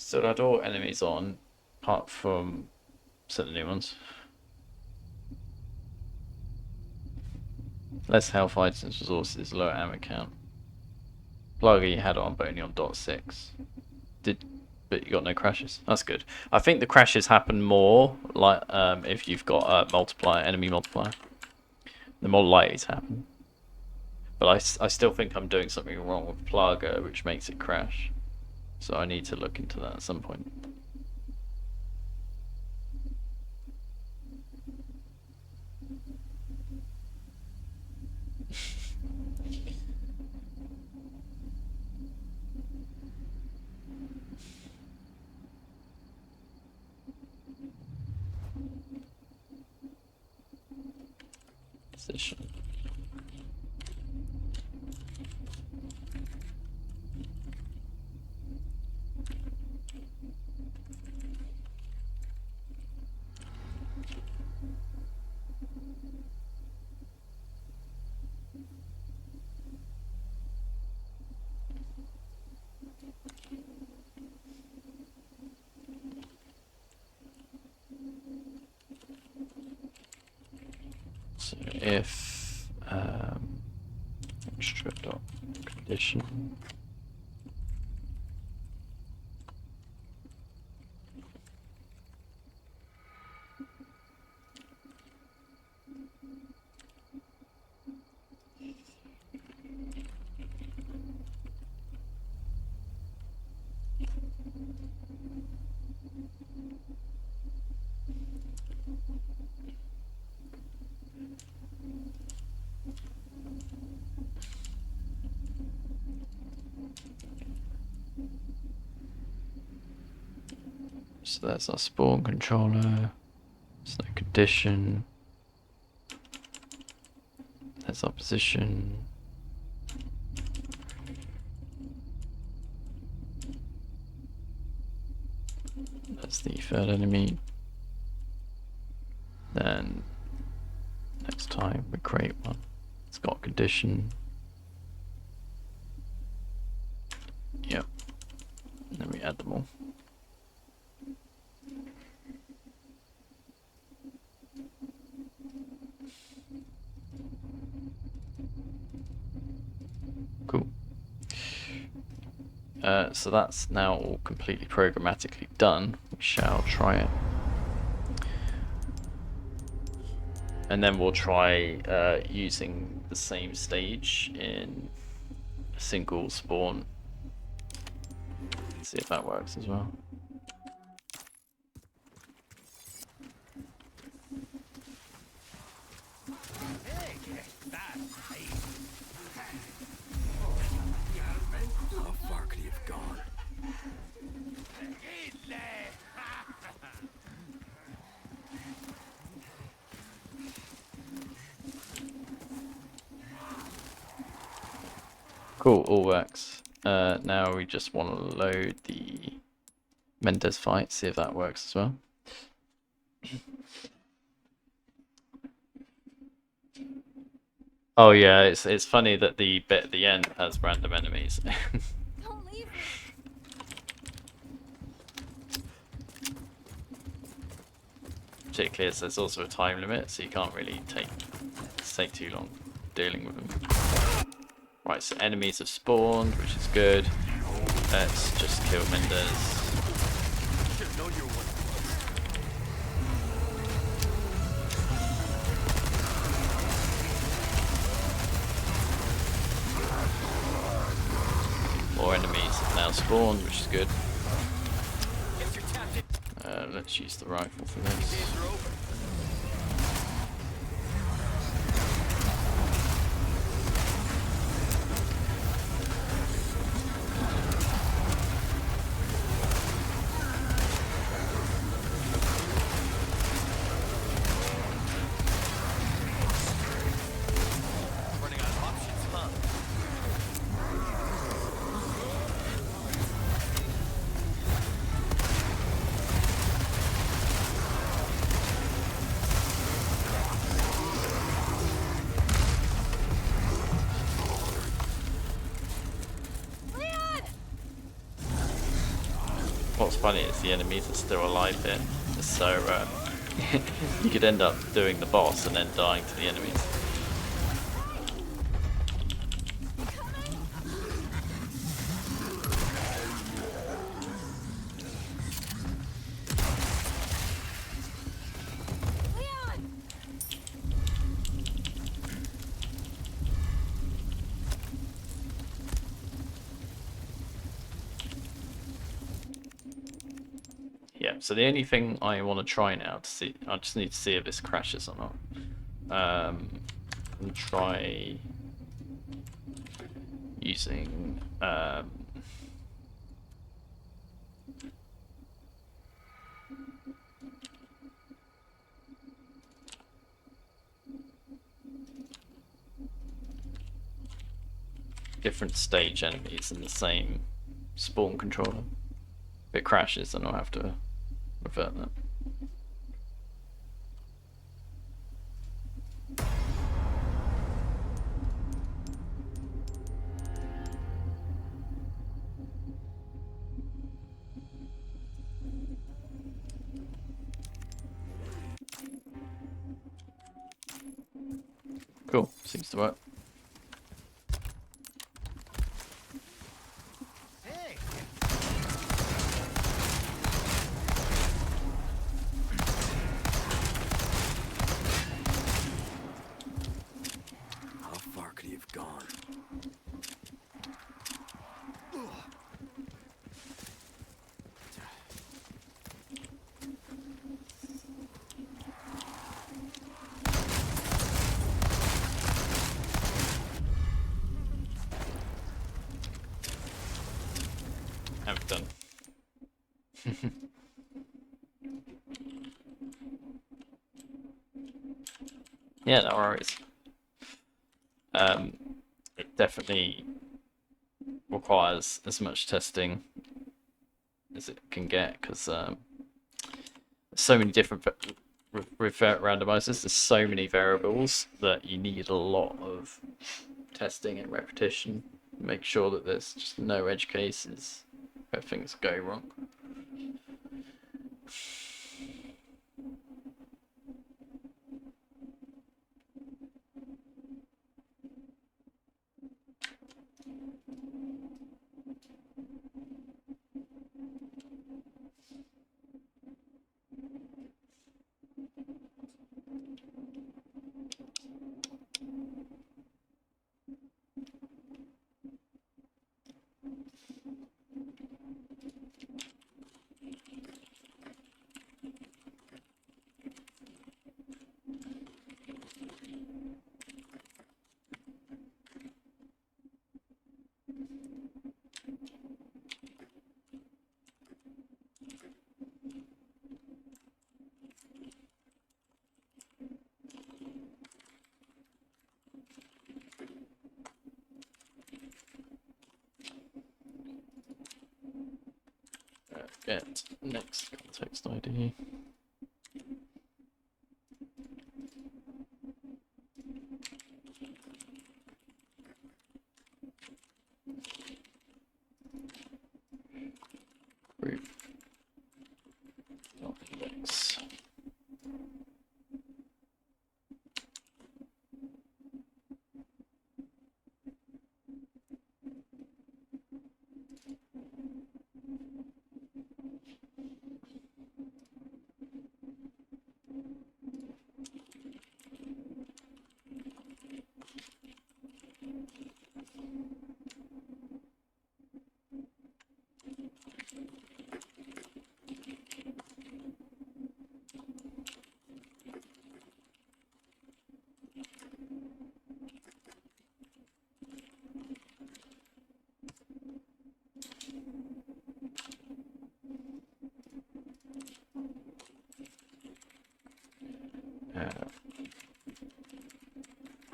Still had all enemies on, apart from set the new ones. Less health items, resources, lower ammo count. Plugger you had on, but only on .6. But you got no crashes. That's good. I think the crashes happen more like if you've got a multiplier, enemy multiplier. They're more likely to happen. But I still think I'm doing something wrong with Plugger, which makes it crash. So I need to look into that at some point. Position. So if extra dot condition so that's our spawn controller. There's no condition. That's our position. That's the third enemy. Then next time we create one. It's got a condition. Yep. And then we add them all. Cool. So that's now all completely programmatically done. We shall try it. And then we'll try using the same stage in a single spawn. See if that works as well. How far could he have gone? Cool, all works. Now we just want to load the Mendez fight, see if that works as well. Oh yeah, it's funny that the bit at the end has random enemies. Don't leave me. Particularly as there's also a time limit, so you can't really take too long dealing with them. Right, so enemies have spawned, which is good. Let's just kill Mendez. More enemies have now spawned, which is good. Let's use the rifle for this. what's funny is the enemies are still alive here, so you could end up doing the boss and then dying to the enemies. Yeah, so the only thing I want to try now to see, I just need to see if this crashes or not. And try using different stage enemies in the same spawn controller. If it crashes, then I'll have to revert that. Cool, seems to work. How far could he have gone? I'm done. Yeah, no worries. It definitely requires as much testing as it can get, because so many different with randomizers, there's so many variables that you need a lot of testing and repetition. Make sure that there's just no edge cases where things go wrong. Get next context ID. Group. Index.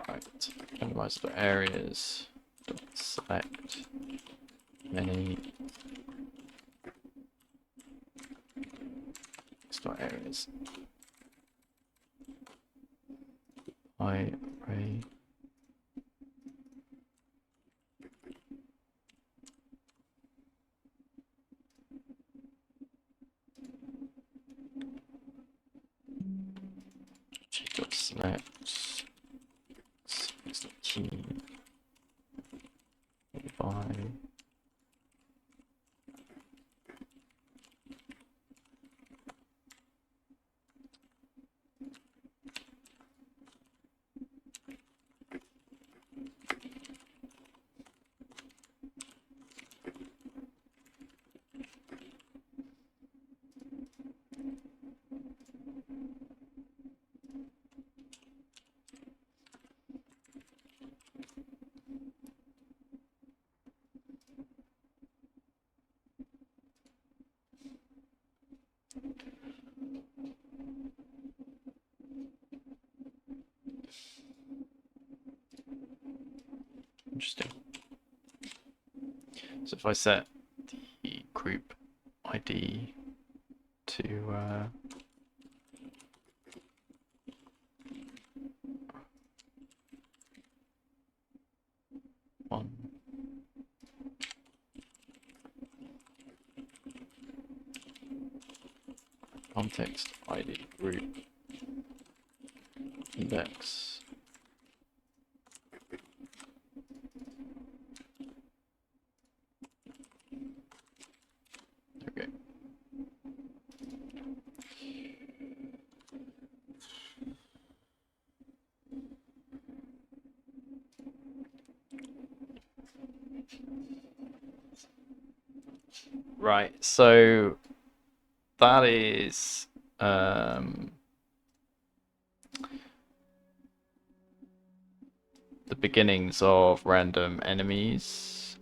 Right, randomize for areas. Select many start areas. Array. Let's 16, 5. Interesting. So if I set the group ID to 1. Context ID group index. Okay. Right, so that is the beginnings of random enemies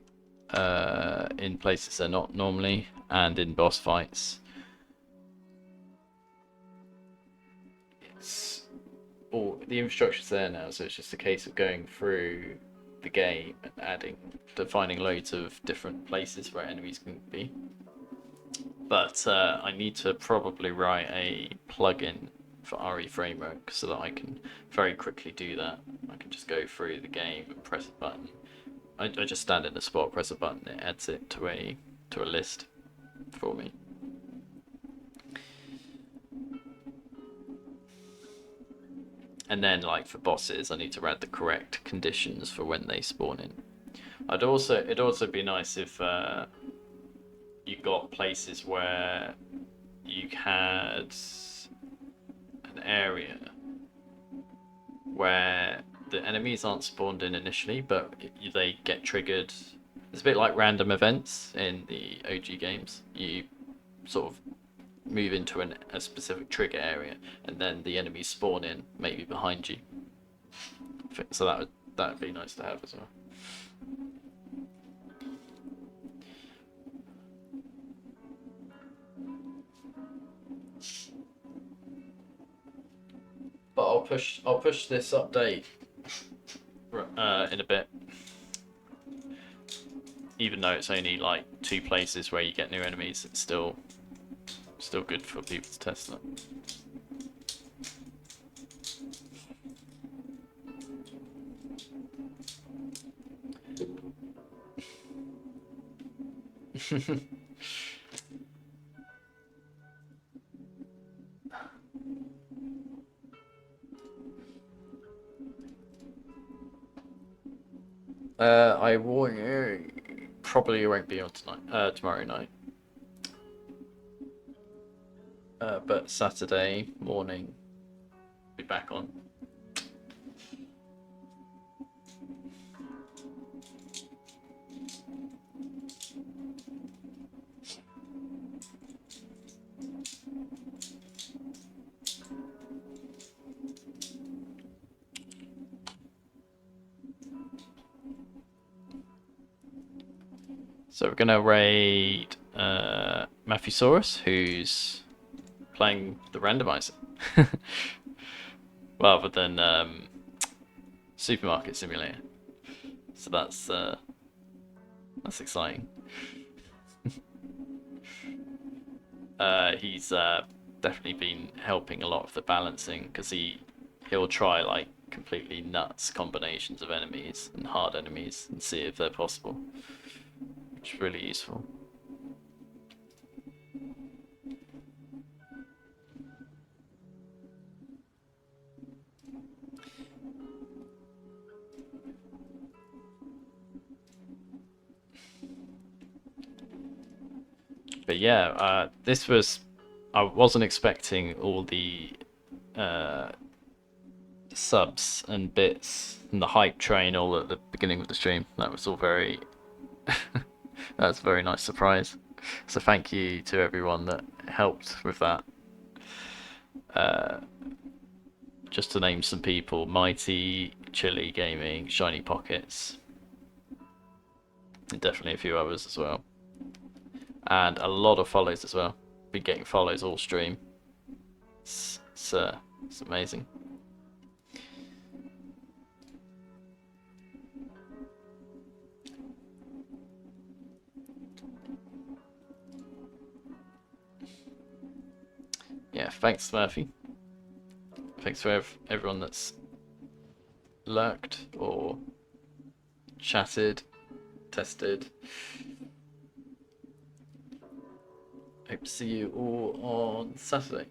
in places they're not normally, and in boss fights. It's all the infrastructure's there now, so it's just a case of going through the game and defining loads of different places where enemies can be. But I need to probably write a plugin for RE framework so that I can very quickly do that. I can just go through the game and press a button. I just stand in the spot, press a button, it adds it to a list for me. And then, like for bosses, I need to add the correct conditions for when they spawn in. It'd also be nice if you got places where you had an area where the enemies aren't spawned in initially, but they get triggered. It's a bit like random events in the OG games. You sort of move into a specific trigger area, and then the enemies spawn in, maybe behind you. So that would be nice to have as well. But I'll push this update in a bit. Even though it's only like 2 places where you get new enemies, it's still good for people to test that. I probably won't be on tonight. Tomorrow night. But Saturday morning, be back on. So we're gonna raid Matthewsaurus, who's playing the randomizer, rather than Supermarket Simulator. So that's exciting. He's definitely been helping a lot of the balancing, because he'll try like completely nuts combinations of enemies and hard enemies and see if they're possible, which is really useful. But yeah, this was... I wasn't expecting all the subs and bits and the hype train all at the beginning of the stream. That was all very... That's a very nice surprise. So thank you to everyone that helped with that. Just to name some people: Mighty, Chili Gaming, Shiny Pockets, and definitely a few others as well. And a lot of follows as well. Been getting follows all stream. It's amazing. Yeah, thanks Murphy. Thanks for everyone that's lurked or chatted, tested. Hope to see you all on Saturday.